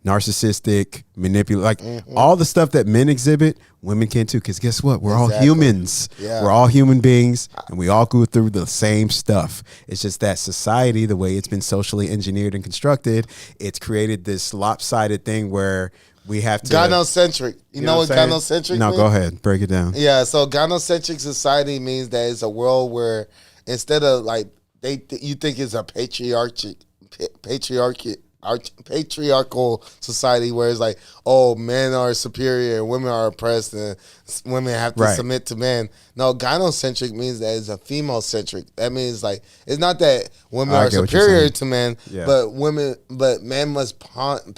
narcissistic, manipulative, like all the stuff that men exhibit, women can too. Because guess what? We're all humans. Yeah. We're all human beings, and we all go through the same stuff. It's just that society, the way it's been socially engineered and constructed, it's created this lopsided thing where we have to gynocentric. You know what gynocentric means? No, go ahead, break it down. Yeah, so gynocentric society means that it's a world where instead of like you think it's a patriarchal society where it's like, oh, men are superior and women are oppressed and women have to submit to men. No, gynocentric means that it's a female-centric. That means like it's not that women are superior to men, but men must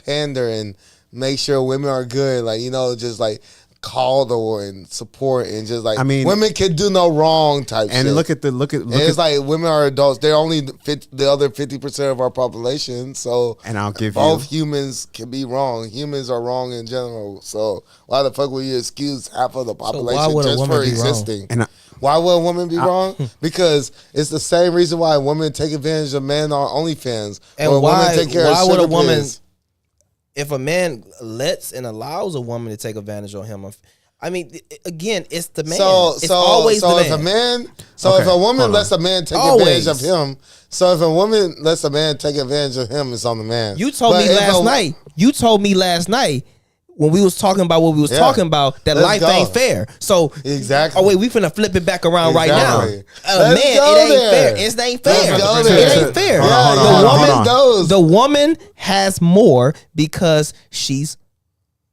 pander and make sure women are good, like, just like coddle and support and just like, I mean, women can do no wrong type and shit. It's like women are adults. They're only the other 50% of our population. So, and I'll give both humans can be wrong. Humans are wrong in general. So why the fuck would you excuse half of the population just for existing? Why would a woman be wrong? Because it's the same reason why women take advantage of men on OnlyFans. And or why women take care of would a sugar woman? pigs. If a man lets and allows a woman to take advantage of him, I mean, again, it's the man. It's always the man. If a woman lets a man take advantage of him, if a woman lets a man take advantage of him, it's on the man. You told me last night when we was talking about what we was talking about, that life ain't fair. So exactly. Oh wait, we finna flip it back around right now. Let's it go ain't there. fair. It ain't fair. It ain't fair. Hold on. The woman has more because she's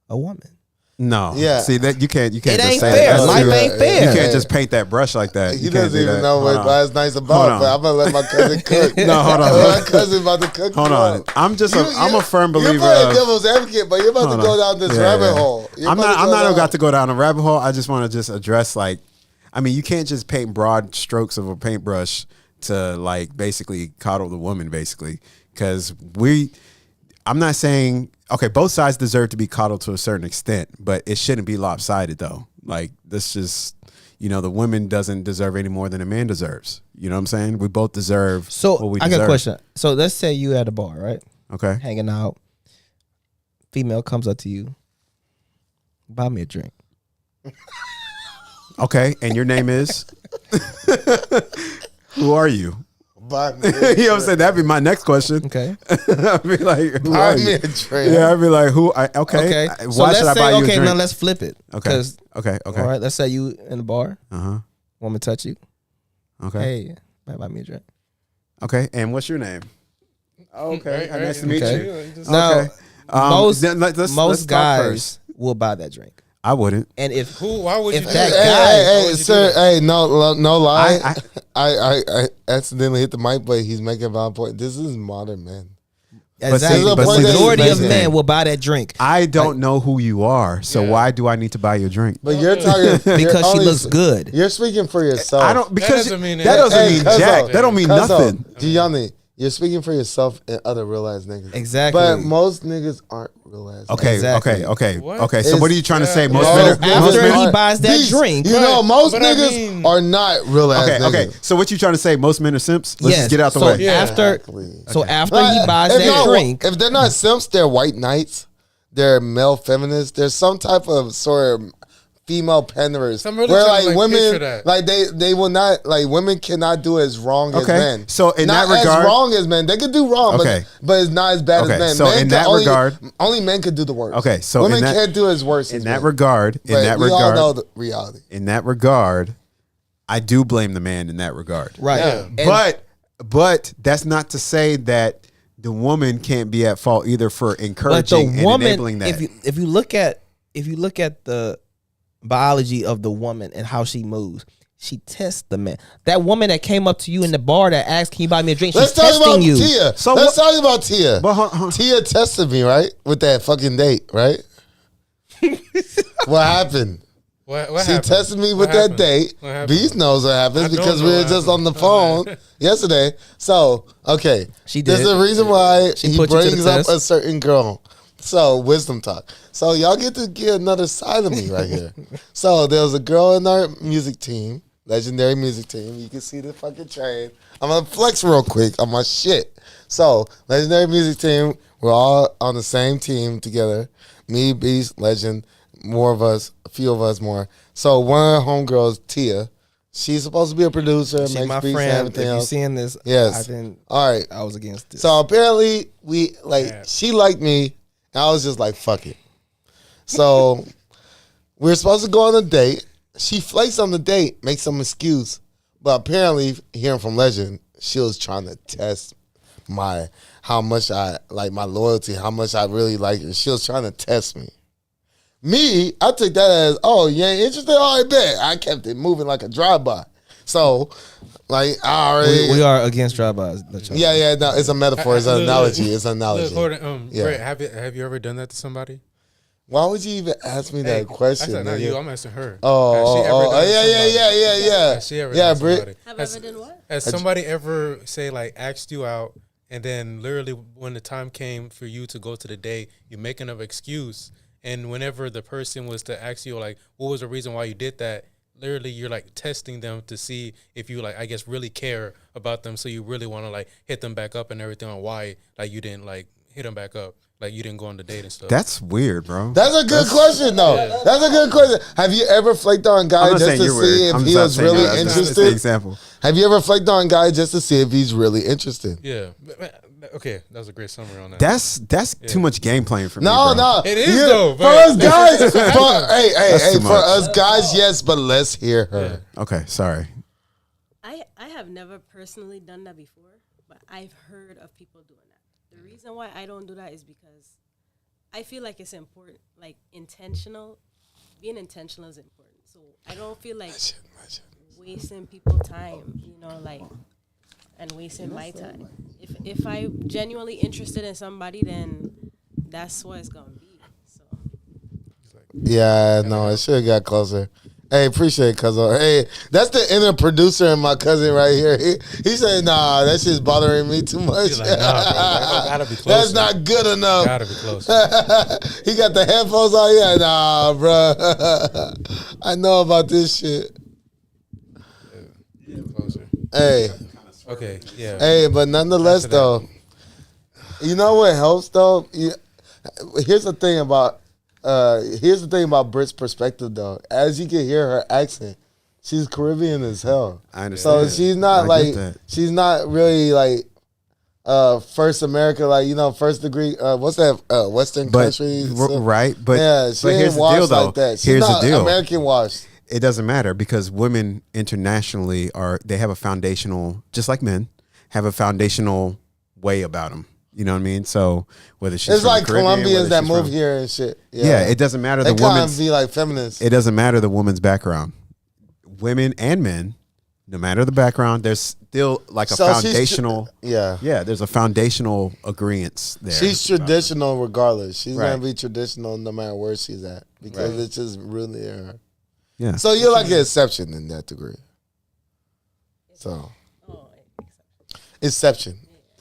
a woman. No. Yeah. See that you can't it just ain't say fair. that. Life ain't fair. You can't just paint that brush like that. He doesn't even know what last night's about, but I'm gonna let my cousin cook. No, hold on. My cousin about to cook. Hold on. I'm a firm believer. You're playing devil's advocate, but you're about to go down this rabbit hole. I'm not about to go down a rabbit hole. I just want to just address, like, I mean, you can't just paint broad strokes of a paintbrush to like basically coddle the woman, basically, because I'm not saying okay, both sides deserve to be coddled to a certain extent, but it shouldn't be lopsided though. Like this just. The woman doesn't deserve any more than a man deserves. You know what I'm saying? We both deserve what we deserve. I got a question. So let's say you at a bar, right? Okay. Hanging out. Female comes up to you. Buy me a drink. Okay. And your name is? Who are you? Buy me you know what I'm saying? That'd be my next question. Okay. I'd be like, who Buy are me you? a drink. Yeah, I'd be like, who? Okay. So Why should I buy you a drink? now let's flip it. Okay. Okay. All right. Let's say you in the bar. Uh-huh. Woman touch you. Okay. Hey, buy me a drink. Okay. And what's your name? Okay. Right, nice to meet okay. you. Now, Okay. most talk guys first. will buy that drink. I wouldn't. And if why would if you do that that? guy, Hey, sir. Hey, no lie. I accidentally hit the mic, but he's making a valid point. This is modern man. exactly, but but see, the majority of listen. men will buy that drink I don't know who you are, so why do I need to buy you a drink? But you're talking because she looks good. You're speaking for yourself. I don't because doesn't mean that doesn't mean Cuzzo, jack. That don't mean nothing. Gianni, you're speaking for yourself and other real ass niggas. Exactly. But most niggas aren't real ass. Okay, Exactly. okay. What? So what are you trying to say? Most Bro, men are, most after men he are, buys that drink, You know, most But I niggas mean- are not real ass niggas. okay. So what you trying to say? Most men are simps. Let's just get out the so way. Yeah. After, Exactly. so after Like, he buys if that not- drink, If they're not simps, they're white knights. They're male feminists. There's some type of sort of female panders I'm really where trying to, like like, picture women that. like they will not like women cannot do as wrong as Okay. men. So in not that regard- as wrong as men. They could do wrong, Okay. but it's not as bad Okay, as men. so Men in can that only, regard- only men could do the worst. Okay, so women in that- can't do as worse. In as that men. regard, But we all know the reality. in that regard, I do blame the man in that regard. right? Yeah. And- But that's not to say that the woman can't be at fault either for but the encouraging and enabling woman, that. if you look at the biology of the woman and how she moves, she tests the man. That woman that came up to you in the bar that asked, "Can you buy me a drink?" Let's She's talk about testing you. Tia. So Let's talk about Tia. But hold on. Tia tested me, right? With that fucking date, right? What happened? What She happened? tested me What with that happened? date. What happened? Beast knows what happens I don't because know we were what just happened. on the phone yesterday. So, okay. She There's did. a reason why She he put you to the brings up test? a certain girl. So, wisdom talk. So, y'all get to get another side of me right here. So, there was a girl in our music team, legendary music team. You can see the fucking train. I'm going to flex real quick on my shit. So, legendary music team, we're all on the same team together. Me, Beast, Legend, more of us, a few of us more. So one of the homegirls, Tia, she's supposed to be a producer, She's makes my beats and friend. everything If you else. seeing this, Yes. All right. I was against this. So apparently she liked me, and I was just like, fuck it. So we were supposed to go on a date. She flakes on the date, makes some excuse. But apparently, hearing from Legend, she was trying to test how much I like my loyalty, how much I really like her. She was trying to test me. Me, I took that as, oh, you ain't interested? All right, bet. I kept it moving like a drive-by. So, like, I already... we are against drive-bys. Yeah, no, it's a metaphor. It's an analogy. It's an analogy. Look, hold on, Yeah. Brett, have you ever done that to somebody? Why would you even ask me that question? I said not nigga? you. I'm asking her. Has she Oh, ever done it to somebody? yeah. Has she ever Yeah, done it to Britt. somebody? Have I ever done what? Has somebody ever say like asked you out, and then literally when the time came for you to go to the date, you make an excuse, and whenever the person was to ask you like, what was the reason why you did that? Literally, you're like testing them to see if you like, I guess, really care about them. So you really want to like hit them back up and everything on why like you didn't like hit them back up, like you didn't go on the date and stuff. That's weird, bro. That's a good question, though. Yeah. That's a good question. Have you ever flaked on a I'm guy not just saying to you're see weird. if I'm he just was saying really that's the interested? example. Have you ever flaked on a guy just to see if he's really interested? Yeah. Okay, that was a great summary on that. That's too much game playing for me. No, bro. no. It is, though, For but- us guys, hey, That's too for much. us guys, yes, but let's hear her. Okay, sorry. I have never personally done that before, but I've heard of people doing that. The reason why I don't do that is because I feel like it's important, like intentional. Being intentional is important. So I don't feel like wasting people's time, you know, like, and wasting my time. If I'm genuinely interested in somebody, then that's what it's gonna be. So Yeah, no, it should have got closer. Hey, appreciate it, cuz. Hey, that's the inner producer and my cousin right here. He said, nah, that shit's bothering me too much. He's like, nah, bro, that gotta be closer. That's not good enough. Gotta be closer. He got the headphones on. Yeah, nah, bro. I know about this shit. Yeah, closer. Hey. Okay, yeah. Hey, but nonetheless, though, you know what helps, though? Here's the thing about Brit's perspective, though. As you can hear her accent, she's Caribbean as hell. I understand. So she's not she's not really like first America, like, you know, first degree. What's that? Western country, right? But yeah, she but ain't here's the washed deal, though. like that. She's Here's not the deal. American washed. It doesn't matter because women internationally they have a foundational, just like men, have a foundational way about them. You know what I mean? So whether she's It's from like the Caribbean, Colombians whether that she's move from- here and shit. Yeah, it doesn't matter They the kind woman's. of be like feminists. It doesn't matter the woman's background. Women and men, no matter the background, there's still like a So she's foundational. yeah. There's a foundational agreement there. She's traditional regardless. She's Right. gonna be traditional no matter where she's at because it's just really her. Yeah. So you're like an exception in that degree. So, exception.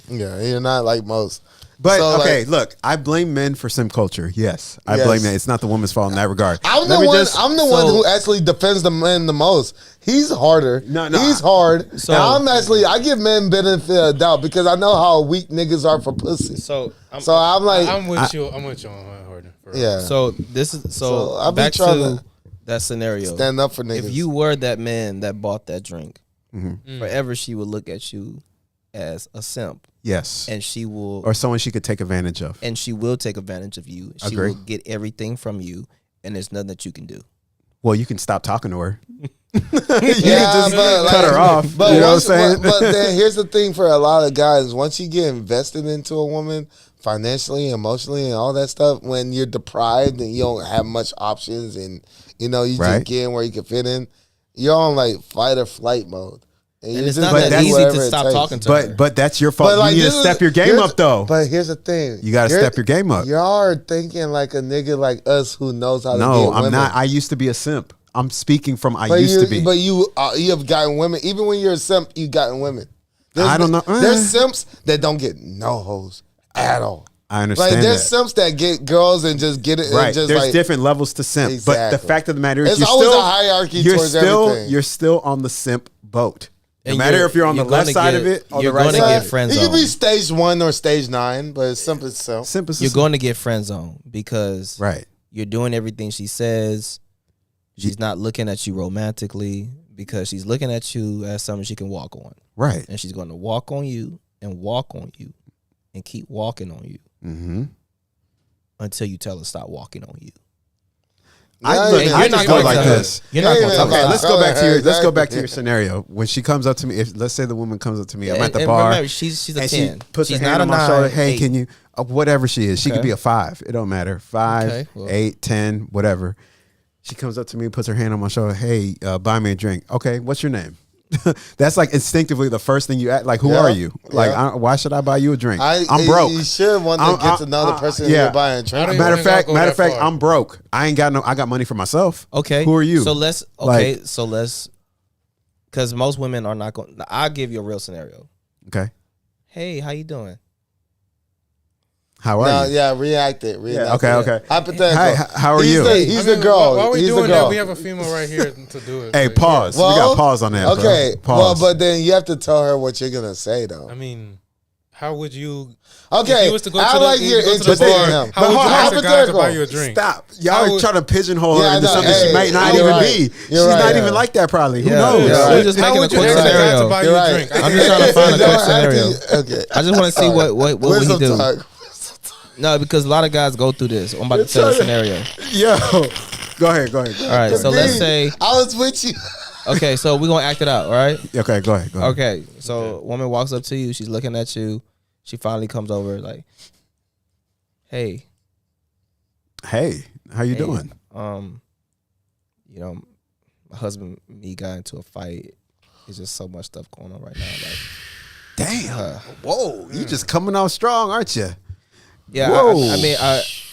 Yeah, you're not like most. But So, okay, like, look, I blame men for simp culture. Yes, I Yes. blame that. It's not the woman's fault in that regard. I'm Let the me one. just- I'm the one who actually defends the men the most. He's harder. No, he's hard. So- and I give men benefit of doubt because I know how weak niggas are for pussy. So I'm like, I'm with you. I'm with you on Harden. for real. yeah. So this is So I be back trying to that scenario. stand up for niggas. If you were that man that bought that drink, Mhm. forever she would look at you as a simp. Yes. And she will Or someone she could take advantage of. and she will take advantage of you. She Agree. will get everything from you and there's nothing that you can do. Well, you can stop talking to her. yeah, just but cut her off. But You know once, what I'm saying? But then here's the thing for a lot of guys: once you get invested into a woman financially, emotionally, and all that stuff, when you're deprived and you don't have much options, and you know you Right. just get in where you can fit in, you're on like fight or flight mode. And you're it's just not gonna that do easy whatever to it stop takes. talking to her. But that's your fault. But, like, you need to this is- step your game here's- up, though. But here's the thing: You got to You're- step your game up. Y'all are thinking like a nigga like us who knows how to get No, women. I'm not. I used to be a simp. I'm speaking from I But used you, to be. But you have gotten women. Even when you're a simp, you gotten women. I don't know. There's simps that don't get no hoes at all. I understand Like there's that. simps that get girls and just get it. Right. And just There's like, different levels to simp. But the Exactly. fact of the matter is, There's you're always still, a hierarchy you're towards still, everything. You're still on the simp boat. No And matter you're- if you're on the you're left gonna side of get- it or you're the right gonna side. get friend It could be zone. stage 1 or stage 9, but it's simp itself. Simp is a You're simp. going to get friend zone because Right. you're doing everything she says. She's not looking at you romantically because she's looking at you as something she can walk on. Right. And she's going to walk on you and walk on you and keep walking on you Mm-hmm. until you tell her stop walking on you. I Yeah, look, yeah, I you're just not go gonna like tell her. this. You're not Yeah, going to yeah, tell yeah. her. Let's go back to your. Let's go back to Exactly. your scenario. When she comes up to me, let's say the woman comes up to me, I'm And- at the and bar. remember, she's a and 10. she puts She's her hand not on a my 9, shoulder. Hey, 8. can you? Whatever she is, she could Okay. be a 5. It don't matter. 5, Okay, well. 8, 10, whatever. She comes up to me, puts her hand on my shoulder. Hey, buy me a drink. Okay, what's your name? That's like instinctively the first thing you act. Like, who Yeah, are you? Like, yeah. why should I buy you a drink? I'm You broke. should want to get to know the person yeah. you're buying a drink. don't Matter even of wanna fact, go matter that of fact, far. I'm broke. I ain't got no. I got money for myself. Okay. Who are you? So let's Like- because most women are not going. I'll give you a real scenario. Okay. Hey, how you doing? How are No, you? yeah, react it. Yeah, okay, okay. Hypothetical. Hi, how are He's you? The, he's I mean, the girl. Why are we He's doing the girl. that? We have a female right here to do it. Hey, Like, pause. we got pause on that. Okay. Bro. Well, Pause. but then you have to tell her what you're gonna say though. I mean, how would you? Okay, If you was to go I to the, like if you your go to the interested bar, in him. how would you But ask a guy to hypothetical. buy you a drink? Stop. Y'all How are would- trying to pigeonhole her Yeah, I into know. something Hey, she might not you're even right. be. You're She's right, not yeah. even like that probably. Who Yeah, knows? yeah. Right. We're just How making a would you quick ask a guy scenario. to buy you You're a right. drink? I'm just trying to find a quick scenario. Okay. I just want to see what would he Wisdom do. talk. No, because a lot of guys go through this. I'm about to tell a scenario. Yo. Go ahead. Go ahead. All right, so let's say, I was with you. okay, so we're gonna act it out, all right? Okay, go ahead. Go ahead. Okay, so a woman walks up to you, she's looking at you, she finally comes over like, hey, Hey, how you hey, doing? you know, my husband and me got into a fight. There's just so much stuff going on right now. Like, Damn. Whoa, you just coming out strong, aren't you? yeah, Whoa. I mean,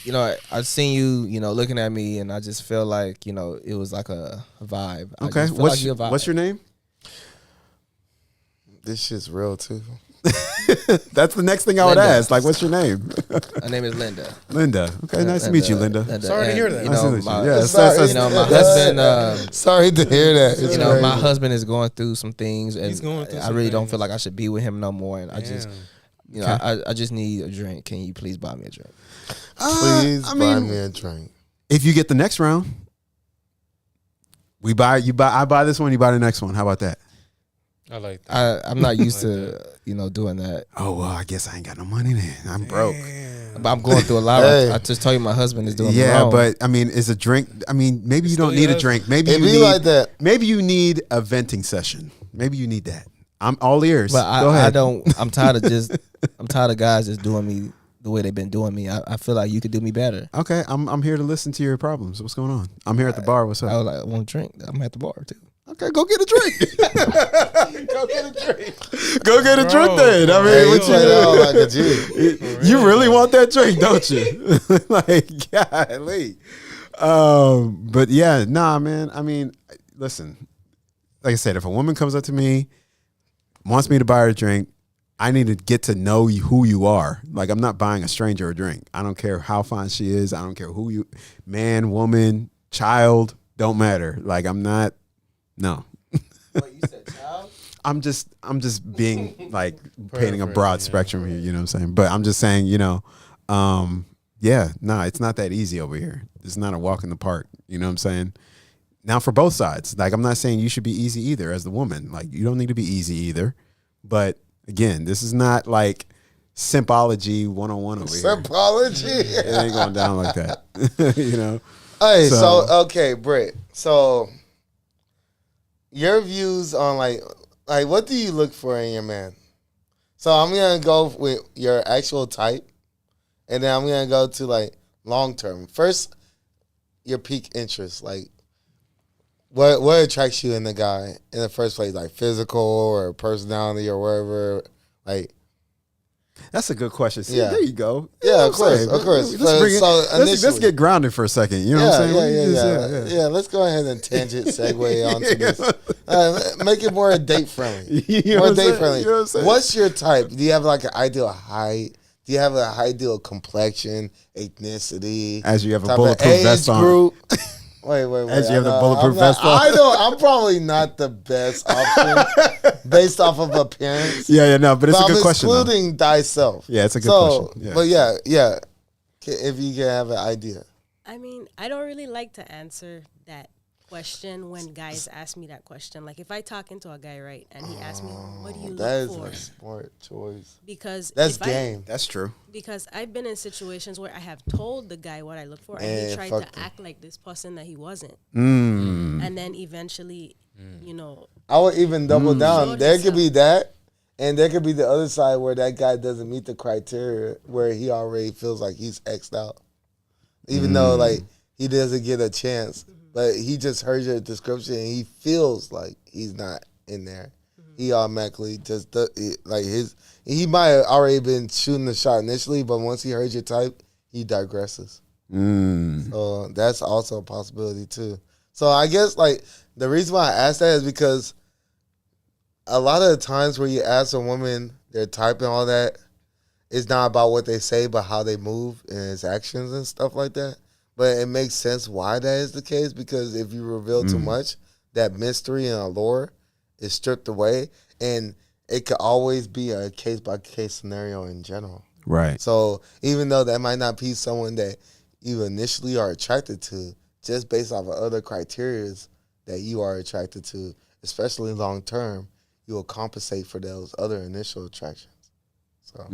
you know, I seen you know, looking at me, and I just feel like, you know, it was like a vibe. Okay, I just feel like you're a vibe. what's your name? This shit's real too. That's the next thing I would Linda. ask. Like, what's your name? Her name is Linda. Linda. Okay, nice to meet you, Linda. Sorry to hear that. You Nice to know, meet you. my, Yeah, you know, my husband. Sorry to hear that. It's You know, crazy. my husband is going through some things, and He's going through I some really don't things. feel like I should be with him no more. And I just, you know, Okay. I just need a drink. Can you please buy me a drink? Please I buy mean, me a drink. if you get the next round, I buy this one, you buy the next one. How about that? I like that. I'm not used to, you know, doing that. Oh, well, I guess I ain't got no money then. I'm broke. But I'm going through a lot. Hey. I just told you my husband is doing me Yeah, wrong. but I mean, is a drink? I mean, maybe you don't still need your a drink. Maybe It you be need like that. Maybe you need a venting session. Maybe you need that. I'm all ears. But Go ahead. I don't. I'm tired of guys just doing me the way they've been doing me. I feel like you could do me better. Okay, I'm here to listen to your problems. What's going on? I'm here at the bar. What's I up? was like, I want a drink. I'm at the bar too. Okay, go get a drink. Go get a drink. Go get a drink then. I mean, Hey, you what played it all like a G. you really want that drink, don't you? Like, golly. But yeah, nah, man. I mean, listen, like I said, if a woman comes up to me, wants me to buy her a drink, I need to get to know who you are. Like, I'm not buying a stranger a drink. I don't care how fine she is. I don't care who you, man, woman, child, don't matter. Like, I'm not, no. What you said, child? I'm just being like painting a broad Paraphrasing, yeah. spectrum here, you know what I'm saying? But I'm just saying, you know, yeah, no, it's not that easy over here. It's not a walk in the park, you know what I'm saying? Now for both sides, like I'm not saying you should be easy either as the woman. Like you don't need to be easy either. But again, this is not like simpology 101 over here. Simpology. It ain't going down like that. You know? Hey, so okay, Britt. So your views on like what do you look for in your man? So I'm gonna go with your actual type, and then I'm gonna go to like long term. First, your peak interest. Like what attracts you in the guy in the first place? Like physical or personality or whatever. Like that's a good question. See, Yeah. there you go. Yeah, You know of what I'm course, saying? of course. Let's, bring it, So let's initially- get grounded for a second. You know what I'm saying? Yeah. Let's go ahead and tangent segue onto this. Make it more date friendly. You know More what I'm date saying? friendly. You know what I'm saying? What's your type? Do you have like an ideal height? Do you have an ideal complexion, ethnicity? As you have a type of bulletproof age vest on. group? Wait. As you have the I know, bulletproof I'm not- vest on. I know. I'm probably not the best option based off of appearance. Yeah, no, but it's a I'm good question. though. excluding thyself. Yeah, it's a good So, question. Yeah. but yeah. If you can have an idea. I mean, I don't really like to answer that question when guys ask me that question. Like, if I talk into a guy, right, and he asks me, what do you That look is for? a smart choice. Because That's if game. That's true. Because I've been in situations where I have told the guy what I look for, and And he tried fucked to him. act like this person that he wasn't. Mm. And then eventually, you know, I would even double down. Showed There could himself. be that, and there could be the other side where that guy doesn't meet the criteria, where he already feels like he's X'd out, even though like he doesn't get a chance. But he just heard your description and he feels like he's not in there. He automatically just he might have already been shooting the shot initially, but once he heard your type, he digresses. Mm. So that's also a possibility too. So I guess like the reason why I asked that is because a lot of the times where you ask a woman their type and all that, it's not about what they say, but how they move and his actions and stuff like that. But it makes sense why that is the case, because if you reveal too much, that mystery and allure is stripped away, and it could always be a case by case scenario in general. Right. So even though that might not be someone that you initially are attracted to, just based off of other criteria that you are attracted to, especially long term, you will compensate for those other initial attractions. So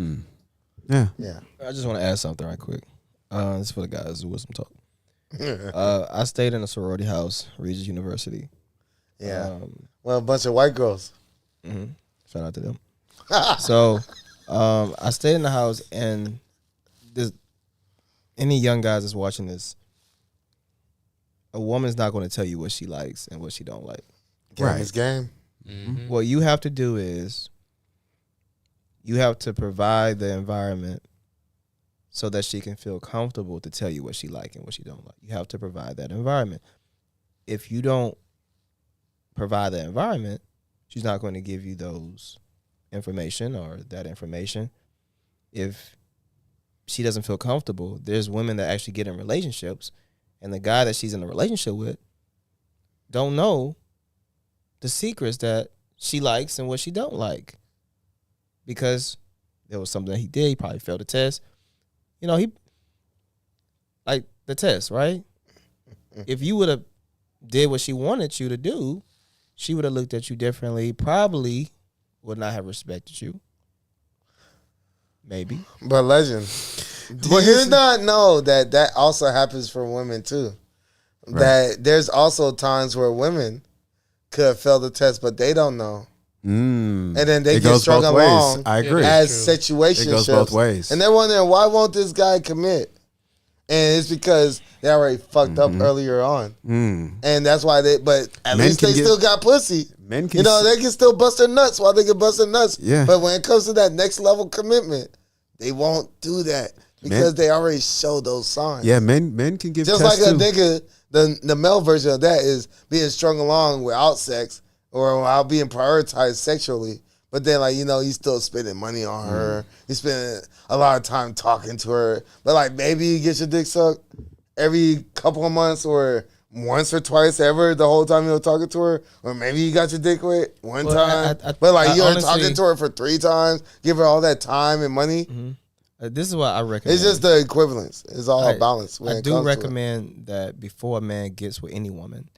Yeah. yeah. I just want to add something right quick. This is for the guys who wisdom talk. I stayed in a sorority house, Regis University. Yeah. Well, a bunch of white girls. Shout out to them. So, I stayed in the house, and any young guys that's watching this, a woman's not going to tell you what she likes and what she don't like. Game is game. What you have to do is you have to provide the environment so that she can feel comfortable to tell you what she like and what she don't like. You have to provide that environment. If you don't provide that environment, she's not going to give you those information or that information. If she doesn't feel comfortable, there's women that actually get in relationships, and the guy that she's in a relationship with don't know the secrets that she likes and what she don't like, because there was something that he did. He probably failed the test. You know, he like the test, right? If you would have did what she wanted you to do, she would have looked at you differently, probably would not have respected you. Maybe. But legend. But you not know that also happens for women too. Right. That there's also times where women could have failed the test, but they don't know. And then they get strung along. I agree. As situationships. It goes both ways. And they're wondering, why won't this guy commit? And it's because they already fucked up earlier on. And that's why but at least they still got pussy. Men can, they can still bust their nuts while they can bust their nuts. Yeah. But when it comes to that next level commitment, they won't do that because they already show those signs. Yeah, men can give just like a nigga, the male version of that is being strung along without sex or without being prioritized sexually. But then, he's still spending money on her. He's spending a lot of time talking to her. But, maybe you get your dick sucked every couple of months or once or twice ever the whole time you're talking to her. Or maybe you got your dick wet one time. But, you're talking to her for 3 times, give her all that time and money. This is what I recommend. It's just the equivalence. It's all a balance. I do recommend that before a man gets with any woman,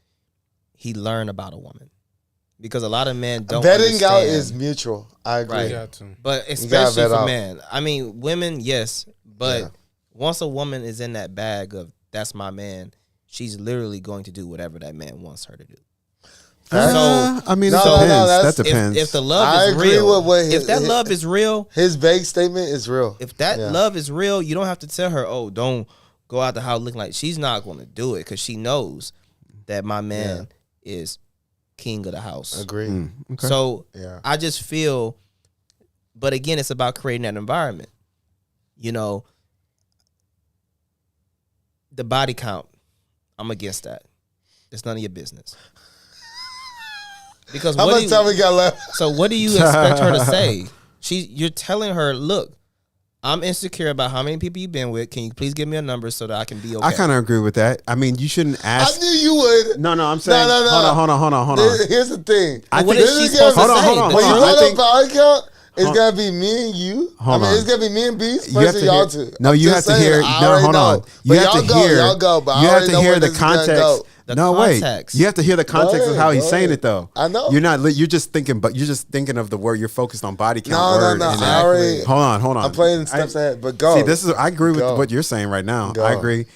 he learn about a woman. Because a lot of men don't vetting out is mutual. I agree. Right. But especially for men. I mean, women, yes. But once a woman is in that bag of that's my man, she's literally going to do whatever that man wants her to do. I mean, that depends. If the love is real, if that love is real, his vague statement is real. If that love is real, you don't have to tell her, "Oh, don't go out the house looking like." She's not going to do it because she knows that my man is king of the house. Agree. Okay. So I just feel, but again, it's about creating that environment. The body count, I'm against that. It's none of your business. Because how much time we got left? So what do you expect her to say? You're telling her, look, I'm insecure about how many people you've been with. Can you please give me a number so that I can be okay? I kind of agree with that. I mean, you shouldn't ask. I knew you would. No, I'm saying. No. Hold on. Here's the thing. What is she supposed to say? Hold on. When you go to body count, it's gotta be me and you. It's gonna be me and Beast versus y'all two. No, you have to hear. No, hold on. You have to hear. Y'all go. But you I have to hear the this is gonna context. go. Wait. You have to hear the context of how he's saying it, though. I know. You're not. You're just thinking. But you're just thinking of the word. You're focused on body count. No. I already. Hold on. I'm playing steps ahead. But go. See, this is. I agree with what you're saying right now. I agree.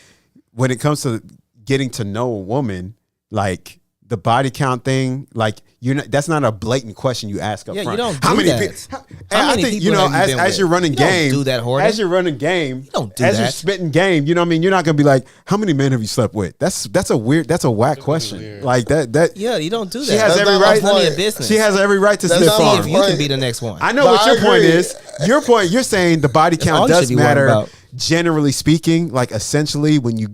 When it comes to getting to know a woman, like the body count thing, like you're not. That's not a blatant question you ask up front. You don't do that. I think as you're running game, do that, Horton. as you're running game, you don't do as that. you're spitting game. You know what I mean? You're not gonna be like, how many men have you slept with? That's a whack question. Weird. Like that. Yeah, you don't do that. She has every right. None of your business. She has every right to That's slip See on. if you can be the next one. I know what your point is. Your point. You're saying the body That's all count you does should be worried matter. about. Generally speaking, like essentially when you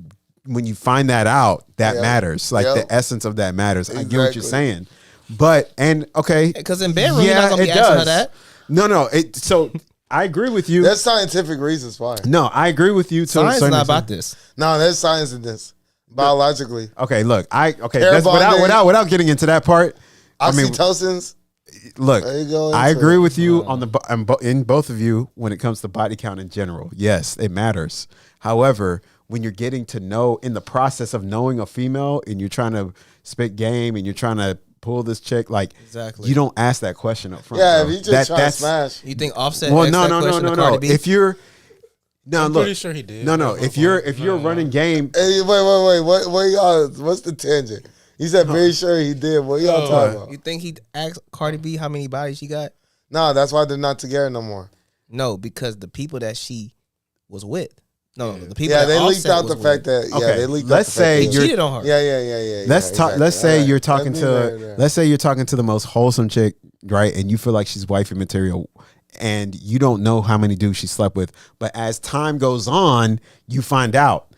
find that out, that matters. Like the essence of that matters. I get what you're saying. But because in bedroom you're not gonna be asking her that. No. So I agree with you. There's scientific reasons why. No, I agree with you. Science is not about this. No, there's science in this biologically. Okay, look, that's without getting into that part. Oxytocins. Look, I agree with you in both of you when it comes to body count in general. Yes, it matters. However, when you're getting to know in the process of knowing a female and you're trying to spit game and you're trying to pull this chick, like exactly, you don't ask that question up front. Yeah, bro. if you just try to smash. You think Offset? Well, no. If you're I'm pretty sure he did. No. If you're running game. Hey, wait. What y'all? What's the tangent? He said very sure he did. What y'all talking about? You think he asked Cardi B how many bodies she got? No, that's why they're not together no more. No, because the people that she was with. No, the people. Yeah, that they leaked Offset out the was fact with. that. Yeah, they leaked. Let's say he cheated on her. Yeah. Let's say you're talking to. Let's say you're talking to the most wholesome chick, right? And you feel like she's wifey material, and you don't know how many dudes she slept with. But as time goes on, you find out.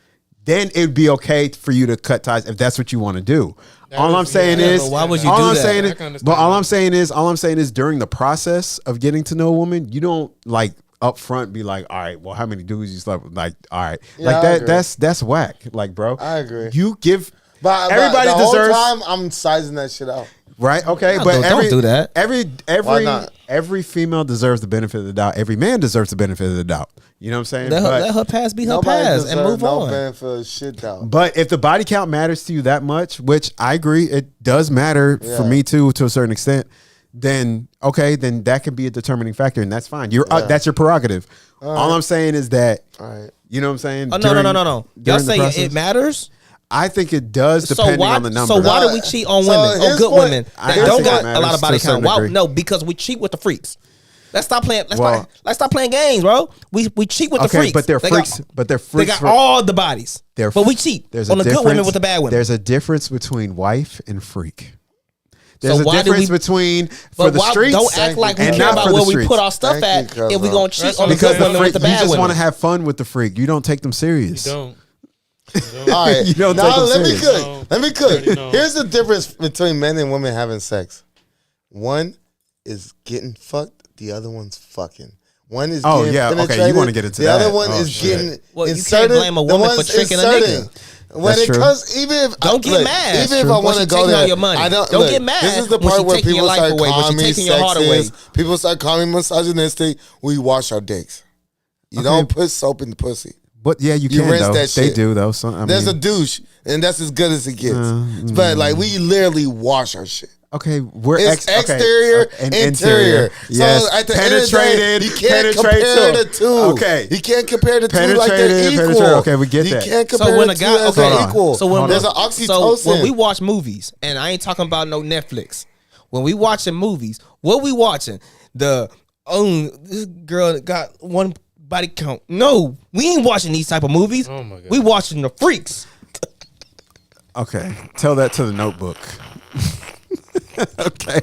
Then it'd be okay for you to cut ties if that's what you want to do. All I'm saying is, but why would you all do I'm that? saying I is, can understand but all that. I'm saying is during the process of getting to know a woman, you don't like up front be like, all right, well, how many dudes you slept with? Like, all right, Yeah, like I that. agree. That's whack. Like, bro, I agree. You give, But everybody the deserves. whole time I'm sizing that shit out. Right. Okay. No, but don't do that. Why not? Every female deserves the benefit of the doubt. Every man deserves the benefit of the doubt. You know what I'm saying? Let her pass be her Nobody pass and deserve move no on. benefit of shit out. But if the body count matters to you that much, which I agree, it does matter for me too, to a certain extent. Then okay, then that could be a determining factor, and that's fine. That's your prerogative. All I'm saying is that, you know what I'm saying? Oh no. Y'all during the say process- it matters. I think it does, depending on the numbers. So why do we cheat on women, on good women that I don't think got it a lot matters of body to a certain count? Why? degree. No, because we cheat with the freaks. Let's stop playing. Well- Let's stop playing games, bro. We cheat with the Okay, freaks. but they're They freaks. But they're They freaks. got for- all the bodies. they're But we f- cheat there's on a the good women difference- with the bad women. There's a difference between wife and freak. There's So a why do difference we- between for But the why streets. don't act like we and care not about for the where we streets. put our stuff at if we gonna cheat on the Because good the women freak, with the you bad just women. want to have fun with the freak. You don't take them serious. You don't. All right. You don't take now them let me serious. cook. Let me cook. Here's the difference between men and women having sex. One is getting fucked. The other one's fucking. One is Oh, getting yeah, okay, you penetrated. wanna get into the that. other one Oh, is shit. getting Well, you can't inserted. blame a The woman for one's tricking a inserting. nigga. When That's it true. comes, even if Don't get mad. even if True. I When want she to go taking there, all your money. I don't get mad This is the when part she where taking your people life start away, when calling she me taking your heart away. sexist. People start calling me misogynistic. We wash our dicks. You don't put soap in the pussy. But yeah, you You can rinse though. that They shit. do though. So, I There's mean, a douche, and that's as good as it gets. But like we literally wash our shit. okay, we're It's exterior, and interior. Yes, So at the end of the day, penetrated. you can't penetrate compare too. the two. Okay, You can't compare the two like they're Penetrated, equal. penetrated. Okay, we get you that. can't So compare when the a two guy, as okay, equal. so when There's an oxytocin. So when we watch movies, and I ain't talking about no Netflix. When we watching movies, what we watching? This girl got one body count. No, we ain't watching these type of movies. Oh my God. We watching the freaks. Okay, tell that to the Notebook. Okay,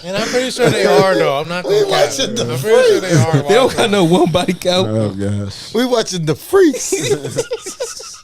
And I'm pretty sure they are though. I'm not gonna cap. watching the I'm pretty sure they are. They don't got no one body count. oh gosh, we watching the freaks.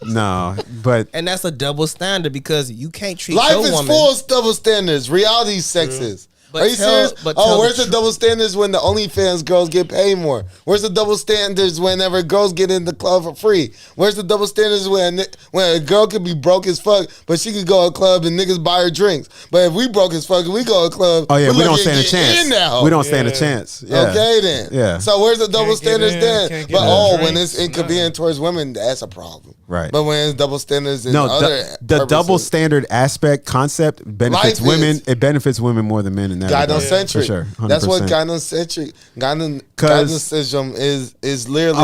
no, but And that's a double standard because you can't treat Life your is woman. full of double standards. Reality is sexist. But Are you tell- serious? but tell Where's the the double standards when the OnlyFans girls get paid more? Where's the double standards whenever girls get in the club for free? Where's the double standards when a girl could be broke as fuck, but she could go to a club and niggas buy her drinks? But if we broke as fuck and we go to a club, oh yeah, we don't lucky to stand a get chance. in now. We don't stand a chance. Yeah. Okay then. Yeah. So where's the double Can't get standards in, then? can't get But no when drinks, it's inconvenient towards women, that's a problem. Right. But when it's double standards in No, other the double purposes- standard aspect concept benefits Life women. is- It benefits women more than men in that. regard, Gynocentric. for sure. 100%. That's what gynocentrism is literally.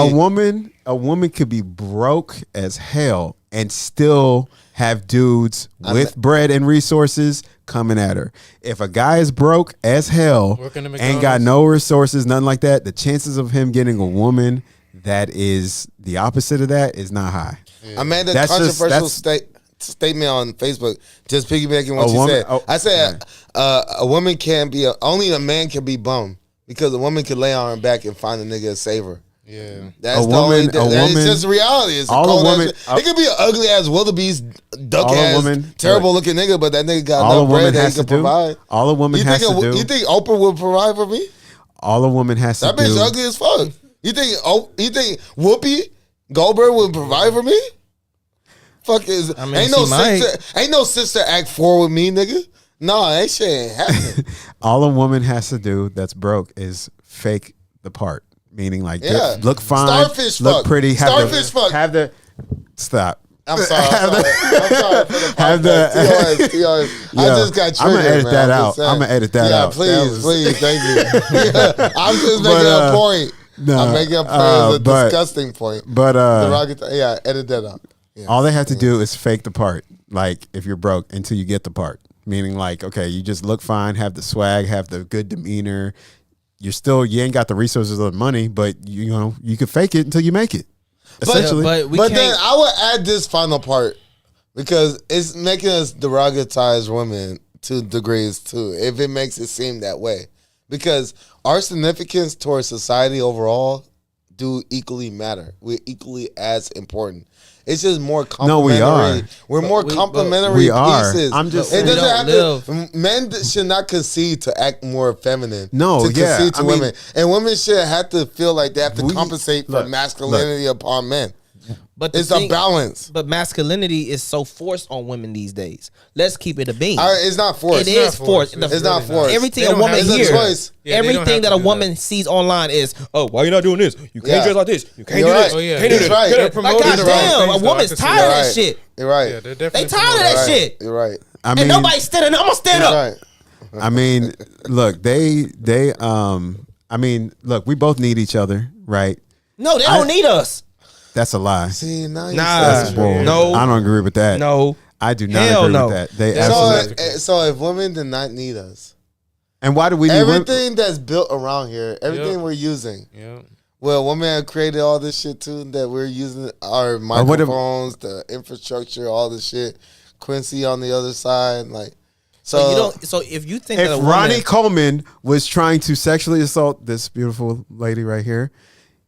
A woman could be broke as hell and still have dudes with bread and resources coming at her. If a guy is broke as hell, Working at ain't got McDonald's. no resources, nothing like that, the chances of him getting a woman that is the opposite of that is not high. I made a That's just- controversial that's- statement on Facebook, just piggybacking what A you woman- said. oh, I said a woman can't be only a man can be bum because a woman can lay on her back and find a nigga and save her. Yeah. That's A the woman- only. a It's woman- just reality. It's all a cold woman- ass- it could be an ugly ass wildebeest, duck All a ass, woman- terrible looking nigga, but that nigga got All a enough woman bread that he has to can do. provide. All a woman has to do. You think Oprah would provide for me? All a woman has to That do. bitch ugly as fuck. You think Whoopi Goldberg would provide for me? Fuck is I mean, ain't no she might. sister, ain't no sister act 4 with me, nigga. No, that shit ain't happening. All a woman has to do that's broke is fake the part, meaning like Yeah. look fine, Starfish look fuck. pretty, Starfish fuck. have the stop. I'm sorry. I'm sorry for the Have the- podcast. TOS. I Yo, just got triggered, I'm gonna edit man. that I'm out. just saying. I'm gonna edit that out. Please, That was- please, thank you. Yeah, I'm just But, making a point. no, I'm making a point. It's a but- disgusting point. But yeah, edit that out. Yeah. all they have to do is fake the part. Like if you're broke until you get the part, meaning like okay, you just look fine, have the swag, have the good demeanor. You ain't got the resources or the money, but you know you can fake it until you make it. Essentially, But then I would add this final part because it's making us derogatize women to degrees too, if it makes it seem that way. because our significance towards society overall do equally matter. We're equally as important. It's just more complementary. No, we are. We're more complementary we are. pieces. I'm just it saying. doesn't have to. Men should not concede to act more feminine. No, to yeah. concede to I mean, women, and women should have to feel like they have to compensate for masculinity upon men. But it's a balance. But masculinity is so forced on women these days. Let's keep it a beam. It's not forced. It is forced. It's not forced. Everything a woman hears, everything that a woman sees online is, oh, why are you not doing this? You can't dress like this. You can't do this. Oh, yeah. Can't do this. Right. Like, goddamn, a woman's tired of that shit. You're right. Yeah, they tired of that shit. You're right. I mean, and nobody's standing up. I'm gonna stand up. Right. I mean, look, I mean, look, we both need each other, right? No, they don't need us. That's a lie. See, now That's bull. No. I don't agree with that. No. I do not Hell agree no. with that. They absolutely. So if women did not need us, and why do we need everything that's built around here, everything we're using? Yeah. Well, women have created all this shit too that we're using, our microphones, the infrastructure, all this shit. Quincy on the other side, like. So you don't. So if you think if that a woman, Ronnie Coleman was trying to sexually assault this beautiful lady right here,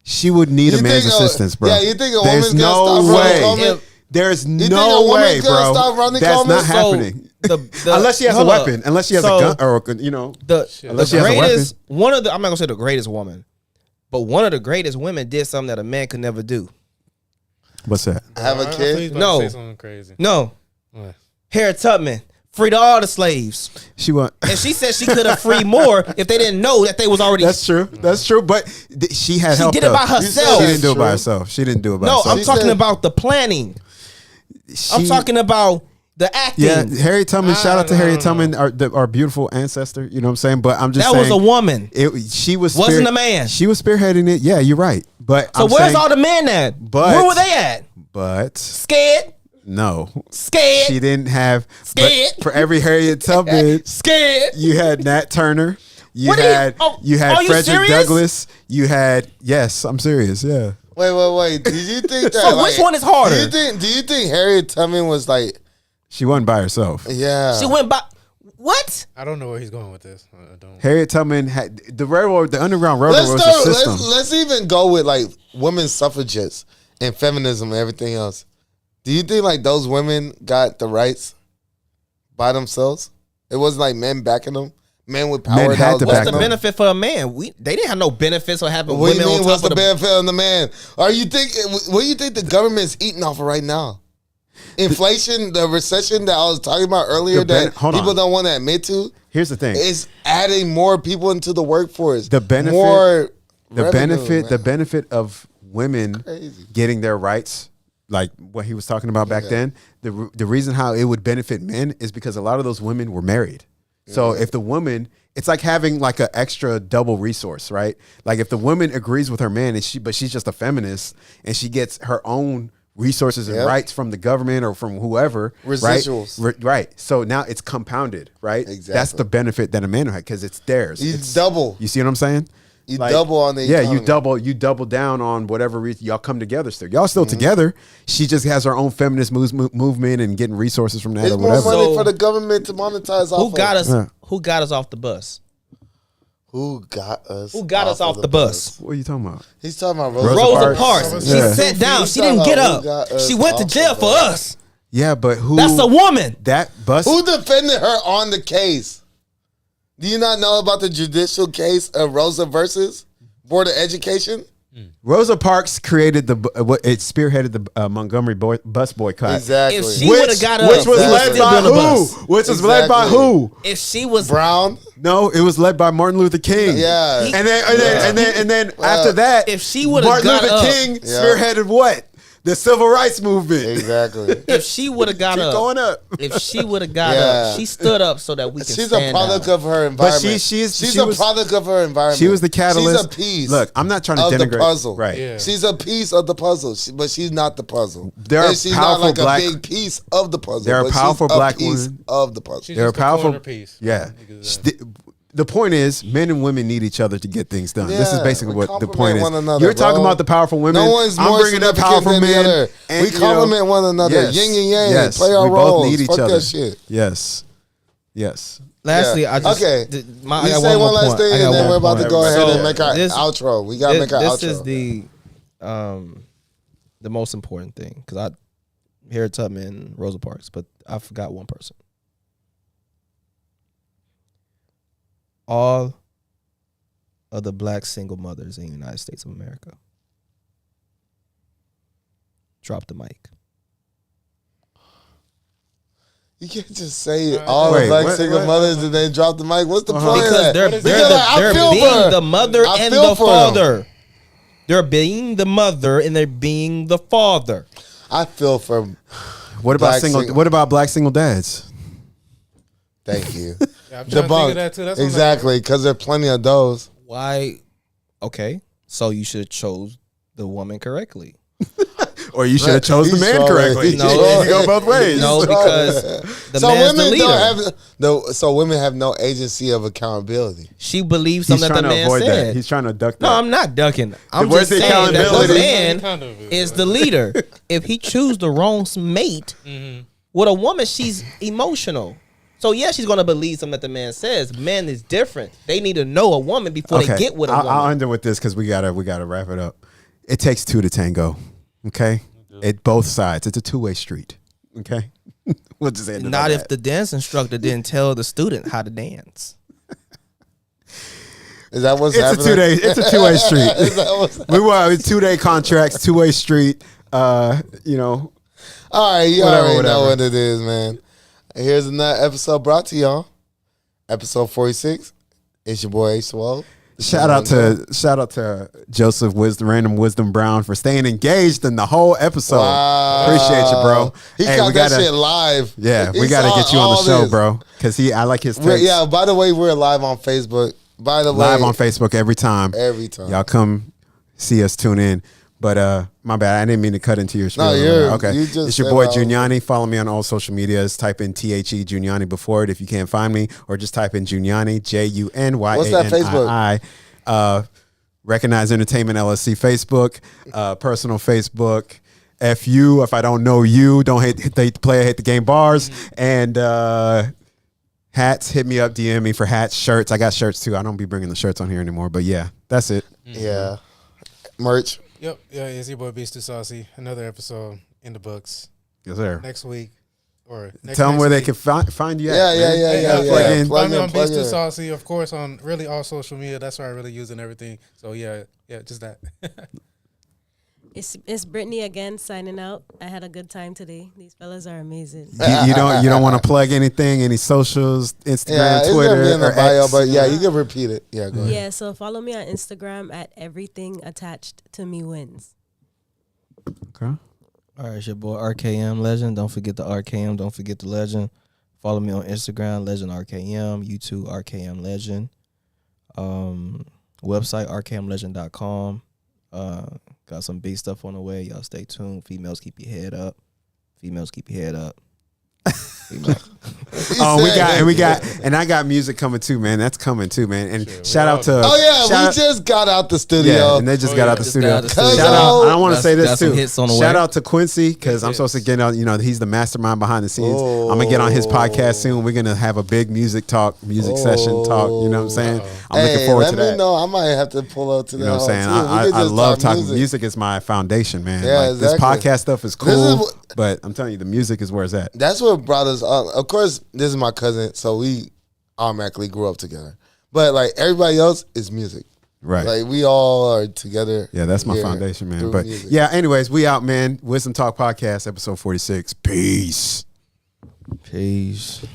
she would need a man's assistance, bro. Yeah, you think a There's woman's gonna stop Ronnie Coleman? There's You think a no woman's way, gonna bro. stop Ronnie That's Coleman? not happening. Unless she has a hold up. weapon. Unless she has a gun, or you know, the unless she has a weapon. greatest one of the. I'm not gonna say the greatest woman, but one of the greatest women did something that a man could never do. What's that? Have a kid? No, Say something crazy. no. What? Harriet Tubman freed all the slaves. She won. And she said she could have freed more if they didn't know that they was already. That's true. That's true. But she had help. She did it by herself. She didn't do it by herself. She didn't do it by herself. No, I'm talking about the planning. I'm talking about the acting. Yeah, Harriet Tubman. Shout out to Harriet Tubman, our beautiful ancestor. You know what I'm saying? But I'm just that saying, was a woman. She was wasn't a man. She was spearheading it. Yeah, you're right. But So where's all the men at? But where were they at? But Scared. no, Scared. she didn't have. Scared. For every Harriet Tubman, scared. You had Nat Turner. You What had are you had are you Frederick serious? Douglass. You had yes, I'm serious. Yeah. Wait. Did you think that? So which one is harder? Do you think Harriet Tubman was like? She wasn't by herself. Yeah. She went by. What? I don't know where he's going with this. I don't. Harriet Tubman had the railroad, the Underground Railroad was a system. Let's even go with like women's suffragettes and feminism and everything else. Do you think like those women got the rights by themselves? It wasn't like men backing them. Men with power. Men had to back What's the them. benefit for a man? They didn't have no benefits of having What do women you mean? on What's top the of the. benefit of the man? Are you think? What do you think the government's eating off of right now? Inflation, the recession that I was talking about earlier that people don't want to admit to. Here's the thing: is adding more people into the workforce. The benefit, more the revenue, benefit, man. the benefit of women Crazy. getting their rights, like what he was talking about back then. The reason how it would benefit men is because a lot of those women were married. So if the woman, it's like having like an extra double resource, right? Like if the woman agrees with her man and but she's just a feminist and she gets her own resources and rights from the government or from whoever, Residuals. right? So now it's compounded, right? Exactly. That's the benefit that a man had because it's theirs. It's double. You see what I'm saying? You double on the yeah. economy. You double down on whatever reason y'all come together. Still, y'all still together. She just has her own feminist movement and getting resources from that It's or more whatever. money for the government to monetize off. Who got of. us? Yeah. Who got us off the bus? Who got us? Who got us off the bus? What are you talking about? He's talking about Rosa Parks. She Yeah. sat down. He's She didn't talking get about up. who got us She went to off jail the for bus. us. Yeah, but who? That's a woman. That bus. Who defended her on the case? Do you not know about the judicial case of Rosa versus Board of Education? Rosa Parks created it spearheaded the Montgomery bus boycott. Exactly. If she would have got up, which was we would led still by be on the who? bus. Which was led by Exactly. who? If she was Brown. No, it was led by Martin Luther King. Yeah. And then after that, if she would have Martin got Luther up, King spearheaded what? The civil rights movement. Exactly. if she would have got Keep up, going up. if she would have got Yeah. up, she stood up so that we can She's a stand product down. of her But environment. she a was- product of her environment. She was the catalyst. She's a piece. Look, I'm not trying to of denigrate. the puzzle. Right. Yeah. She's a piece of the puzzle, but she's not the puzzle. There are and she's not powerful like black- a big piece of the puzzle. There are but powerful she's a black piece women. of the puzzle. She's They're just a powerful. corner piece. Yeah. Exactly. The point is, men and women need each other to get things done. This is Yeah, basically we what the complement point is. one another, You're talking bro. about the powerful women. No one's I'm more bringing up significant powerful than the men. other. and, We you know, complement one another. Yin and yang. Yes, Play our we roles. both need each Fuck other. that shit. Yes. Yes. Lastly, I just okay. I You got say one more last point. thing, I got and then one we're about to point. go ahead So and make our outro. We gotta make our outro. This is the most important thing because I here at Tubman, Rosa Parks, but I forgot one person. All of the black single mothers in the United States of America. Drop the mic. You can't just say all the black single mothers and then drop the mic. What's the point of Because that? they're being the mother and the father. They're being the mother and they're being the father. I feel for. What about What about black single dads? Thank you. Yeah, I'm trying to think of that too. That's exactly, because there are plenty of those. Why? Okay, so you should have chose the woman correctly. Or you should have chose the man correctly. No, you go both ways. No, because the man's the leader. So women have no agency of accountability. She believes something that the man said. That. He's trying to duck that. No, I'm not ducking. I'm just saying that the man is the leader. If he choose the wrong mate with a woman, she's emotional. So yeah, she's gonna believe something that the man says. Men is different. They need to know a woman before they get with a woman. I'll end it with this because we gotta wrap it up. It takes two to tango. Okay, at both sides, it's a two-way street. Okay, we'll just end it. Not if the dance instructor didn't tell the student how to dance. Is that what's it's happening? It's a two-way street. We want 2-day contracts, two-way street. All right, you already know what it is, man. Here's another episode brought to y'all. Episode 46. It's your boy H12. Shout out to Joseph Random Wisdom Brown for staying engaged in the whole episode. Wow. Appreciate you, bro. He caught that shit live. Yeah, we got to get you on the show, bro. Because I like his takes. Yeah, by the way, we're live on Facebook. Live on Facebook every time. Every time. Y'all come see us, tune in. But my bad, I didn't mean to cut into your spiel. No, okay. It's your boy Juniani. Follow me on all social medias. Type in THE Juniani before it if you can't find me, or just type in Juniani, JUNYANI. What's that Facebook? Recognize Entertainment LLC Facebook, personal Facebook. FU, if I don't know you, don't hate the player, hate the game bars, and hats. Hit me up, DM me for hats, shirts. I got shirts too. I don't be bringing the shirts on here anymore, but yeah, that's it. Yeah, merch. Yep, yeah, it's your boy Beast Too Saucy. Another episode in the books. Yes, sir. Next week. Tell them where they can find you at. Yeah. Find me on Beast Too Saucy, of course, on really all social media. That's where I really use and everything. So yeah, just that. It's Brittany again signing out. I had a good time today. These fellas are amazing. You don't want to plug anything, any socials, Instagram, Twitter, it's in the or bio, X? but yeah, you can repeat it. Yeah, go ahead. Yeah, so follow me on Instagram at everything attached to me wins. Okay. All right, it's your boy RKM Legend. Don't forget the RKM. Don't forget the Legend. Follow me on Instagram, Legend RKM. YouTube, RKM Legend. Website, rkmlegend.com. Got some big stuff on the way. Y'all stay tuned. Females, keep your head up. Females, keep your head up. And I got music coming too, man. That's coming too, man. And shout out to we just got out the studio. Yeah, and they just got out the studio. Shout out. I want to say this too. Shout out to Quincy because I'm supposed to get on. He's the mastermind behind the scenes. I'm gonna get on his podcast soon. We're gonna have a big music session talk. You know what I'm saying? I'm looking forward to that. Let me know. I might have to pull up to that. You know what I'm saying? I love talking. Music is my foundation, man. Yeah, exactly. This podcast stuff is cool, but I'm telling you, the music is where it's at. That's what brought us up. Of course, this is my cousin, so we automatically grew up together. But like everybody else is music. Right. Like we all are together. Yeah, that's my foundation, man. But yeah, anyways, we out, man. Wisdom Talk Podcast, episode 46. Peace. Peace.